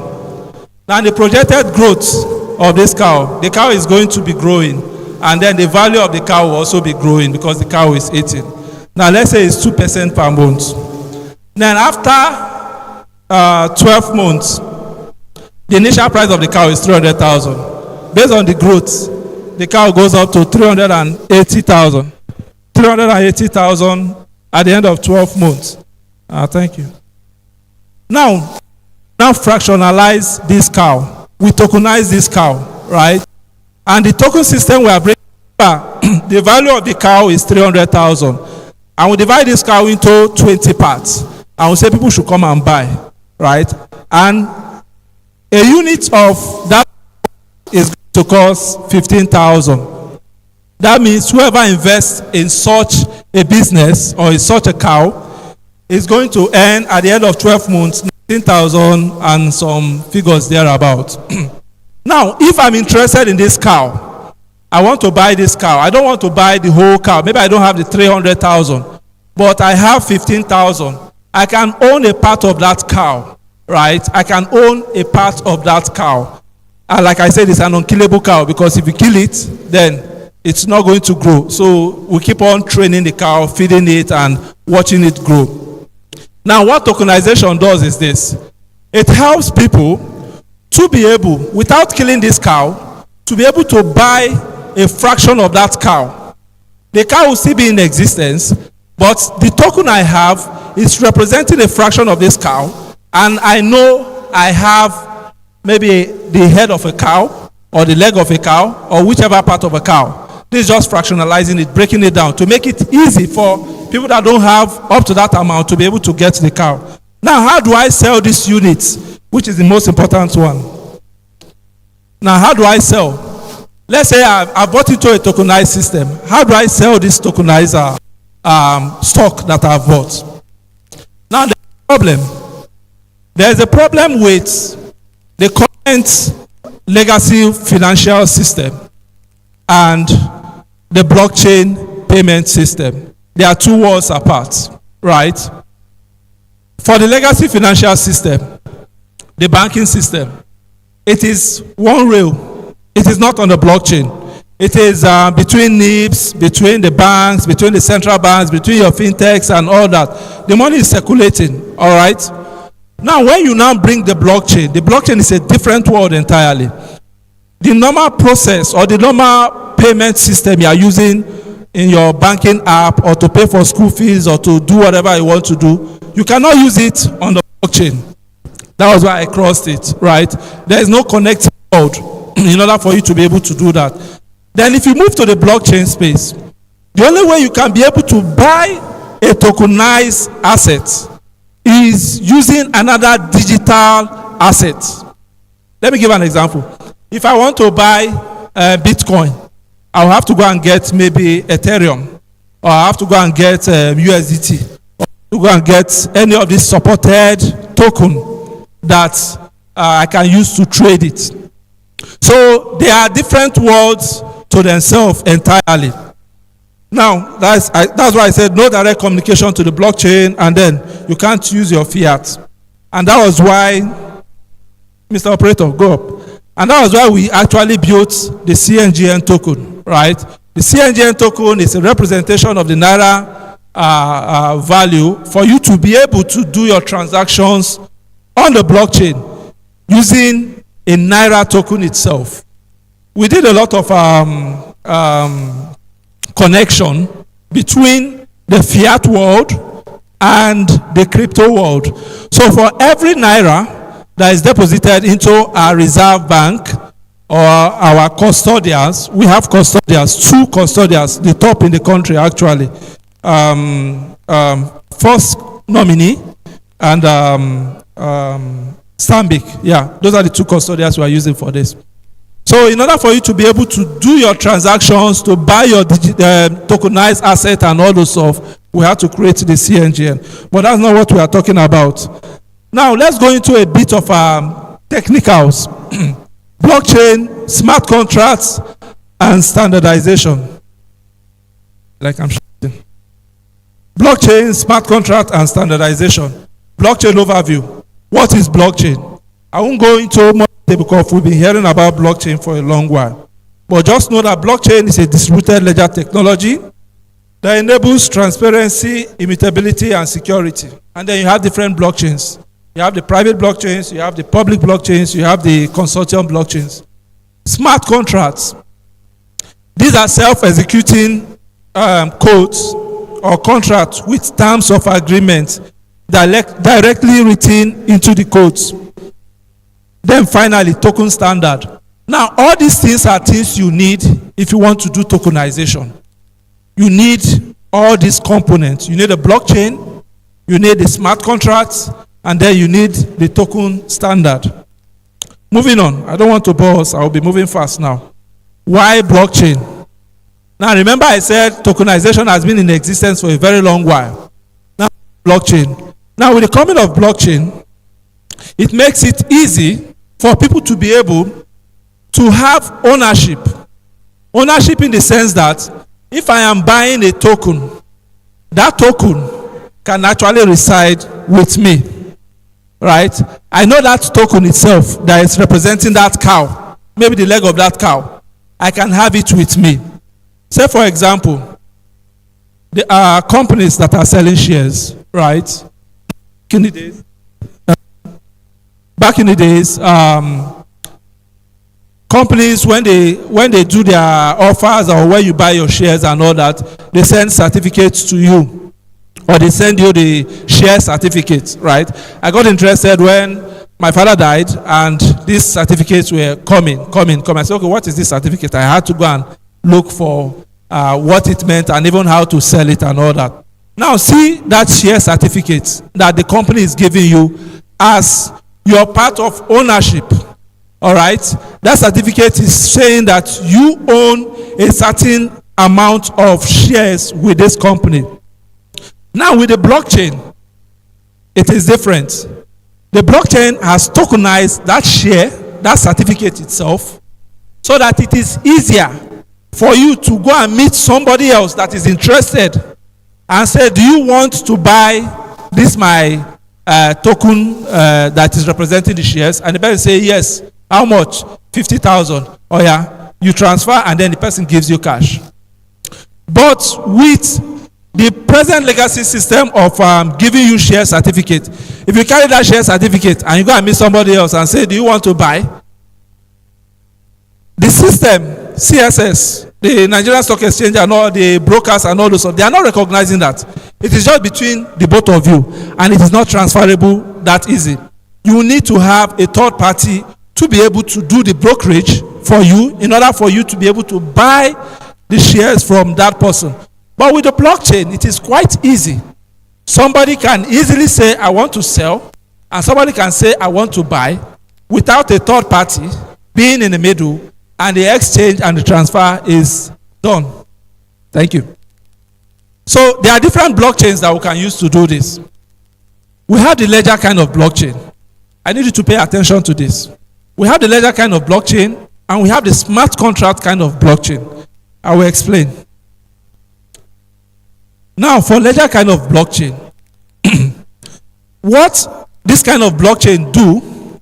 Now the projected growth of this cow, the cow is going to be growing, and then the value of the cow will also be growing because the cow is eating. Now let's say it's 2% per month. Then after 12 months, the initial price of the cow is 300,000. Based on the growth, the cow goes up to 380,000. 380,000 at the end of 12 months. Thank you. Now fractionalize this cow. We tokenize this cow, right? And the token system we are bringing back, the value of the cow is 300,000. And we divide this cow into 20 parts. And we say people should come and buy, right? And a unit of that is going to cost 15,000. That means whoever invests in such a business or in such a cow is going to earn at the end of 12 months 19,000 and some figures thereabout. Now, if I'm interested in this cow, I want to buy this cow. I don't want to buy the whole cow. Maybe I don't have the 300,000, but I have 15,000. I can own a part of that cow, right? I can own a part of that cow. And like I said, it's an unkillable cow because if you kill it, then it's not going to grow. So we keep on training the cow, feeding it, and watching it grow. Now, what tokenization does is this. It helps people to be able, without killing this cow, to be able to buy a fraction of that cow. The cow will still be in existence, but the token I have is representing a fraction of this cow, and I know I have maybe the head of a cow, or the leg of a cow, or whichever part of a cow. This is just fractionalizing it, breaking it down to make it easy for people that don't have up to that amount to be able to get the cow. Now, how do I sell these units, which is the most important one? Now, how do I sell? Let's say I bought into a tokenized system. How do I sell this tokenized stock that I've bought? Now, there's a problem with the current legacy financial system and the blockchain payment system. They are 2 worlds apart, right? For the legacy financial system, the banking system, it is one rail. It is not on the blockchain. It is between NIBs, between the banks, between the central banks, between your fintechs and all that. The money is circulating, all right? Now, when you now bring the blockchain is a different world entirely. The normal process or the normal payment system you are using in your banking app or to pay for school fees or to do whatever you want to do, you cannot use it on the blockchain. That was why I crossed it, right? There is no connecting code in order for you to be able to do that. Then if you move to the blockchain space, the only way you can be able to buy a tokenized asset is using another digital asset. Let me give an example. If I want to buy Bitcoin, I'll have to go and get maybe Ethereum, or I have to go and get USDT, or to go and get any of these supported token that I can use to trade it. So they are different worlds to themselves entirely. Now, that's why I said no direct communication to the blockchain, and then you can't use your fiat. And that was why, Mr. Operator, go up. And that was why we actually built the CNGN token, right? The CNGN token is a representation of the Naira value for you to be able to do your transactions on the blockchain using a Naira token itself. We did a lot of connection between the fiat world and the crypto world. So for every Naira that is deposited into our reserve bank or our custodians, we have custodians, 2 custodians, the top in the country actually. First Nominee and Stanbic. Yeah, those are the 2 custodians we are using for this. So in order for you to be able to do your transactions, to buy your tokenized asset and all those stuff, we have to create the CNGN. But that's not what we are talking about. Now, let's go into a bit of technicals. Blockchain, smart contracts, and standardization. Like I'm showing. Blockchain, smart contract, and standardization. Blockchain overview. What is blockchain? I won't go into more because we've been hearing about blockchain for a long while. But just know that blockchain is a distributed ledger technology that enables transparency, immutability, and security. And then you have different blockchains. You have the private blockchains, you have the public blockchains, you have the consortium blockchains. Smart contracts. These are self-executing codes or contracts with terms of agreement directly written into the codes. Then finally, token standard. Now, all these things are things you need if you want to do tokenization. You need all these components. You need a blockchain, you need the smart contracts, and then you need the token standard. Moving on. I don't want to pause. I'll be moving fast now. Why blockchain? Now, remember I said tokenization has been in existence for a very long while. Now, blockchain. Now, with the coming of blockchain, it makes it easy for people to be able to have ownership. Ownership in the sense that if I am buying a token, that token can actually reside with me. Right? I know that token itself that is representing that cow, maybe the leg of that cow. I can have it with me. Say, for example, there are companies that are selling shares, right? Back in the days, companies, when they do their offers or when you buy your shares and all that, they send certificates to you, or they send you the share certificate, right? I got interested when my father died, and these certificates were coming. I said, okay, what is this certificate? I had to go and look for what it meant and even how to sell it and all that. Now, see that share certificate that the company is giving you as your part of ownership. All right? That certificate is saying that you own a certain amount of shares with this company. Now, with the blockchain, it is different. The blockchain has tokenized that share, that certificate itself, so that it is easier for you to go and meet somebody else that is interested and say, do you want to buy this my token that is representing the shares? And the person say, yes. How much? 50,000. Oh yeah, you transfer and then the person gives you cash. But with the present legacy system of giving you share certificate, if you carry that share certificate and you go and meet somebody else and say, do you want to buy? The system, CSS, the Nigerian Stock Exchange and all the brokers and all those, they are not recognizing that. It is just between the both of you and it is not transferable that easy. You need to have a third party to be able to do the brokerage for you in order for you to be able to buy the shares from that person. But with the blockchain, it is quite easy. Somebody can easily say, I want to sell, and somebody can say, I want to buy, without a third party being in the middle, and the exchange and the transfer is done. Thank you. So there are different blockchains that we can use to do this. We have the ledger kind of blockchain. I need you to pay attention to this. We have the ledger kind of blockchain, and we have the smart contract kind of blockchain. I will explain. Now, for ledger kind of blockchain, what this kind of blockchain do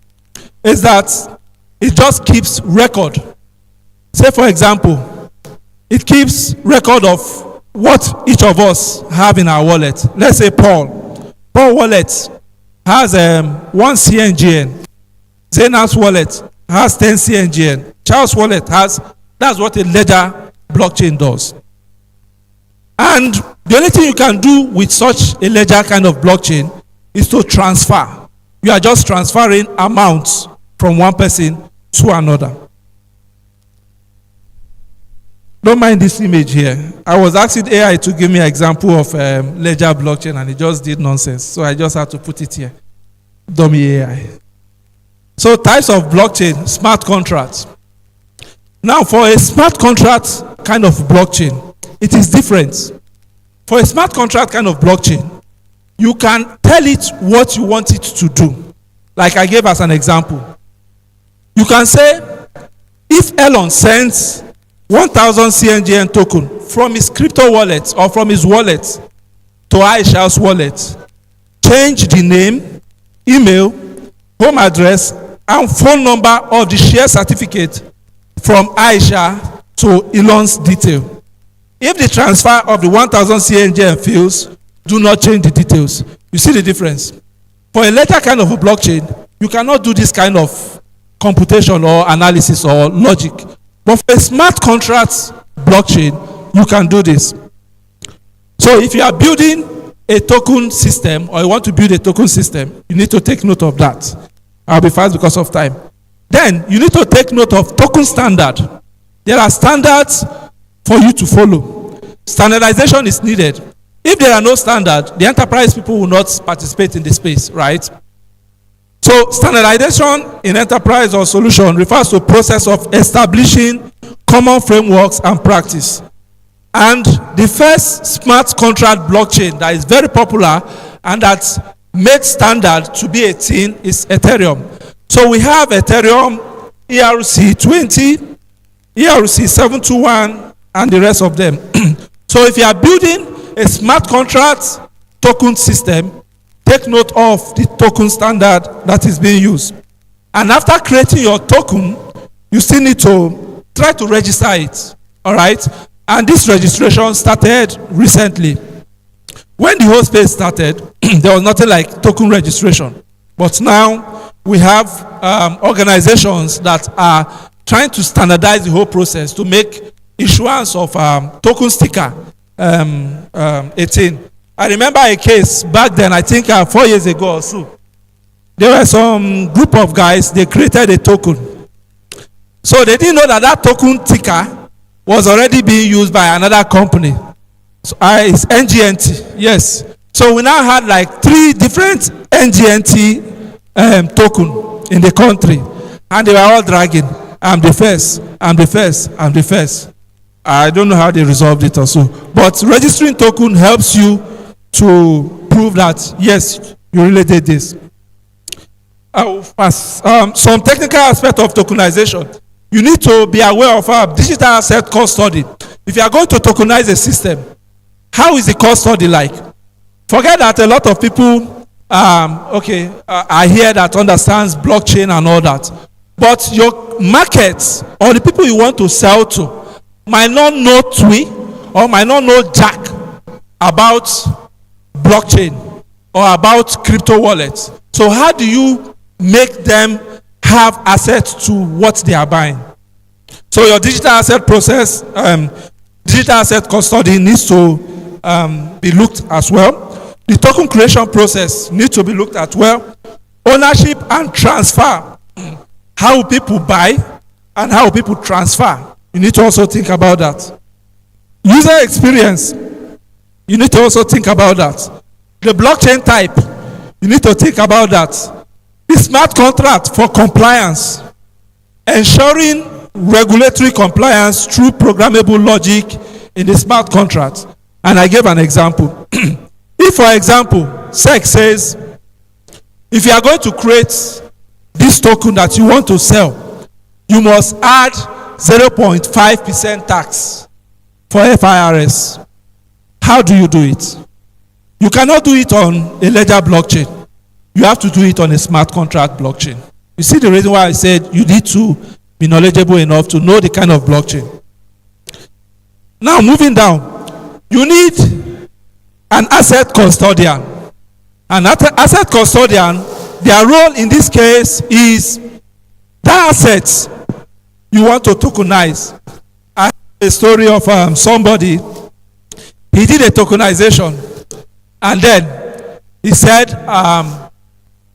is that it just keeps record. Say, for example, it keeps record of what each of us have in our wallet. Let's say Paul. Paul wallet has 1 CNGN. Zainab's wallet has 10 CNGN. Charles' wallet has, that's what a ledger blockchain does. And the only thing you can do with such a ledger kind of blockchain is to transfer. You are just transferring amounts from one person to another. Don't mind this image here. I was asking AI to give me an example of ledger blockchain and it just did nonsense. So I just had to put it here. Dummy AI. So types of blockchain, smart contracts. Now for a smart contract kind of blockchain, it is different. For a smart contract kind of blockchain, you can tell it what you want it to do. Like I gave as an example. You can say, if Elon sends 1,000 CNGN token from his crypto wallet or from his wallet to Aisha's wallet, change the name, email, home address, and phone number of the share certificate from Aisha to Elon's detail. If the transfer of the 1,000 CNGN fails, do not change the details. You see the difference? For a ledger kind of a blockchain, you cannot do this kind of computation or analysis or logic. But for a smart contract blockchain, you can do this. So if you are building a token system or you want to build a token system, you need to take note of that. I'll be fast because of time. Then you need to take note of token standard. There are standards for you to follow. Standardization is needed. If there are no standards, the enterprise people will not participate in the space, right? So standardization in enterprise or solution refers to a process of establishing common frameworks and practice. And the first smart contract blockchain that is very popular and that's made standard to be a thing is Ethereum. So we have Ethereum, ERC20, ERC721, and the rest of them. So if you are building a smart contract token system, take note of the token standard that is being used. And after creating your token, you still need to try to register it. All right? And this registration started recently. When the whole space started, there was nothing like token registration. But now we have organizations that are trying to standardize the whole process to make issuance of token sticker a thing. I remember a case back then, I think 4 years ago or so. there were some group of guys, they created a token. So they didn't know that that token ticker was already being used by another company. So it's NGNT, yes. So we now had like 3 different NGNT token in the country, and they were all dragging, I'm the first, I'm the first, I'm the first. I don't know how they resolved it also, but registering token helps you to prove that yes, you really did this. Some technical aspect of tokenization. You need to be aware of digital asset custody. If you are going to tokenize a system, how is the custody like? Forget that a lot of people are here that understands blockchain and all that. But your markets or the people you want to sell to might not know TWI or might not know Jack about blockchain or about crypto wallets. So how do you make them have access to what they are buying? So your digital asset process, digital asset custody needs to be looked as well. The token creation process needs to be looked at well. Ownership and transfer. How people buy and how people transfer. You need to also think about that. User experience. You need to also think about that. The blockchain type. You need to think about that. The smart contract for compliance. Ensuring regulatory compliance through programmable logic in the smart contract. And I gave an example. If, for example, SEC says, if you are going to create this token that you want to sell, you must add 0.5% tax for FIRS. How do you do it? You cannot do it on a ledger blockchain. You have to do it on a smart contract blockchain. You see the reason why I said you need to be knowledgeable enough to know the kind of blockchain. Now moving down, you need an asset custodian. An asset custodian, their role in this case is the assets you want to tokenize. I have a story of somebody, he did a tokenization, and then he said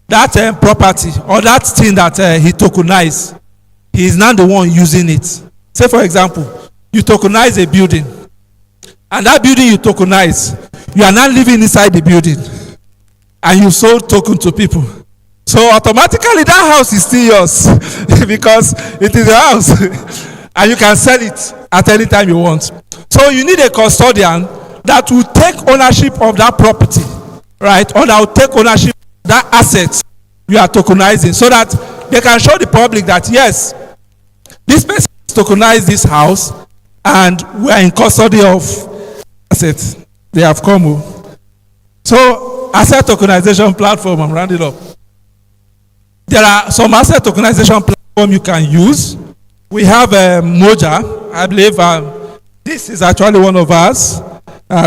that property or that thing that he tokenized, he is now the one using it. Say for example, you tokenize a building, and that building you tokenize, you are now living inside the building, and you sold token to people. So automatically that house is still yours because it is your house and you can sell it at any time you want. So you need a custodian that will take ownership of that property, right? Or that will take ownership of that asset you are tokenizing, so that they can show the public that yes, this person has tokenized this house and we are in custody of assets. They have come. So asset tokenization platform, I'm rounding up. There are some asset tokenization platform you can use. We have Moja. I believe this is actually one of ours.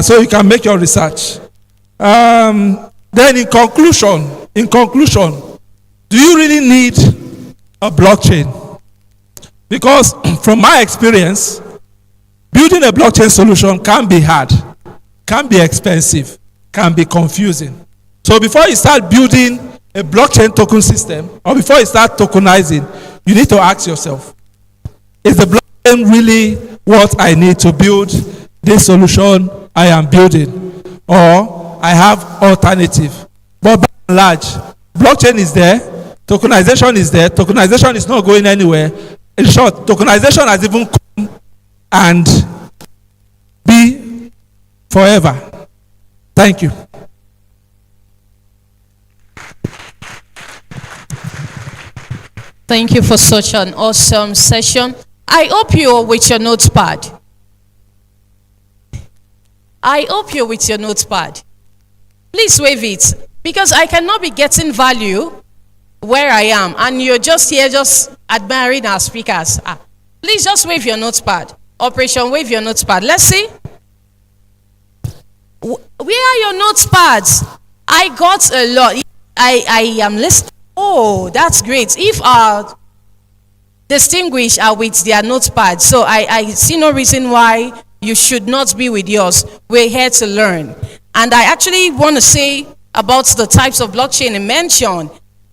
So you can make your research. Then in conclusion, do you really need a blockchain? Because from my experience, building a blockchain solution can be hard, can be expensive, can be confusing. So before you start building a blockchain token system, or before you start tokenizing, you need to ask yourself, is the blockchain really what I need to build this solution I am building? Or I have alternative? But by and large, blockchain is there, tokenization is there, tokenization is not going anywhere. In short, tokenization has even come and be forever. Thank you. Thank you for such an awesome session. I hope you're with your notepad. I hope you're with your notepad. Please wave it, because I cannot be getting value where I am, and you're just here just admiring our speakers. Please just wave your notepad. Operation, wave your notepad. Let's see. Where are your notepads? I got a lot. I am listening. Oh, that's great. If our distinguished are with their notepads, so I see no reason why you should not be with yours. We're here to learn. And I actually want to say about the types of blockchain I mentioned.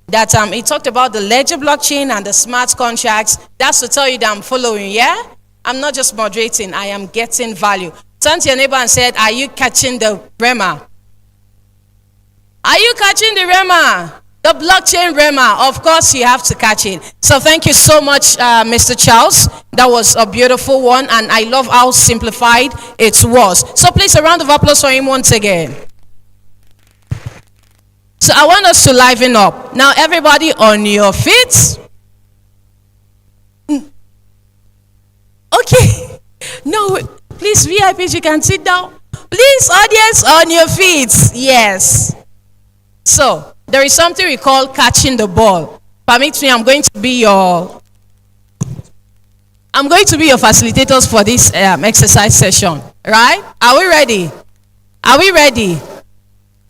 that he talked about the ledger blockchain and the smart contracts. That's to tell you that I'm following, yeah? I'm not just moderating, I am getting value. Turn to your neighbor and said, are you catching the Rema? Are you catching the Rema? The blockchain Rema, of course you have to catch it. So thank you so much, Mr. Charles. That was a beautiful one, and I love how simplified it was. So please, a round of applause for him once again. So I want us to liven up. Now everybody on your feet. Okay. No, please, VIPs, you can sit down. Please, audience, on your feet. Yes. So, there is something we call catching the ball. Permit me, I'm going to be your facilitators for this exercise session. Right? Are we ready? Are we ready?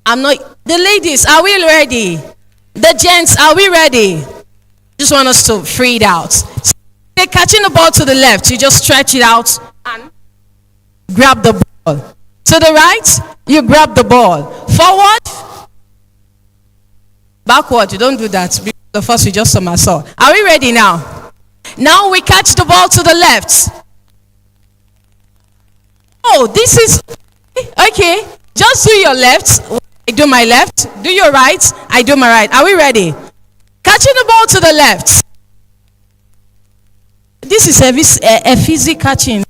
The ladies, are we ready? The gents, are we ready? Just want us to free it out. So, you're catching the ball to the left, you just stretch it out and grab the ball. To the right, you grab the ball. Forward, backward, you don't do that. The first we just somersault. Are we ready now? Now we catch the ball to the left. Oh, this is okay. Just do your left. I do my left. Do your right. I do my right. Are we ready? Catching the ball to the left. This is a physical catching.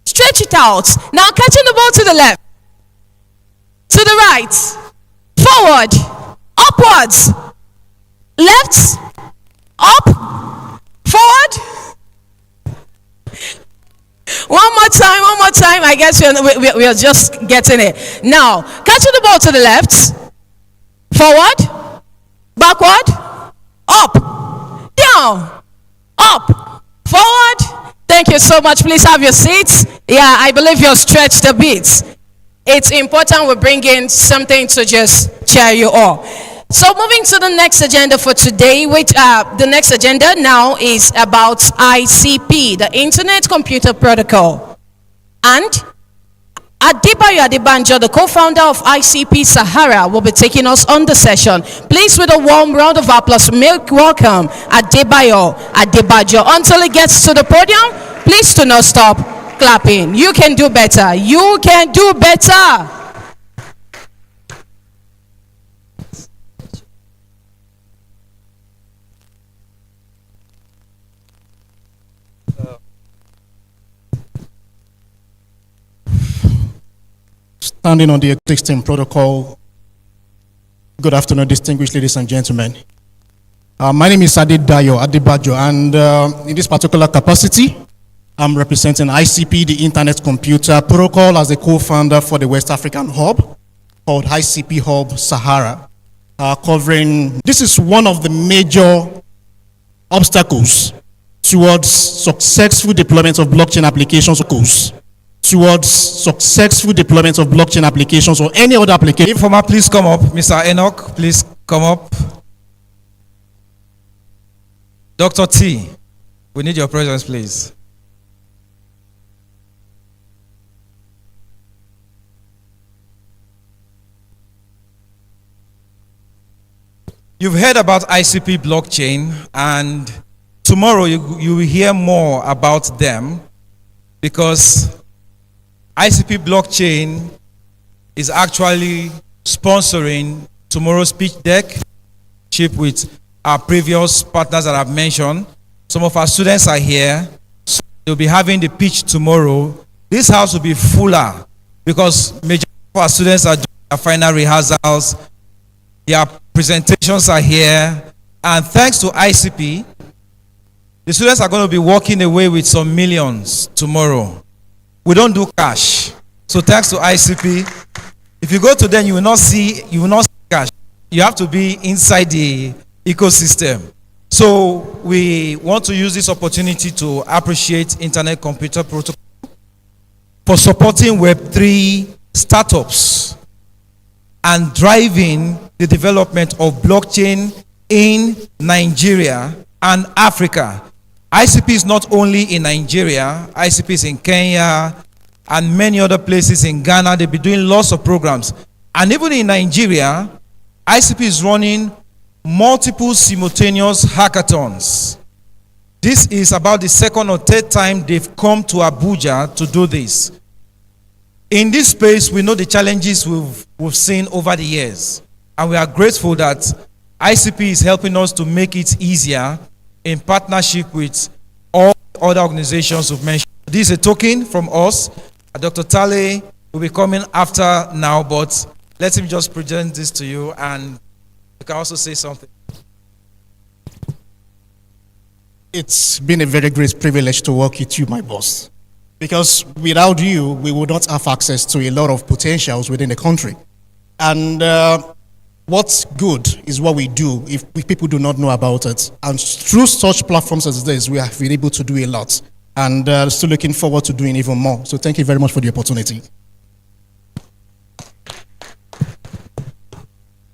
Stretch it out. Now catching the ball to the left. To the right. Forward. Upwards. Left. Up. Forward. One more time. I guess we are just getting it. Now, catching the ball to the left. Forward. Backward. Up. Down. Up. Forward. Thank you so much. Please have your seats. Yeah, I believe you're stretched a bit. It's important we bring in something to just cheer you up. So moving to the next agenda for today, which the next agenda now is about ICP, the Internet Computer Protocol. And Adebayo Adebanjo, the co-founder of ICP Sahara, will be taking us on the session. Please, with a warm round of applause, make welcome Adebayo Adebanjo. Until he gets to the podium, please do not stop clapping. You can do better. You can do better. Standing on the existing protocol. Good afternoon, distinguished ladies and gentlemen. My name is Adebayo Adebanjo, and in this particular capacity, I'm representing ICP, the Internet Computer Protocol, as a co-founder for the West African hub called ICP Hub Sahara, covering. This is one of the major obstacles towards successful deployment of blockchain applications. Towards successful deployment of blockchain applications or any other application. Informer, please come up. Mr. Enoch, please come up. Dr. T, we need your presence, please. You've heard about ICP blockchain, and tomorrow you will hear more about them, because ICP blockchain is actually sponsoring tomorrow's speech deck with our previous partners that I've mentioned. Some of our students are here. So they'll be having the pitch tomorrow. This house will be fuller because majority of our students are doing their final rehearsals. Their presentations are here. And thanks to ICP, the students are going to be walking away with some millions tomorrow. We don't do cash. So thanks to ICP, if you go to them, you will not see cash. You have to be inside the ecosystem. So we want to use this opportunity to appreciate Internet Computer Protocol for supporting Web3 startups and driving the development of blockchain in Nigeria and Africa. ICP is not only in Nigeria, ICP is in Kenya and many other places in Ghana. They'll be doing lots of programs. And even in Nigeria, ICP is running multiple simultaneous hackathons. This is about the second or third time they've come to Abuja to do this. In this space, we know the challenges we've seen over the years, and we are grateful that ICP is helping us to make it easier in partnership with all other organizations we've mentioned. This is a token from us. Dr. Tale will be coming after now, but let him just present this to you, and you can also say something. It's been a very great privilege to work with you, my boss. Because without you, we would not have access to a lot of potentials within the country. And what's good is what we do if people do not know about it. And through such platforms as this, we have been able to do a lot. And still looking forward to doing even more. So thank you very much for the opportunity.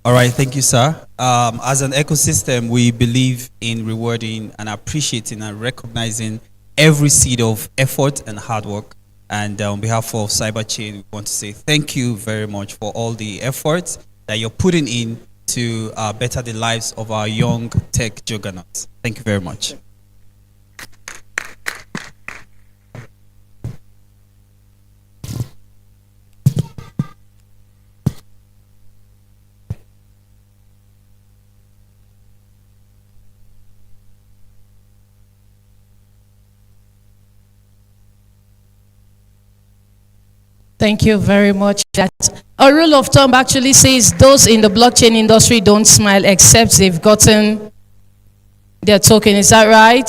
All right, thank you, sir. As an ecosystem, we believe in rewarding and appreciating and recognizing every seed of effort and hard work. And on behalf of Cyberchain, we want to say thank you very much for all the efforts that you're putting in to better the lives of our young tech juggernauts. Thank you very much. Thank you very much. A rule of thumb actually says those in the blockchain industry don't smile except they've gotten their token. Is that right?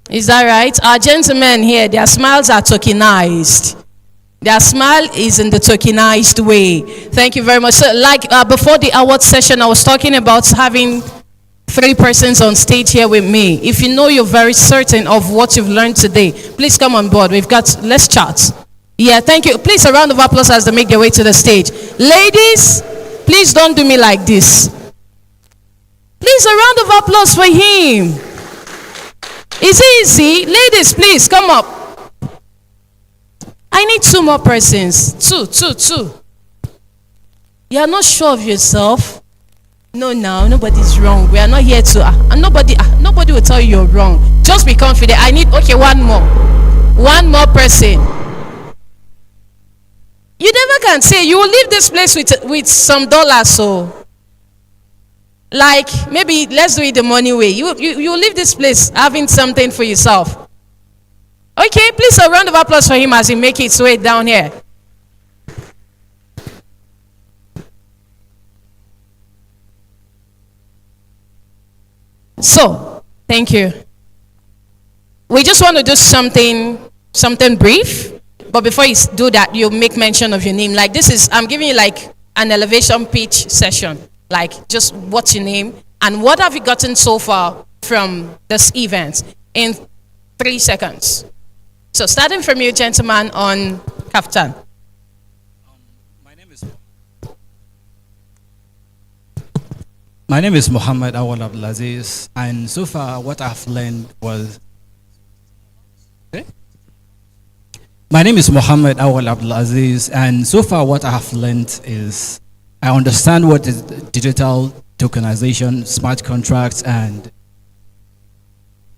Is that right? Our gentlemen here, their smiles are tokenized. Their smile is in the tokenized way. Thank you very much. So, like before the award session, I was talking about having 3 persons on stage here with me. If you know you're very certain of what you've learned today, please come on board. Let's chat. Yeah, thank you. Please, a round of applause as they make their way to the stage. Ladies, please don't do me like this. Please, a round of applause for him. It's easy. Ladies, please, come up. I need 2 more persons. Two. You are not sure of yourself? No, nobody's wrong. We are not here to, nobody will tell you you're wrong. Just be confident. I need, okay, one more person. You never can say you will leave this place with some dollars. So, like maybe let's do it the money way. You leave this place having something for yourself. Okay, please a round of applause for him as he makes his way down here. So, thank you. We just want to do something brief. But before you do that, you make mention of your name. Like this is, I'm giving you like an elevation pitch session. Like just what's your name and what have you gotten so far from this event in 3 seconds. So starting from you, gentleman on Kaftan. My name is Muhammad Awal Abdulaziz, and so far what I've learned was. My name is Muhammad Awal Abdulaziz, and so far what I have learned is I understand what is digital tokenization, smart contracts, and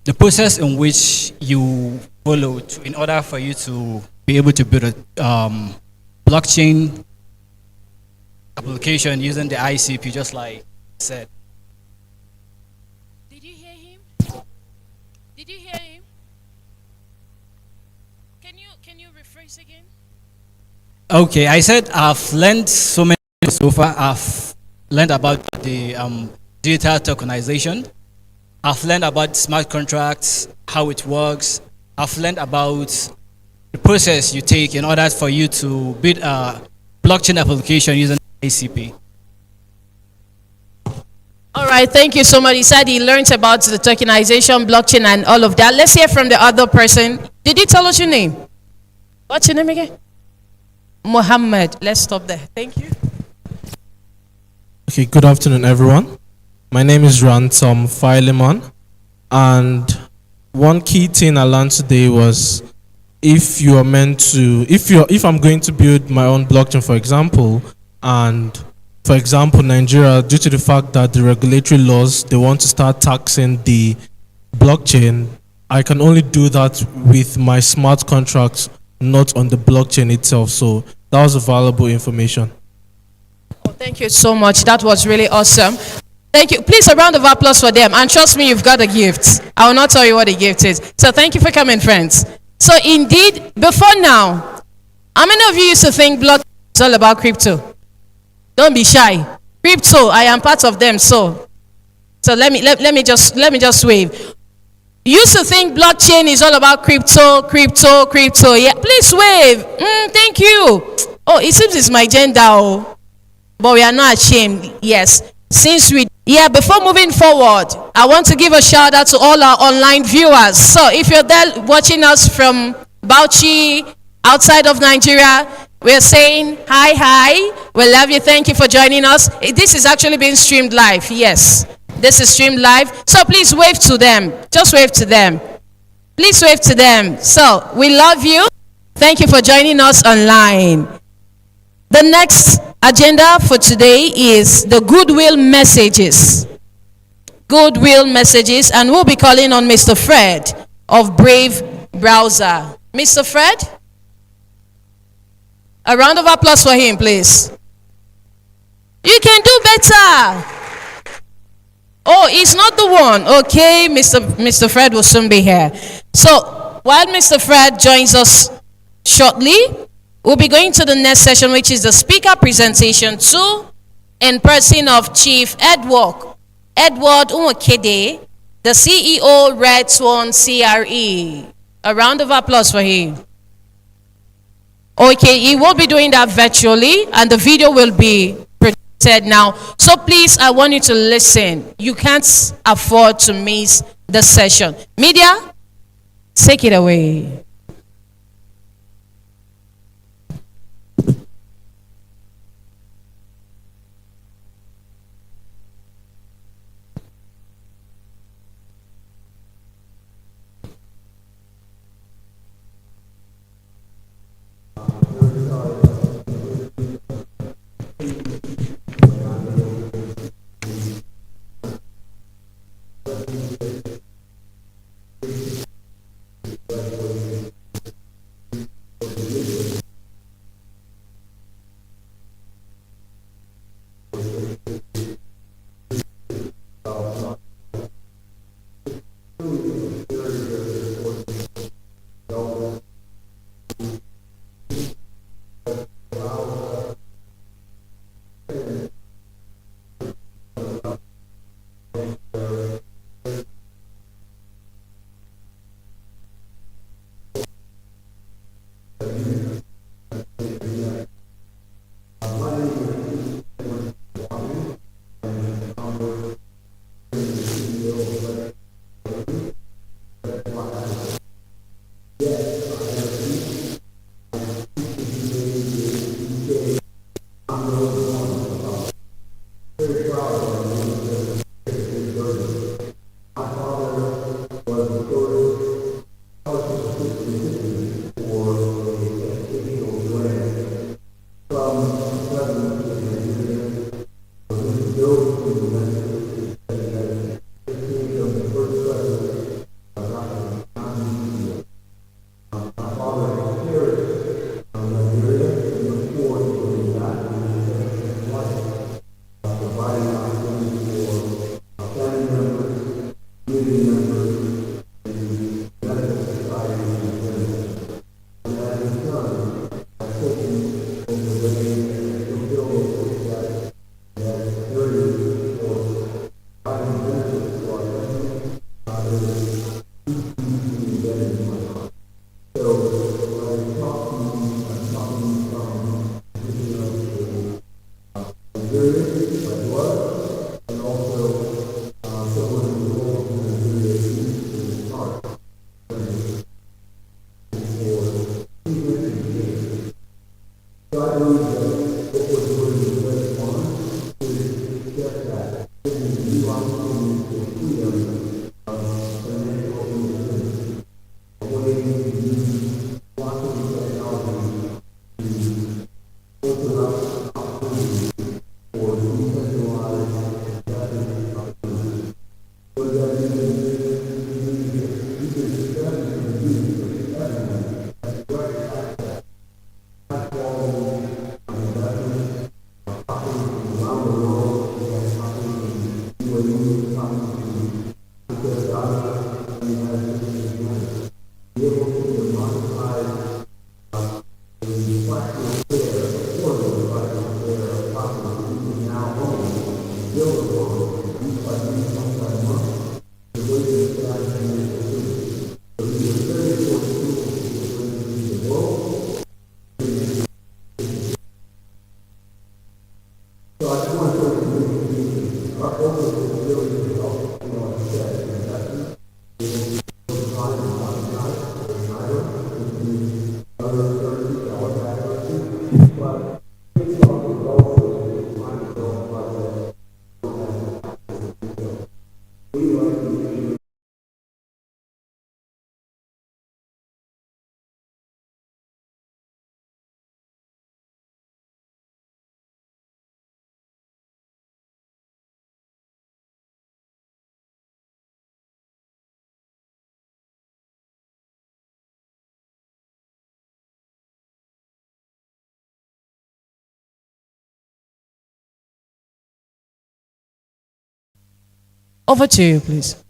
the process in which you follow in order for you to be able to build a blockchain application using the ICP, just like I said. Did you hear him? Did you hear him? Can you rephrase again? Okay, I said I've learned so many so far. I've learned about the digital tokenization. I've learned about smart contracts, how it works. I've learned about the process you take in order for you to build a blockchain application using ACP. All right, thank you so much. He said he learned about the tokenization, blockchain, and all of that. Let's hear from the other person. Did you tell us your name? What's your name again? Mohammed. Let's stop there. Thank you. Okay, good afternoon, everyone. My name is Ransom Filemon, and one key thing I learned today was if you are meant to, if I'm going to build my own blockchain, for example, and For example, Nigeria, due to the fact that the regulatory laws, they want to start taxing the blockchain, I can only do that with my smart contracts, not on the blockchain itself. So that was valuable information. Oh, thank you so much. That was really awesome. Thank you. Please, a round of applause for them. And trust me, you've got a gift. I will not tell you what the gift is. So thank you for coming, friends. So indeed, before now, how many of you used to think blockchain is all about crypto? Don't be shy. Crypto, I am part of them. So let me just wave. You used to think blockchain is all about crypto. Yeah, please wave. Thank you. Oh, it seems it's my gender. Oh. But we are not ashamed. Yes. Before moving forward, I want to give a shout out to all our online viewers. So if you're there watching us from Bauchi, outside of Nigeria, we're saying hi. We love you. Thank you for joining us. This is actually being streamed live. Yes, this is streamed live. So please wave to them. Just wave to them. Please wave to them. So we love you. Thank you for joining us online. The next agenda for today is the goodwill messages. Goodwill messages, and we'll be calling on Mr. Fred of Brave Browser. Mr. Fred? A round of applause for him, please. You can do better. Oh, he's not the one. Okay, Mr. Fred will soon be here. So, while Mr. Fred joins us shortly, we'll be going to the next session, which is the speaker presentation 2 in person of Chief Edward Umokede, the CEO, Red Swan CRE. A round of applause for him. Okay, he will be doing that virtually, and the video will be presented now. So please, I want you to listen. You can't afford to miss the session. Media, take it away. Over to you, please.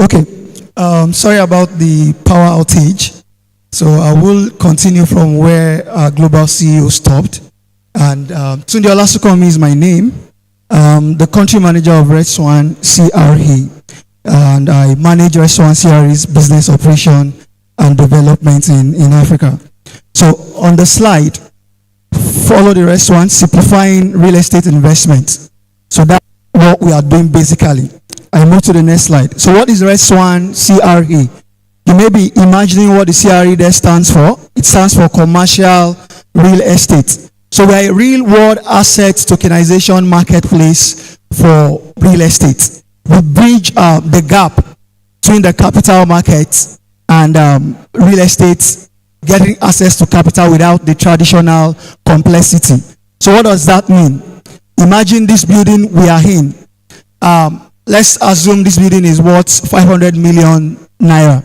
Okay, sorry about the power outage. So I will continue from where our global CEO stopped. And Tunde Olasukomi is my name. The country manager of Red Swan CRE. And I manage Red Swan CRE's business operation and development in Africa. So on the slide, follow the Red Swan, simplifying real estate investment. So that's what we are doing basically. I move to the next slide. So what is Red Swan CRE? You may be imagining what the CRE there stands for. It stands for Commercial Real Estate. So we are a Real World Assets Tokenization marketplace for real estate. We bridge the gap between the capital markets and real estate, getting access to capital without the traditional complexity. So what does that mean? Imagine this building we are in. Let's assume this building is worth 500 million naira.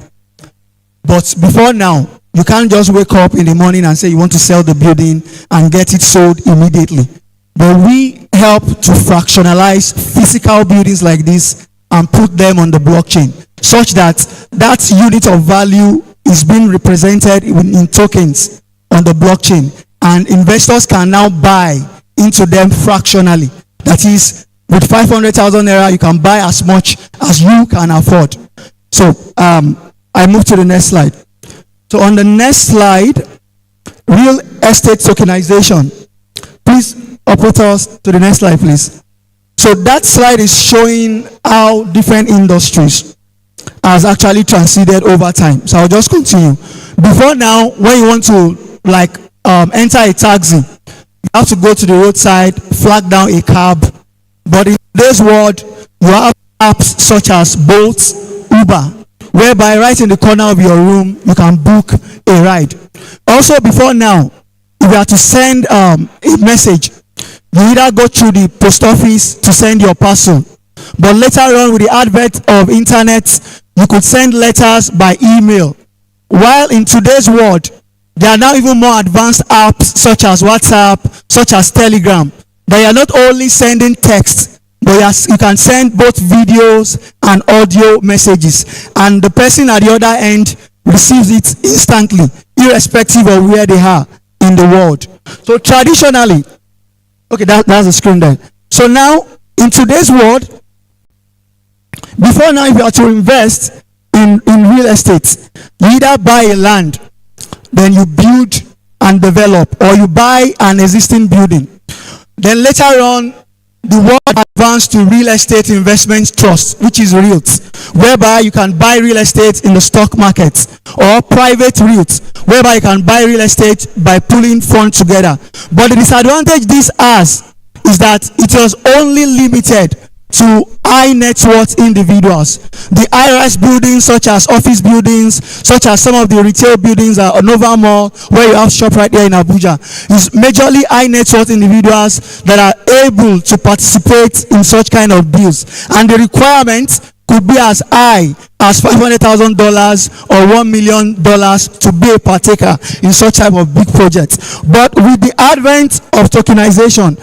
But before now, you can't just wake up in the morning and say you want to sell the building and get it sold immediately. But we help to fractionalize physical buildings like this and put them on the blockchain, such that that unit of value is being represented in tokens on the blockchain, and investors can now buy into them fractionally. That is, with 500,000 naira, you can buy as much as you can afford. So I move to the next slide. So on the next slide, real estate tokenization. Please, operators, to the next slide, please. So that slide is showing how different industries has actually transited over time. So I'll just continue. Before now, when you want to enter a taxi, you have to go to the roadside, flag down a cab. But in today's world, you have apps such as Bolt, Uber, whereby right in the corner of your room, you can book a ride. Also, before now, if you have to send a message, you either go through the post office to send your parcel. But later on, with the advent of internet, you could send letters by email. While in today's world, there are now even more advanced apps such as WhatsApp, such as Telegram. They are not only sending text, but you can send both videos and audio messages. And the person at the other end receives it instantly, irrespective of where they are in the world. So traditionally, okay, that's the screen there. So now, in today's world, before now, if you are to invest, in real estate. You either buy a land, then you build and develop, or you buy an existing building. Then later on, the world advanced to real estate investment trust, which is REITs, whereby you can buy real estate in the stock market, or private REITs, whereby you can buy real estate by pulling funds together. But the disadvantage this has is that it was only limited to high net worth individuals. The high-rise buildings, such as office buildings, such as some of the retail buildings at Nova Mall, where you have shop right there in Abuja, is majorly high net worth individuals that are able to participate in such kind of deals. And the requirements could be as high as $500,000 or $1 million to be a partaker in such type of big projects. But with the advent of tokenization,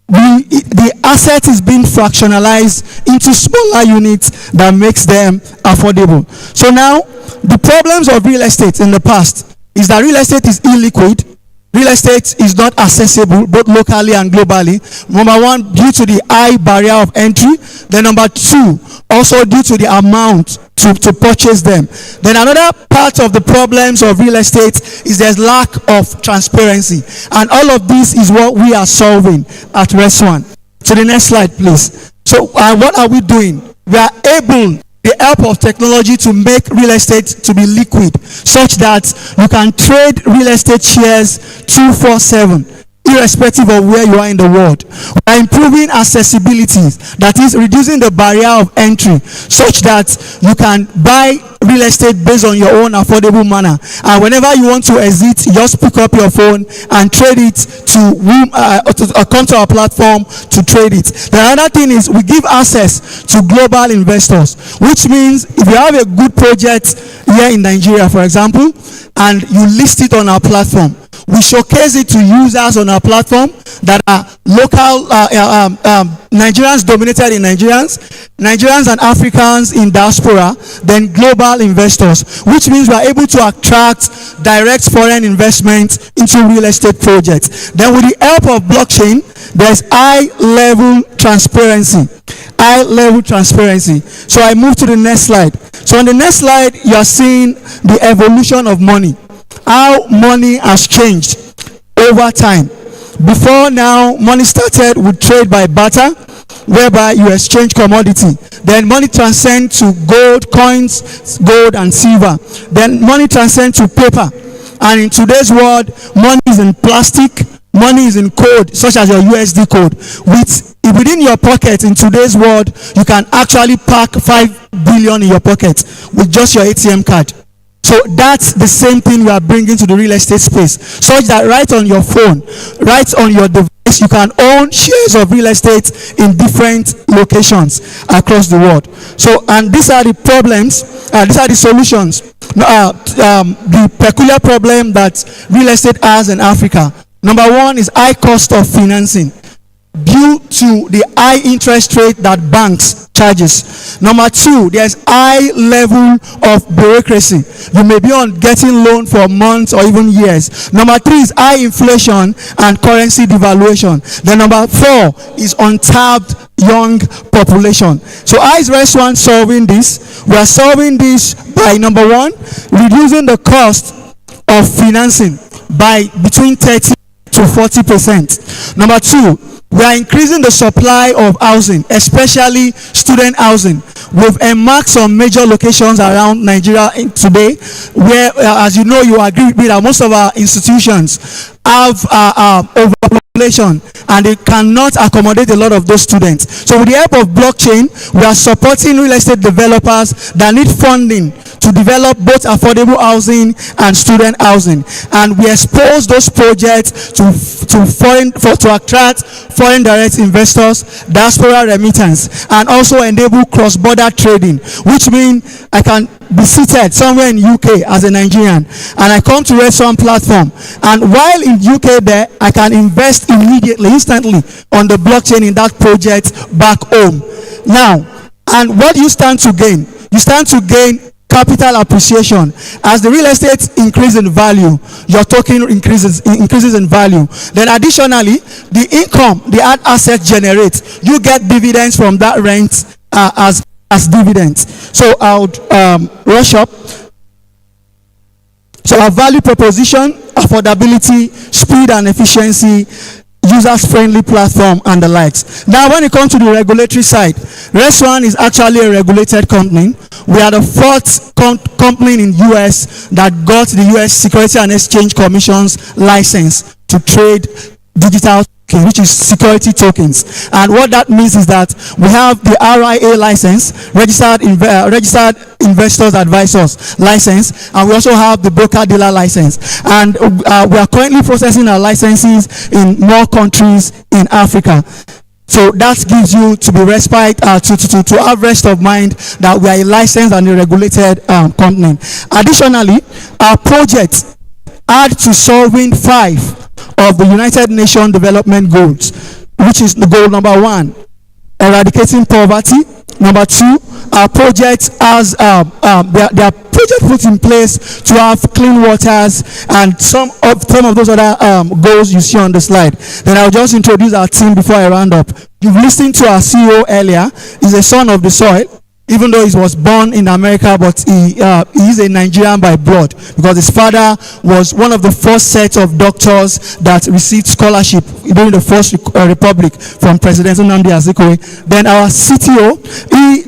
the asset is being fractionalized into smaller units that makes them affordable. So now, the problems of real estate in the past is that real estate is illiquid. Real estate is not accessible both locally and globally. Number one, due to the high barrier of entry. Then number two, also due to the amount to purchase them. Then another part of the problems of real estate is there's lack of transparency. And all of this is what we are solving at RES1. To the next slide, please. So what are we doing? We are able, the help of technology, to make real estate to be liquid, such that you can trade real estate shares 24/7, irrespective of where you are in the world. We are improving accessibility, that is reducing the barrier of entry, such that you can buy real estate based on your own affordable manner. And whenever you want to exit, you just pick up your phone and trade it to come to our platform to trade it. The other thing is we give access to global investors, which means if you have a good project here in Nigeria, for example, and you list it on our platform, we showcase it to users on our platform that are local Nigerians dominated in Nigerians and Africans in diaspora, then global investors, which means we are able to attract direct foreign investment into real estate projects. Then with the help of blockchain, there's high-level transparency. High-level transparency. So I move to the next slide. So on the next slide, you are seeing the evolution of money. How money has changed over time. Before now, money started with trade by barter, whereby you exchange commodity. Then money transcends to gold, coins, gold and silver. Then money transcends to paper. And in today's world, money is in plastic, money is in code, such as your USD code. Within your pocket in today's world, you can actually pack 5 billion in your pocket with just your ATM card. So that's the same thing we are bringing to the real estate space, such that right on your phone, right on your device, you can own shares of real estate in different locations across the world. So, and these are the problems, these are the solutions. The peculiar problem that real estate has in Africa. Number one is high cost of financing, due to the high interest rate that banks charges. Number two, there's high level of bureaucracy. You may be on getting loan for months or even years. Number three is high inflation and currency devaluation. Then number four is untapped young population. So how is RES1 solving this? We are solving this by, number one, reducing the cost of financing by between 30 to 40%. Number two, we are increasing the supply of housing, especially student housing. We've earmarked some major locations around Nigeria today, where, as you know, you agree with me that most of our institutions have overpopulation and they cannot accommodate a lot of those students. So with the help of blockchain, we are supporting real estate developers that need funding to develop both affordable housing and student housing, and we expose those projects to attract foreign direct investors, diaspora remittance, and also enable cross-border trading, which means I can be seated somewhere in UK as a Nigerian and I come to RES1 platform, and while in UK there, I can invest immediately, instantly on the blockchain in that project back home. Now, and what do you stand to gain? You stand to gain capital appreciation. As the real estate increases in value, your token increases in value. Then additionally, the income the asset generates, you get dividends from that rent as dividends. So I would rush up. So our value proposition, affordability, speed and efficiency, users-friendly platform, and the likes. Now, when it comes to the regulatory side, REST1 is actually a regulated company. We are the fourth company in US that got the US Security and Exchange Commission's license to trade digital tokens, which is security tokens. And what that means is that we have the RIA license, registered investors advisors license, and we also have the broker dealer license. And we are currently processing our licenses in more countries in Africa. So that gives you to be respite, to have rest of mind that we are a licensed and a regulated company. Additionally, our project add to solving 5 of the United Nations Development Goals, which is the goal number 1, eradicating poverty. Number 2, our project has there are projects put in place to have clean waters and some of those other goals you see on the slide. Then I'll just introduce our team before I round up. You've listened to our CEO earlier. He's a son of the soil, even though he was born in America, but he is a Nigerian by blood because his father was one of the first sets of doctors that received scholarship during the First Republic from President Nnamdi Azikiwe. Then our CTO,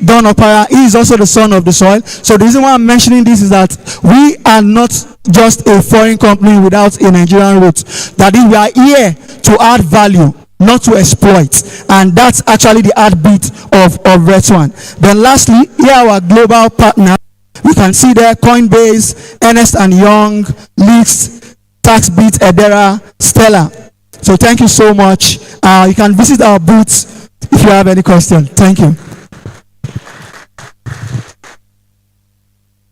Don Opara, he is also the son of the soil. So the reason why I'm mentioning this is that we are not just a foreign company without a Nigerian root. That is, we are here to add value, not to exploit, and that's actually the heartbeat of REST1. Then lastly, here are our global partners. You can see there Coinbase, Ernst & Young, Leaks, TaxBit, Edera, Stellar. So thank you so much. You can visit our booths if you have any question. Thank you.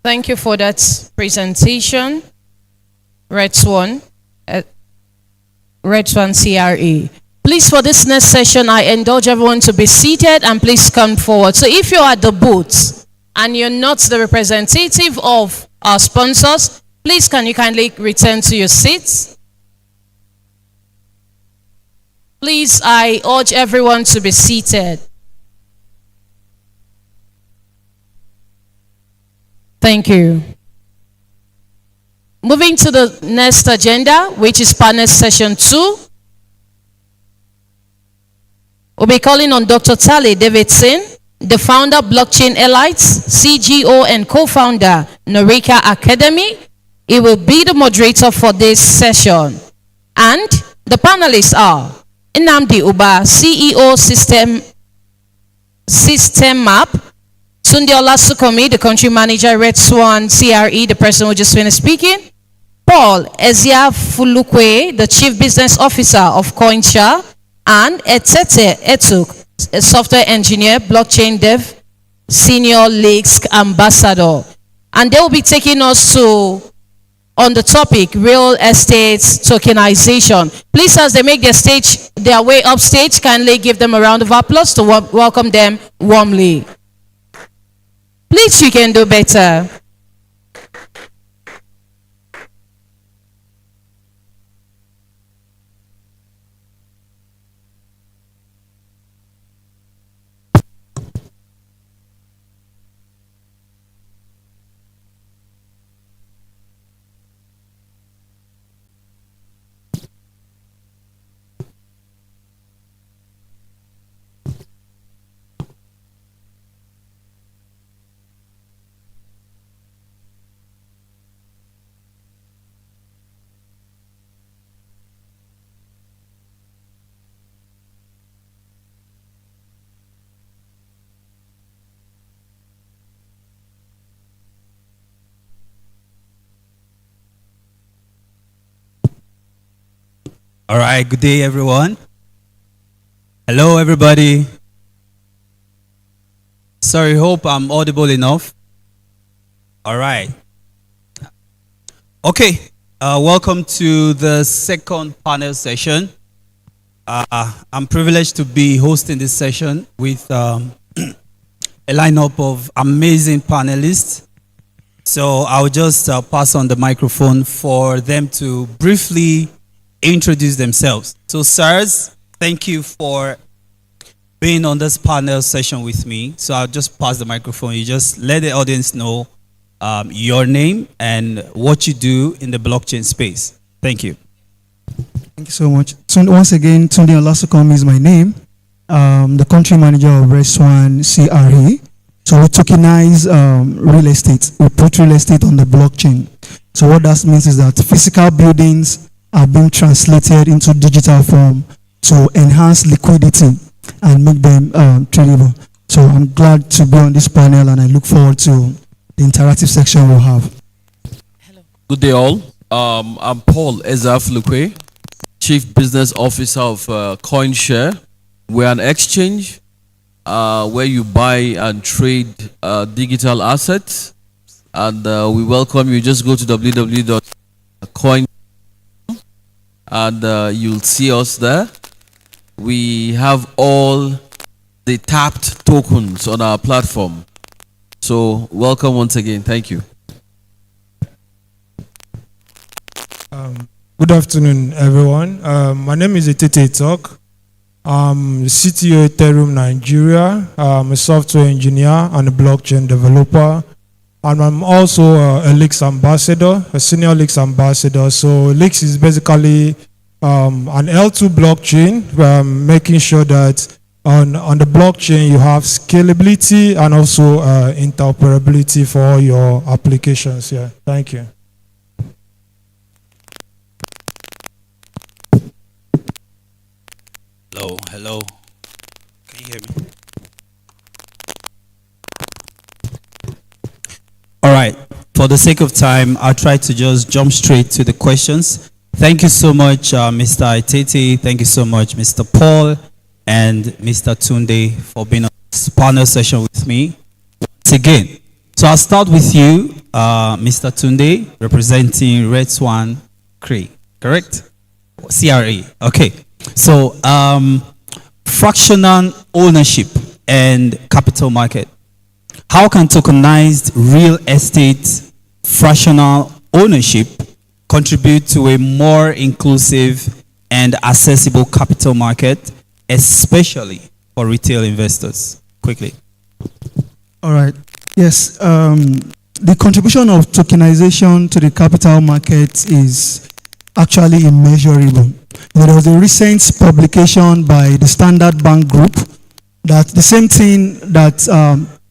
Thank you for that presentation, REST1 CRE. Please, for this next session, I indulge everyone to be seated and please come forward. So if you're at the booth and you're not the representative of our sponsors, please can you kindly return to your seats? Please, I urge everyone to be seated. Thank you. Moving to the next agenda, which is panel session 2. We'll be calling on Dr. Tale Davidson, the founder of Blockchain Elites, CGO and co-founder, Norika Academy. He will be the moderator for this session. And the panelists are Nnamdi Uba, CEO System Map, Sundiola Sukomi, the country manager, REST1 CRE, the person who just finished speaking, Paul Ezia Fulukwe, the chief business officer of CoinShare, and Etete Etuk, a software engineer, blockchain dev, senior leaks ambassador. And they will be taking us on the topic, real estate tokenization. Please, as they make their way upstage, kindly give them a round of applause to welcome them warmly. Please, you can do better. All right, good day, everyone. Hello, everybody. Sorry, hope I'm audible enough. All right. Okay, welcome to the second panel session. I'm privileged to be hosting this session with a lineup of amazing panelists. So I'll just pass on the microphone for them to briefly introduce themselves. So, sirs, thank you for being on this panel session with me. So I'll just pass the microphone. You just let the audience know your name and what you do in the blockchain space. Thank you. Thank you so much. Once again, Tunde Olasukomi is my name. The country manager of Res1 CRA. So we tokenize real estate. We put real estate on the blockchain. So what that means is that physical buildings are being translated into digital form to enhance liquidity and make them tradable. So I'm glad to be on this panel, and I look forward to the interactive section we'll have. Good day all. I'm Paul Ezaf Lukwe, Chief Business Officer of CoinShare. We're an exchange where you buy and trade digital assets, and we welcome you. Just go to www.coin and you'll see us there. We have all the tapped tokens on our platform. So welcome once again. Thank you. Good afternoon, everyone. My name is Etete Talk. I'm the CTO Ethereum Nigeria. I'm a software engineer and a blockchain developer. And I'm also a Leaks ambassador, a senior Leaks ambassador. So Leaks is basically an L2 blockchain, making sure that on the blockchain you have scalability and also interoperability for all your applications. Yeah, thank you. Hello. Can you hear me? All right. For the sake of time, I'll try to just jump straight to the questions. Thank you so much, Mr. Itete. Thank you so much, Mr. Paul and Mr. Tunde, for being on this panel session with me once again. So I'll start with you, Mr. Tunde, representing Res1 CRA, correct? CRA. Okay. So fractional ownership and capital market. How can tokenized real estate fractional ownership contribute to a more inclusive and accessible capital market, especially for retail investors? Quickly. All right. Yes. The contribution of tokenization to the capital market is actually immeasurable. There was a recent publication by the Standard Bank Group that the same thing that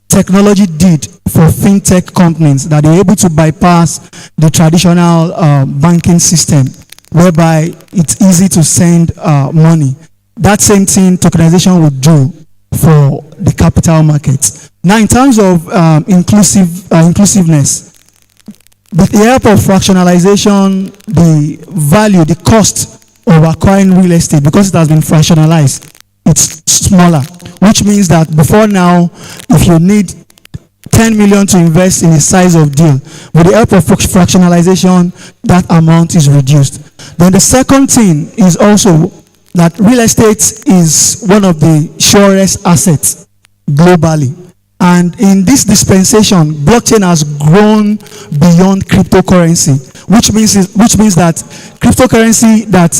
technology did for fintech companies, that they were able to bypass the traditional banking system, whereby it's easy to send money. That same thing tokenization would do for the capital markets. Now, in terms of inclusiveness, with the help of fractionalization, the value, the cost of acquiring real estate, because it has been fractionalized, it's smaller, which means that before now, if you need 10 million to invest in a size of deal, with the help of fractionalization, that amount is reduced. Then the second thing is also that real estate is one of the surest assets globally. And in this dispensation, blockchain has grown beyond cryptocurrency, which means that cryptocurrency that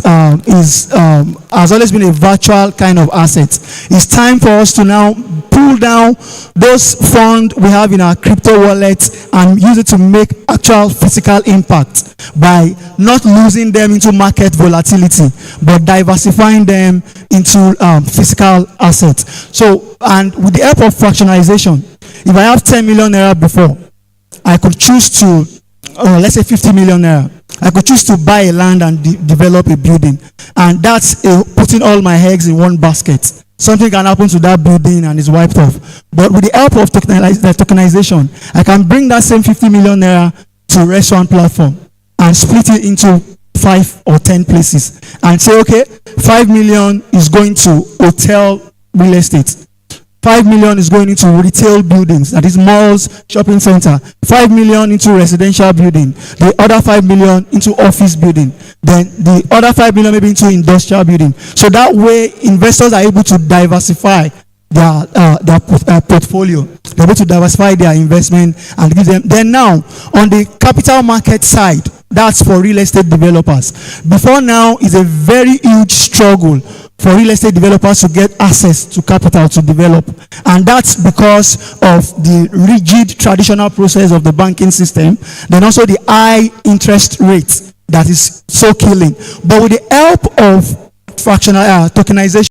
has always been a virtual kind of asset. It's time for us to now pull down those funds we have in our crypto wallets and use it to make actual physical impact by not losing them into market volatility, but diversifying them into physical assets. So, and with the help of fractionalization, if I have 10 million naira before, I could choose to, let's say 50 million naira, I could choose to buy a land and develop a building. And that's putting all my eggs in one basket. Something can happen to that building and it's wiped off. But with the help of tokenization, I can bring that same 50 million naira to Res1 platform and split it into 5 or 10 places and say, okay, 5 million is going to hotel real estate. 5 million is going into retail buildings, that is malls, shopping center. 5 million into residential building. The other 5 million into office building. Then the other 5 million maybe into industrial building. So that way, investors are able to diversify their portfolio. They're able to diversify their investment and give them. Then now, on the capital market side, that's for real estate developers. Before now, is a very huge struggle for real estate developers to get access to capital to develop. And that's because of the rigid traditional process of the banking system, then also the high interest rate that is so killing. But with the help of fractional tokenization,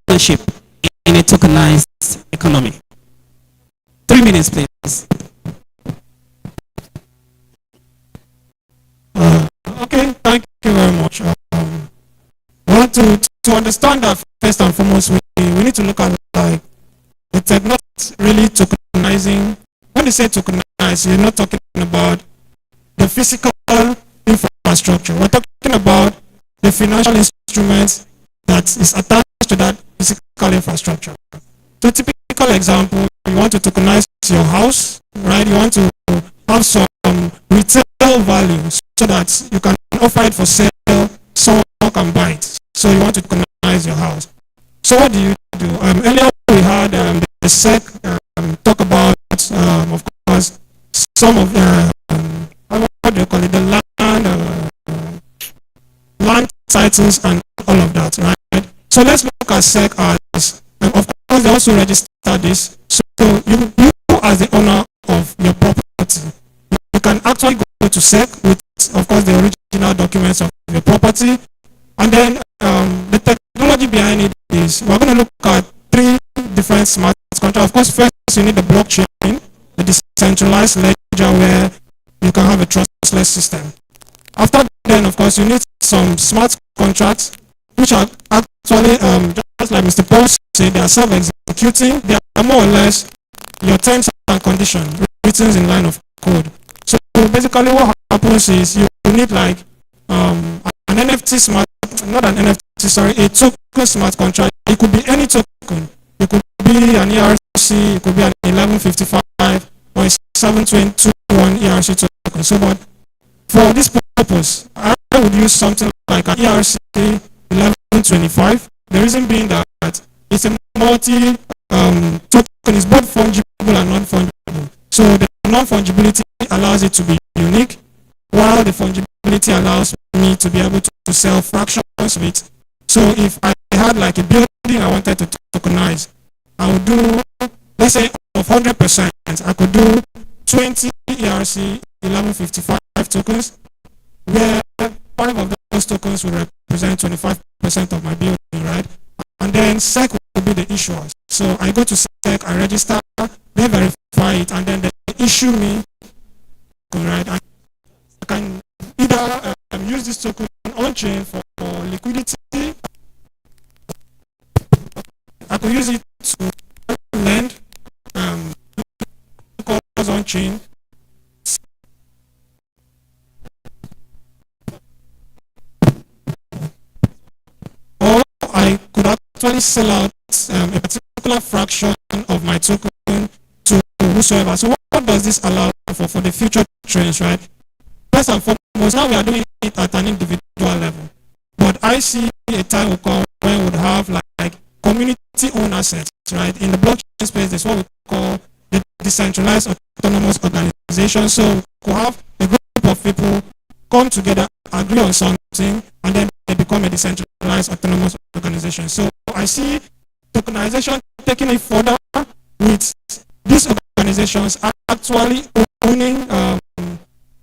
ownership in a tokenized economy. 3 minutes, please. Okay, thank you very much. Want to understand that first and foremost, we need to look at like the technology really tokenizing. When you say tokenize, you're not talking about the physical infrastructure. We're talking about the financial instruments that is attached to that physical infrastructure. So typical example, you want to tokenize your house, right? You want to have some retail value so that you can offer it for sale, someone can buy it. So you want to tokenize your house. So what do you do? Earlier we had the SEC talk about, of course, some of what do you call it, the land titles and all of that, right? So let's look at SEC as, of course, they also register this. So you as the owner of your property, you can actually go to SEC with, of course, the original documents of your property. And then the technology behind it is, we're going to look at 3 different smart contracts. Of course, first you need the blockchain, the decentralized ledger where you can have a trustless system. After then, of course, you need some smart contracts, which are actually, just like Mr. Paul said, they are self-executing. They are more or less your terms and conditions written in line of code. So basically what happens is you need like an NFT smart, not an NFT, sorry, a token smart contract. It could be any token. It could be an ERC, it could be an 1155 or a 7221 ERC token. So but for this purpose, I would use something like an ERC 1125. The reason being that it's a multi token, is both fungible and non-fungible. So the non-fungibility allows it to be unique, while the fungibility allows me to be able to sell fractions of it. So if I had like a building I wanted to tokenize, I would do, let's say of 100%, I could do 20 ERC 1155 tokens, where 5 of those tokens will represent 25% of my building, right? And then SEC will be the issuer. So I go to SEC, I register, they verify it, and then they issue me, right? I can either use this token on chain for liquidity. I could use it to lend on chain. Or actually sell out a particular fraction of my token to whosoever. So what does this allow for the future trends, right? First and foremost, now we are doing it at an individual level. But I see a time will come when we would have like community-owned assets, right? In the blockchain space, there's what we call the decentralized autonomous organization. So we have a group of people come together, agree on something, and then they become a decentralized autonomous organization. So I see tokenization taking it further with these organizations actually owning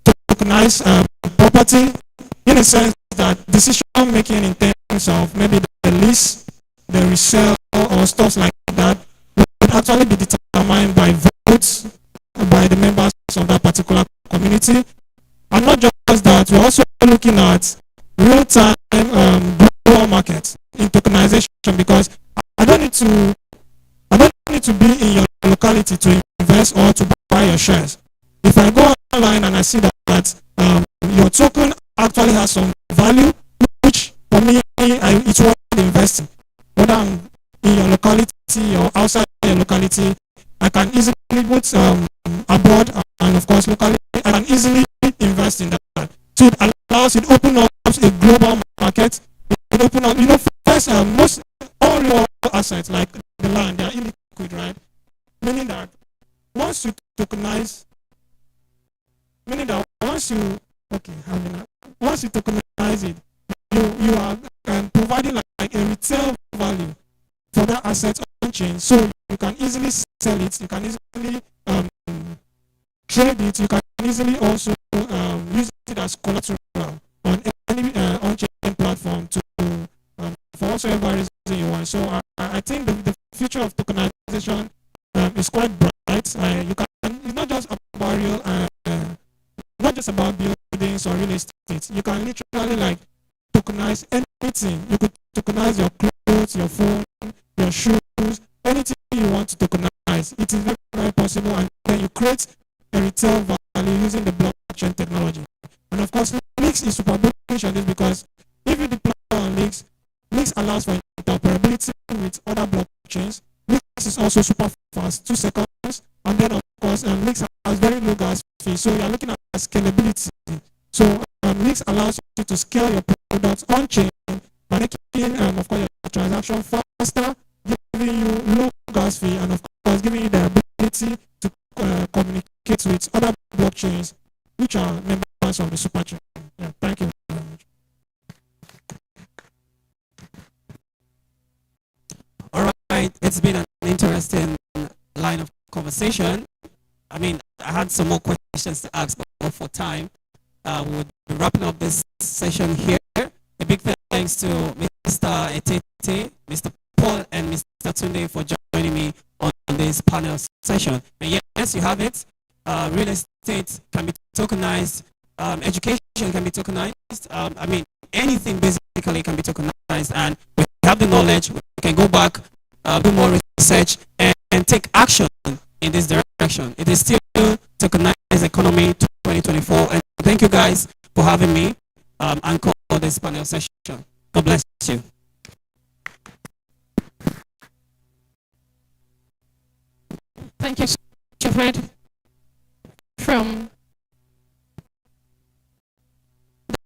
tokenized property, in a sense that decision making in terms of maybe the lease, the resale, or stuff like that would actually be determined by votes by the members of that particular community. And not just that, we're also looking at real-time global markets in tokenization, because I don't need to be in your locality to invest or to buy your shares. If I go online and I see that your token actually has some value, which for me it's worth investing. Whether I'm in your locality or outside your locality, I can easily put abroad and of course locally, I can easily invest in that. So it allows, it opens up a global market. It opens up, first most all your assets like the land, they are illiquid, right? Meaning that once you tokenize, once you tokenize it, you are providing like a retail value for that asset on chain, so you can easily sell it, you can easily trade it, you can easily also use it as collateral on any on-chain platform to for whatsoever reason you want. So I think the future of tokenization is quite bright. You can, it's not just about not just about buildings or real estate. You can literally like tokenize anything. You could tokenize your clothes, your phone, your shoes, anything you want to tokenize. It is very, very possible, and then you create a retail value using the blockchain technology. And of course, Leaks is super bullish on this, because if you deploy on Leaks allows for interoperability with other blockchains. Leaks is also super fast, 2 seconds, and then of course Leaks has very low gas fee. So you are looking at scalability. So Leaks allows you to scale your products on chain by making of course your transaction faster, giving you low gas fee, and of course giving you the ability to communicate with other blockchains which are members of the superchain. Yeah, thank you very much. All right, it's been an interesting line of conversation. I mean, I had some more questions to ask, but for time, we would be wrapping up this session here. A big thanks to Mr. Etete, Mr. Paul, and Mr. Tunde for joining me on this panel session. And yes, you have it. Real estate can be tokenized. Education can be tokenized. I mean, anything basically can be tokenized. And we have the knowledge. We can go back, do more research, and take action in this direction. It is still Tokenized Economy 2024. And thank you guys for having me anchor this panel session. God bless you. Thank you, Fred. From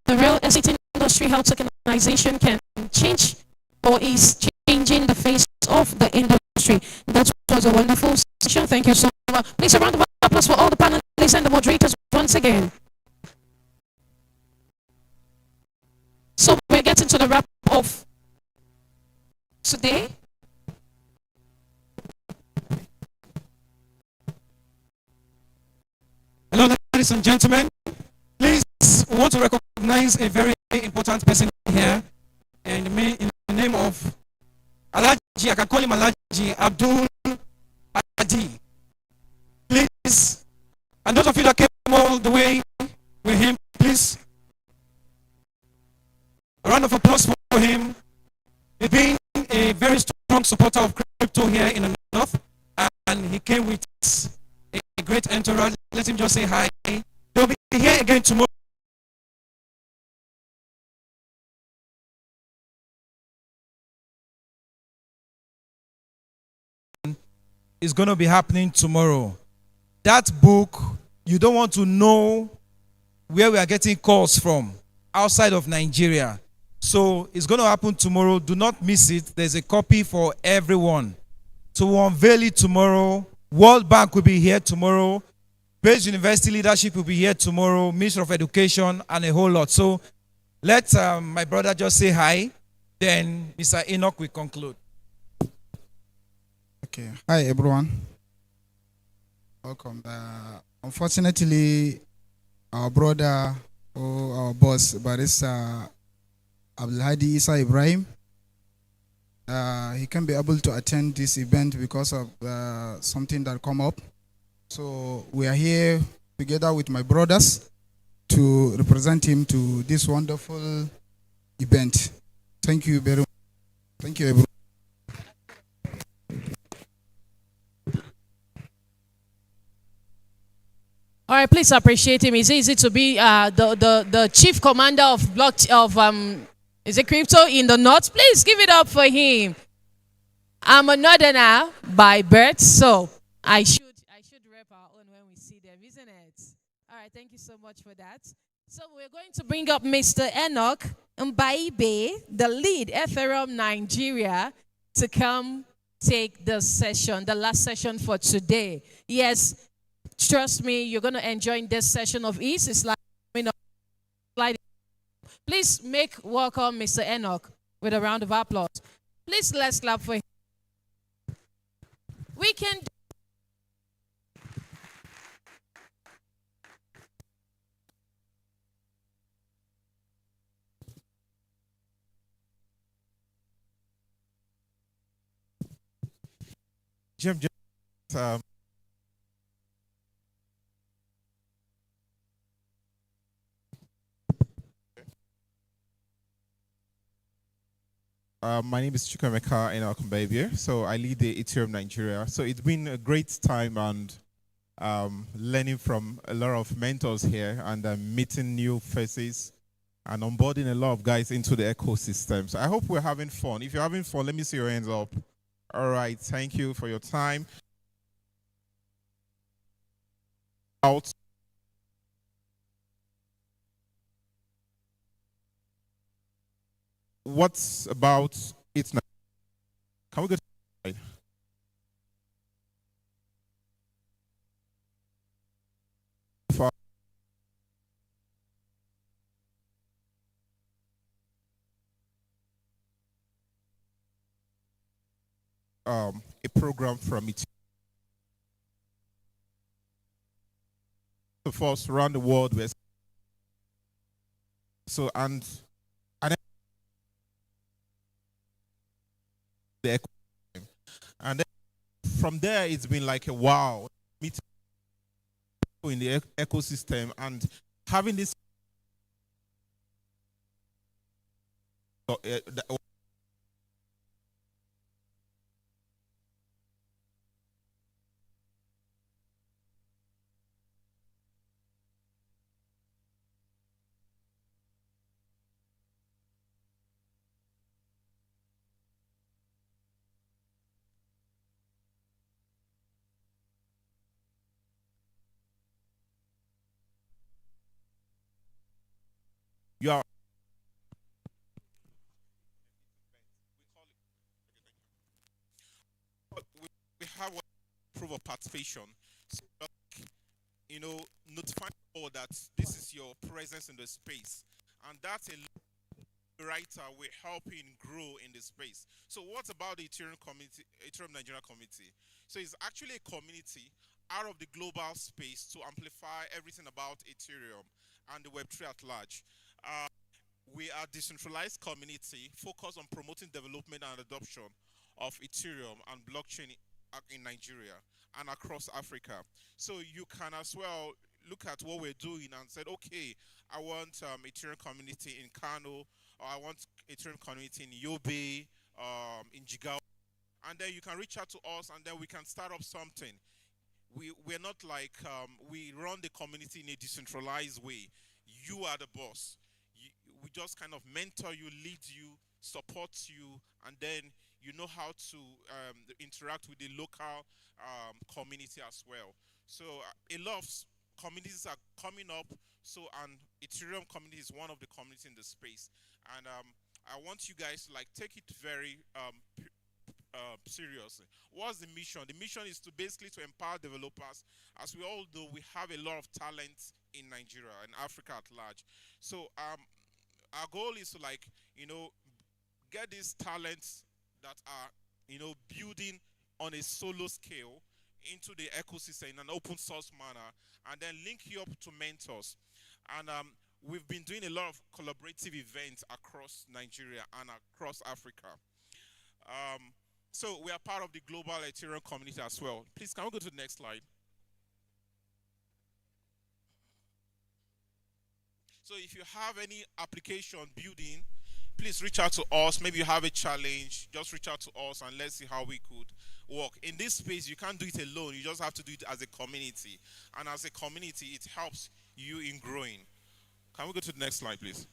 the real estate industry, how tokenization can change or is changing the face of the industry. That was a wonderful session. Thank you so much. Please, a round of applause for all the panelists and the moderators once again. So we're getting to the wrap of today. Hello, ladies and gentlemen. Please, we want to recognize a very important person here, and in the name of Alaji, I can call him Alaji Abdul Adi. Please, and those of you that came all the way with him, please, a round of applause for him. He's been a very strong supporter of crypto here in the North, and he came with a great entourage. Let him just say hi. They'll be here again tomorrow. is going to be happening tomorrow. That book, you don't want to know where we are getting calls from outside of Nigeria. So it's going to happen tomorrow. Do not miss it. There's a copy for everyone. To unveil it tomorrow. World Bank will be here tomorrow. Page University leadership will be here tomorrow. Minister of Education and a whole lot. So let my brother just say hi. Then Mr. Enoch will conclude. Okay. Hi, everyone. Welcome. Unfortunately, our brother or our boss, Barista Abdulhadi Isa Ibrahim, he can't be able to attend this event because of something that come up. So we are here together with my brothers to represent him to this wonderful event. Thank you very much. Thank you, everyone. All right, please appreciate him. It's easy to be the chief commander of is it crypto in the north? Please give it up for him. I'm a northerner by birth, so I should rep our own when we see them, isn't it? All right, thank you so much for that. So we're going to bring up Mr. Enoch Mbaibe, the lead Ethereum Nigeria, to come take the session, the last session for today. Yes, trust me, you're going to enjoy this session of ease. It's like, please make welcome Mr. Enoch with a round of applause. Please let's clap for him. We can do Jim, my name is Chukwemeka Enoch. So I lead the Ethereum Nigeria. So it's been a great time and learning from a lot of mentors here and meeting new faces and onboarding a lot of guys into the ecosystem. So I hope we're having fun. If you're having fun, let me see your hands up. All right, thank you for your time. Out. What's about it now? Can we go to the slide? A program from it. For us around the world, so and the ecosystem. And then from there, it's been like a wow, meeting in the ecosystem and having this. You are we have what proof of participation. So, you know, notify people that this is your presence in the space, and that's a writer we're helping grow in the space. So what about the Ethereum community, Ethereum Nigeria community? So it's actually a community out of the global space to amplify everything about Ethereum and the Web3 at large. We are a decentralized community focused on promoting development and adoption of Ethereum and blockchain in Nigeria and across Africa. So you can as well look at what we're doing and said, okay, I want Ethereum community in Kano, or I want Ethereum community in Yobe, in Jigawa. And then you can reach out to us and then we can start up something. We're not like, we run the community in a decentralized way. You are the boss. We just kind of mentor you, lead you, support you, and then you know how to interact with the local community as well. So a lot of communities are coming up. So and Ethereum community is one of the communities in the space, and I want you guys to like take it very seriously. What's the mission? The mission is to basically to empower developers. As we all know, we have a lot of talent in Nigeria and Africa at large. So our goal is to like get these talents that are building on a solo scale into the ecosystem in an open source manner, and then link you up to mentors. And we've been doing a lot of collaborative events across Nigeria and across Africa. So we are part of the global Ethereum community as well. Please, can we go to the next slide? So if you have any application building, please reach out to us. Maybe you have a challenge, just reach out to us and let's see how we could work. In this space, you can't do it alone. You just have to do it as a community. And as a community, it helps you in growing. Can we go to the next slide, please?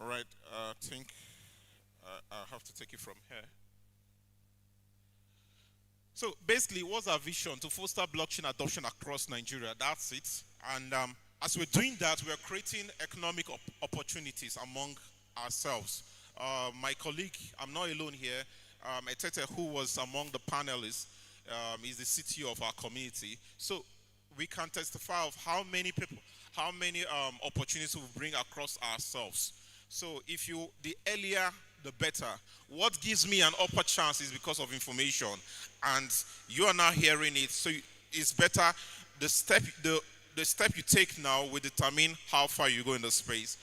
All right, I think I have to take it from here. So basically, what's our vision? To foster blockchain adoption across Nigeria. That's it. And as we're doing that, we're creating economic opportunities among ourselves. My colleague, I'm not alone here, Etete, who was among the panelists, is the CTO of our community. So we can testify of how many people, how many opportunities we bring across ourselves. So if you, the earlier, the better. What gives me an upper chance is because of information, and you are now hearing it. So it's better. The step you take now will determine how far you go in the space.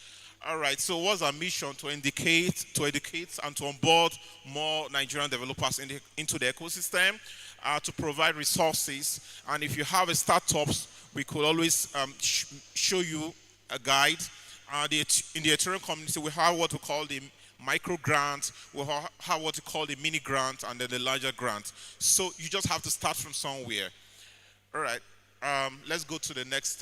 All right. So what's our mission? To educate, and to onboard more Nigerian developers into the ecosystem, to provide resources. And if you have a startups, we could always show you a guide. In the Ethereum community, we have what we call the micro grant, we have what we call the mini grant, and then the larger grant. So you just have to start from somewhere. All right, let's go to the next.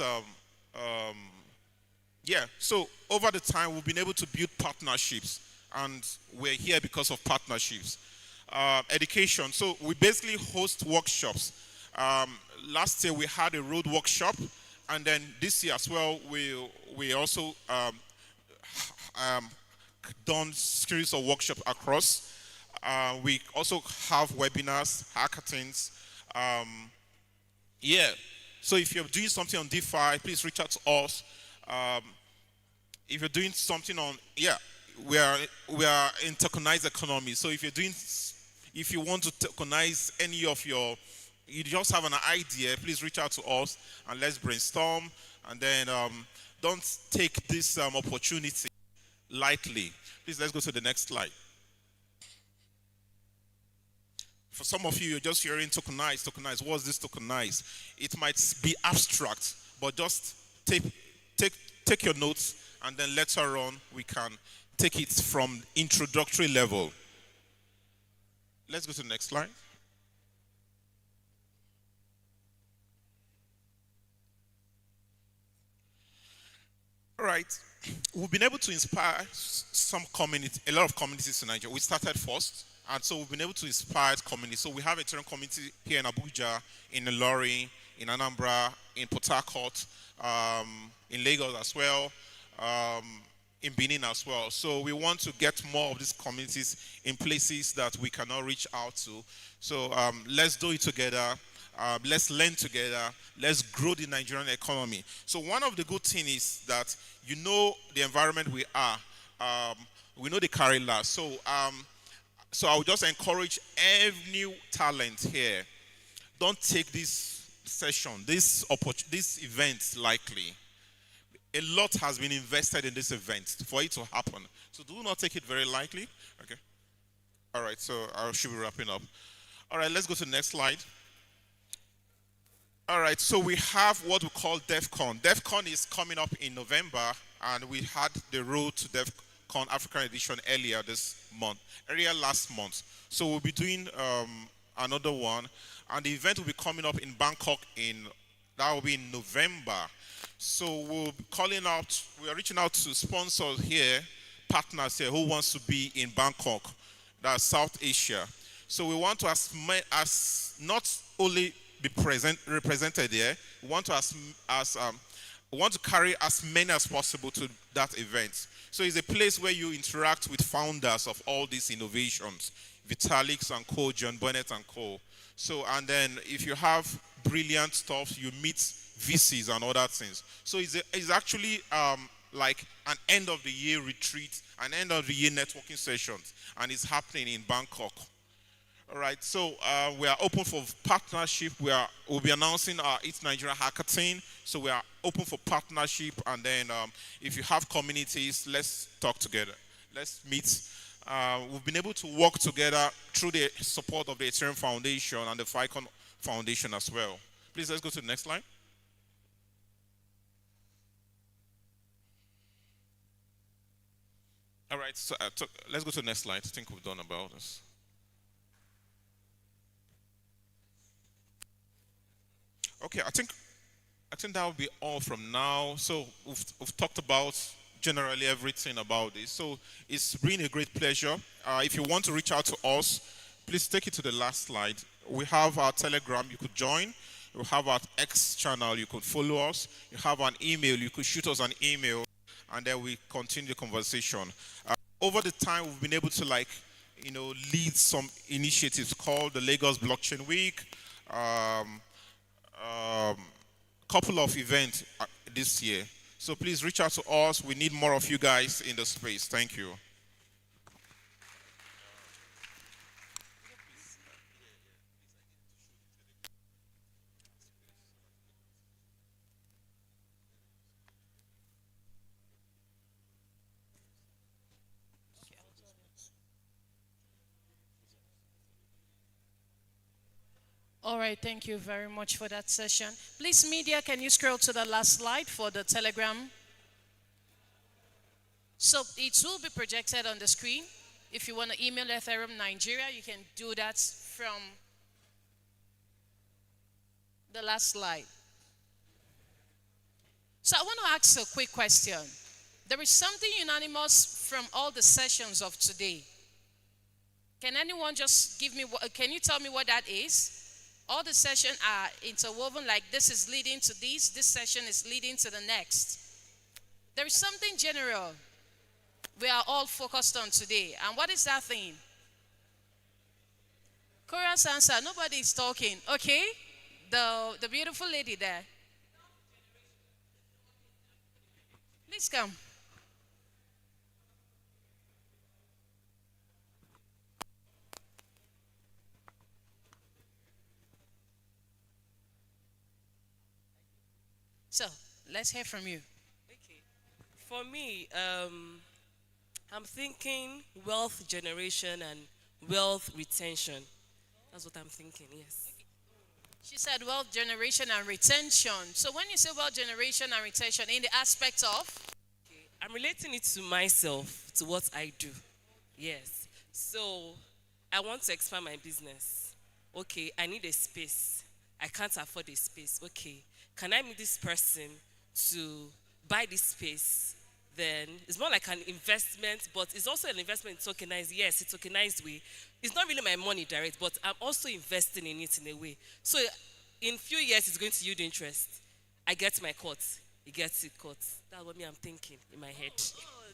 Yeah, so over the time, we've been able to build partnerships, and we're here because of partnerships. Education, so we basically host workshops. Last year, we had a road workshop, and then this year as well, we also done series of workshops across. We also have webinars, hackathons. Yeah, so if you're doing something on DeFi, please reach out to us. If you're doing something on, yeah, we are in tokenized economy. So if you want to tokenize any of your, you just have an idea, please reach out to us and let's brainstorm. And then don't take this opportunity lightly. Please, let's go to the next slide. For some of you, you're just hearing tokenize. What's this tokenize? It might be abstract, but just take your notes, and then later on we can take it from introductory level. Let's go to the next slide. All right, we've been able to inspire a lot of communities in Nigeria. We started first, and so we've been able to inspire communities. So we have a Ethereum community here in Abuja, in Ilorin, in Anambra, in Port Harcourt, in Lagos as well, in Benin as well. So we want to get more of these communities in places that we cannot reach out to. So let's do it together. Let's learn together. Let's grow the Nigerian economy. So one of the good things is that you know the environment we are. We know the carry last. So I would just encourage every new talent here. Don't take this session, this event lightly. A lot has been invested in this event for it to happen. So do not take it very lightly. Okay. All right. So I should be wrapping up. All right. Let's go to the next slide. All right, so we have what we call DevCon. DevCon is coming up in November, and we had the road to DevCon African edition earlier last month. So we'll be doing another one. And the event will be coming up in Bangkok that will be in November. So we'll be calling out, we are reaching out to sponsors here, partners here who wants to be in Bangkok, that's South Asia. So we want to not only be represented there, we want to carry as many as possible to that event. So it's a place where you interact with founders of all these innovations, Vitalix and Co, John Burnett and Co. So, and then if you have brilliant stuff, you meet VCs and other things. So it's actually like an end of the year retreat, an end of the year networking sessions, and it's happening in Bangkok. All right, so we are open for partnership. We'll be announcing our East Nigeria Hackathon. So we are open for partnership, and then if you have communities, let's talk together. Let's meet. We've been able to work together through the support of the Ethereum Foundation and the FICON Foundation as well. Please, let's go to the next slide. All right, so let's go to the next slide. I think we've done about this. Okay, I think that will be all from now. So we've talked about generally everything about this. So it's been a great pleasure. If you want to reach out to us, please take it to the last slide. We have our Telegram, you could join. We have our X channel, you could follow us. You have an email, you could shoot us an email, and then we continue the conversation. Over the time, we've been able to lead some initiatives called the Lagos Blockchain Week, couple of events this year. So please reach out to us. We need more of you guys in the space. Thank you. All right, thank you very much for that session. Please, media, can you scroll to the last slide for the Telegram? So it will be projected on the screen. If you want to email Ethereum Nigeria, you can do that from the last slide. So I want to ask a quick question. There is something unanimous from all the sessions of today. Can anyone just can you tell me what that is? All the sessions are interwoven, like this is leading to this session is leading to the next. There is something general we are all focused on today. And what is that thing? Chorus answer, nobody is talking. Okay, the beautiful lady there. Please come. So, let's hear from you. Okay. For me, I'm thinking wealth generation and wealth retention. That's what I'm thinking, yes. She said wealth generation and retention. So when you say wealth generation and retention, in the aspect of? Okay. I'm relating it to myself, to what I do. Yes. So I want to expand my business. Okay, I need a space. I can't afford a space. Okay. Can I meet this person to buy this space? Then it's more like an investment, but it's also an investment in tokenized. Yes, it's tokenized way. It's not really my money direct, but I'm also investing in it in a way. So in few years, it's going to yield interest. I get my cut. He gets it cut. That's what I'm thinking in my head.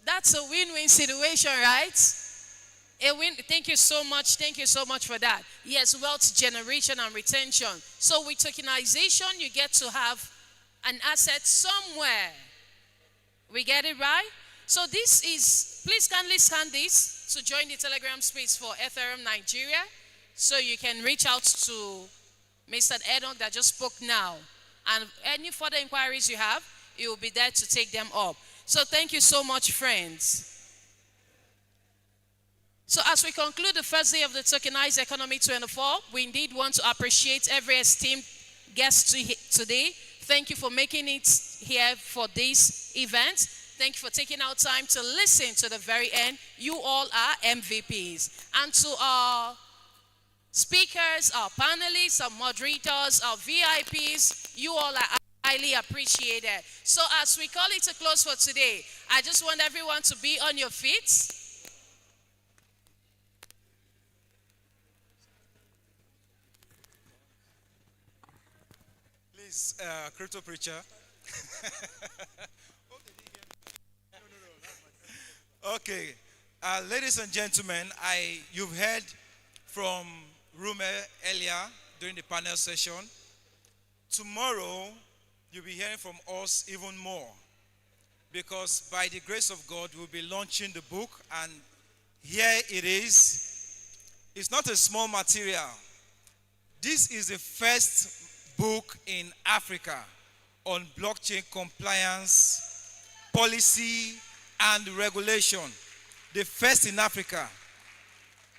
That's a win-win situation, right? A win. Thank you so much. Thank you so much for that. Yes, wealth generation and retention. So with tokenization, you get to have an asset somewhere. We get it right? So this is, please kindly scan this to join the Telegram space for Ethereum Nigeria. So you can reach out to Mr. Edon that just spoke now. And any further inquiries you have, he will be there to take them up. So thank you so much, friends. So as we conclude the first day of the Tokenized Economy 24, we indeed want to appreciate every esteemed guest today. Thank you for making it here for this event. Thank you for taking out time to listen to the very end. You all are MVPs. And to our speakers, our panelists, our moderators, our VIPs. You all are highly appreciated. So as we call it a close for today, I just want everyone to be on your feet. Please, crypto preacher. Okay, ladies and gentlemen, you've heard from Rume earlier during the panel session. Tomorrow, you'll be hearing from us even more, because by the grace of God, we'll be launching the book, and here it is. It's not a small material. This is the first book in Africa on blockchain compliance, policy, and regulation. The first in Africa.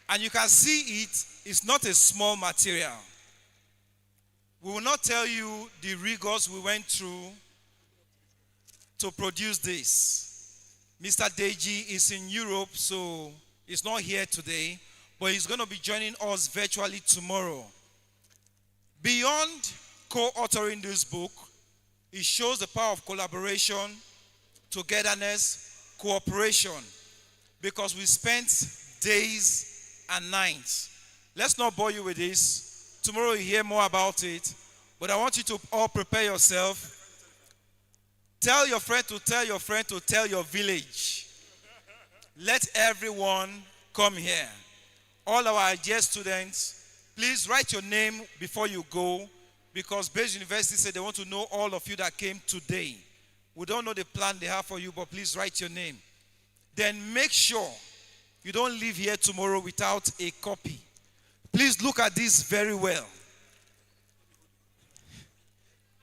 And you can see it's not a small material. We will not tell you the rigors we went through to produce this. Mr. Deji is in Europe, so he's not here today, but he's going to be joining us virtually tomorrow. Beyond co-authoring this book, it shows the power of collaboration, togetherness, cooperation, because we spent days and nights. Let's not bore you with this. Tomorrow you hear more about it, but I want you to all prepare yourself. Tell your friend to tell your friend to tell your village. Let everyone come here. All our IGS students, please write your name before you go, because Bayes University said they want to know all of you that came today. We don't know the plan they have for you, but please write your name. Then make sure you don't leave here tomorrow without a copy. Please look at this very well.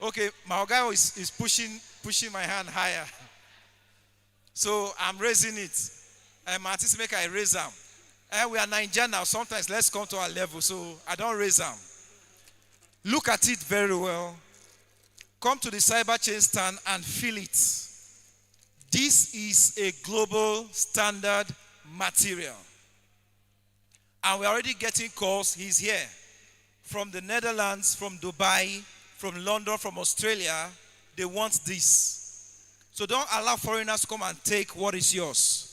Okay, my guy is pushing my hand higher. So I'm raising it. I'm artist maker, I raise them. And we are Nigerian now. Sometimes let's come to our level. So I don't raise them. Look at it very well. Come to the Cyberchain stand and feel it. This is a global standard material. And we're already getting calls. He's here. From the Netherlands, from Dubai, from London, from Australia. They want this. So don't allow foreigners to come and take what is yours.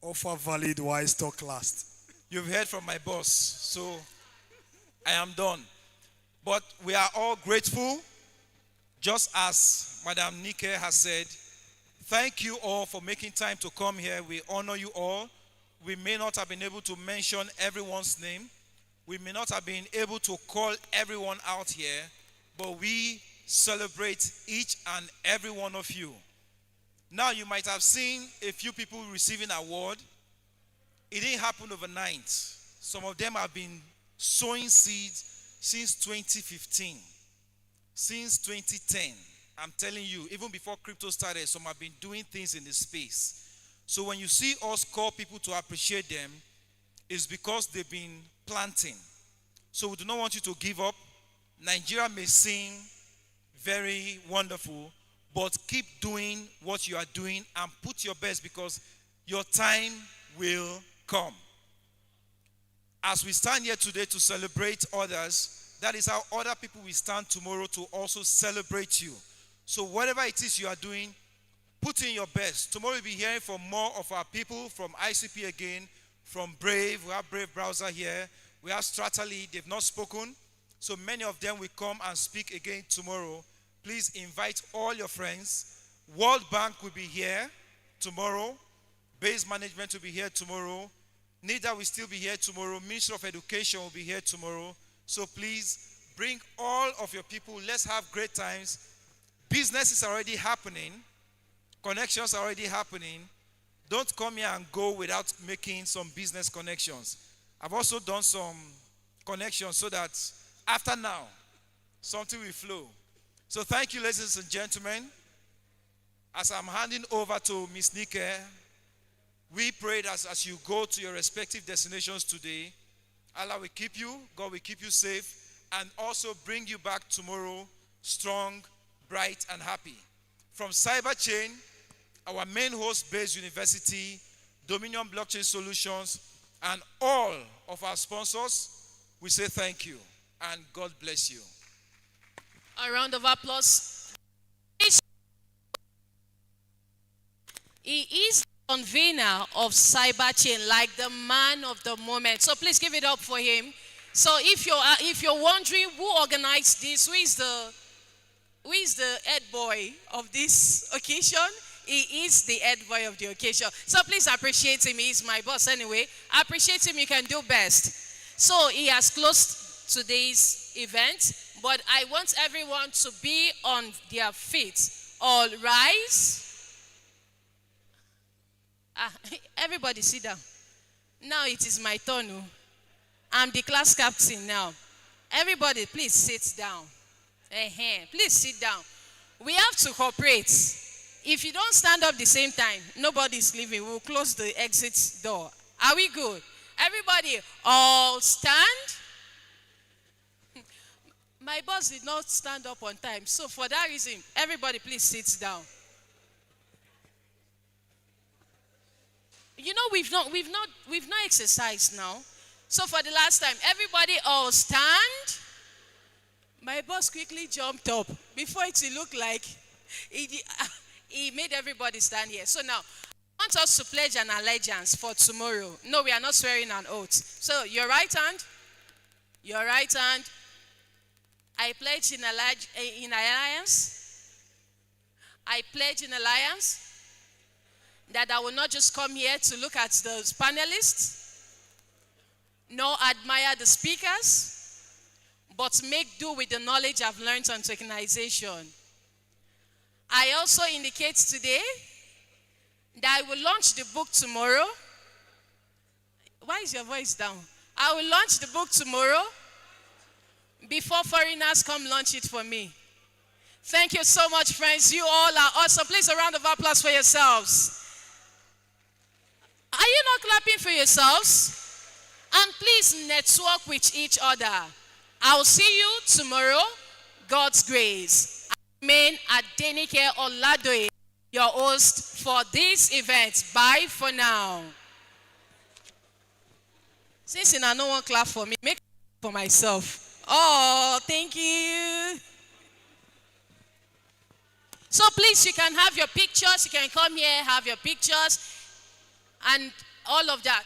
Offer valid while stock lasts. You've heard from my boss, so I am done. But we are all grateful, just as Madam Nike has said. Thank you all for making time to come here. We honor you all. We may not have been able to mention everyone's name. We may not have been able to call everyone out here, but we celebrate each and every one of you. Now, you might have seen a few people receiving award. It didn't happen overnight. Some of them have been sowing seeds since 2015, since 2010. I'm telling you, even before crypto started, some have been doing things in this space. So when you see us call people to appreciate them, it's because they've been planting. So we do not want you to give up. Nigeria may seem very wonderful, but keep doing what you are doing and put your best, because your time will come. As we stand here today to celebrate others, that is how other people will stand tomorrow to also celebrate you. So whatever it is you are doing, put in your best. Tomorrow we'll be hearing from more of our people, from ICP again, from Brave. We have Brave Browser here. We have Stratally. They've not spoken. So many of them will come and speak again tomorrow. Please invite all your friends. World Bank will be here tomorrow. Base Management will be here tomorrow. NIDA will still be here tomorrow. Ministry of Education will be here tomorrow. So please bring all of your people. Let's have great times. Business is already happening. Connections are already happening. Don't come here and go without making some business connections. I've also done some connections so that after now, something will flow. So thank you, ladies and gentlemen. As I'm handing over to Ms. Nike, we pray that as you go to your respective destinations today, Allah will keep you, God will keep you safe, and also bring you back tomorrow strong, bright, and happy. From Cyberchain, our main host Bayes University, Dominion Blockchain Solutions, And all of our sponsors, we say thank you and God bless you. A round of applause. He is the convener of Cyberchain, like the man of the moment. So please give it up for him. So if you're wondering who organized this, who is the head boy of this occasion, he is the head boy of the occasion. So please appreciate him. He's my boss anyway. Appreciate him. You can do best. So he has closed today's event, but I want everyone to be on their feet. All rise. Everybody sit down. Now it is my turn. I'm the class captain now. Everybody, please sit down. Please sit down. We have to cooperate. If you don't stand up the same time, nobody's leaving. We'll close the exit door. Are we good? Everybody, all stand. My boss did not stand up on time. So for that reason, everybody please sit down. You know, we've not exercised now. So for the last time, everybody all stand. My boss quickly jumped up before it looked like he made everybody stand here. So now, I want us to pledge an allegiance for tomorrow. No, we are not swearing an oath. So your right hand. I pledge in alliance. I pledge in alliance that I will not just come here to look at the panelists, nor admire the speakers, but make do with the knowledge I've learned on tokenization. I also indicate today that I will launch the book tomorrow. Why is your voice down? I will launch the book tomorrow before foreigners come launch it for me. Thank you so much, friends. You all are awesome. Please, a round of applause for yourselves. Are you not clapping for yourselves? And please network with each other. I'll see you tomorrow. God's grace. I remain Adenike Oladoye, your host for this event. Bye for now. Since no one clap for me, make for myself. Oh, thank you. So please, you can have your pictures. You can come here, have your pictures, and all of that.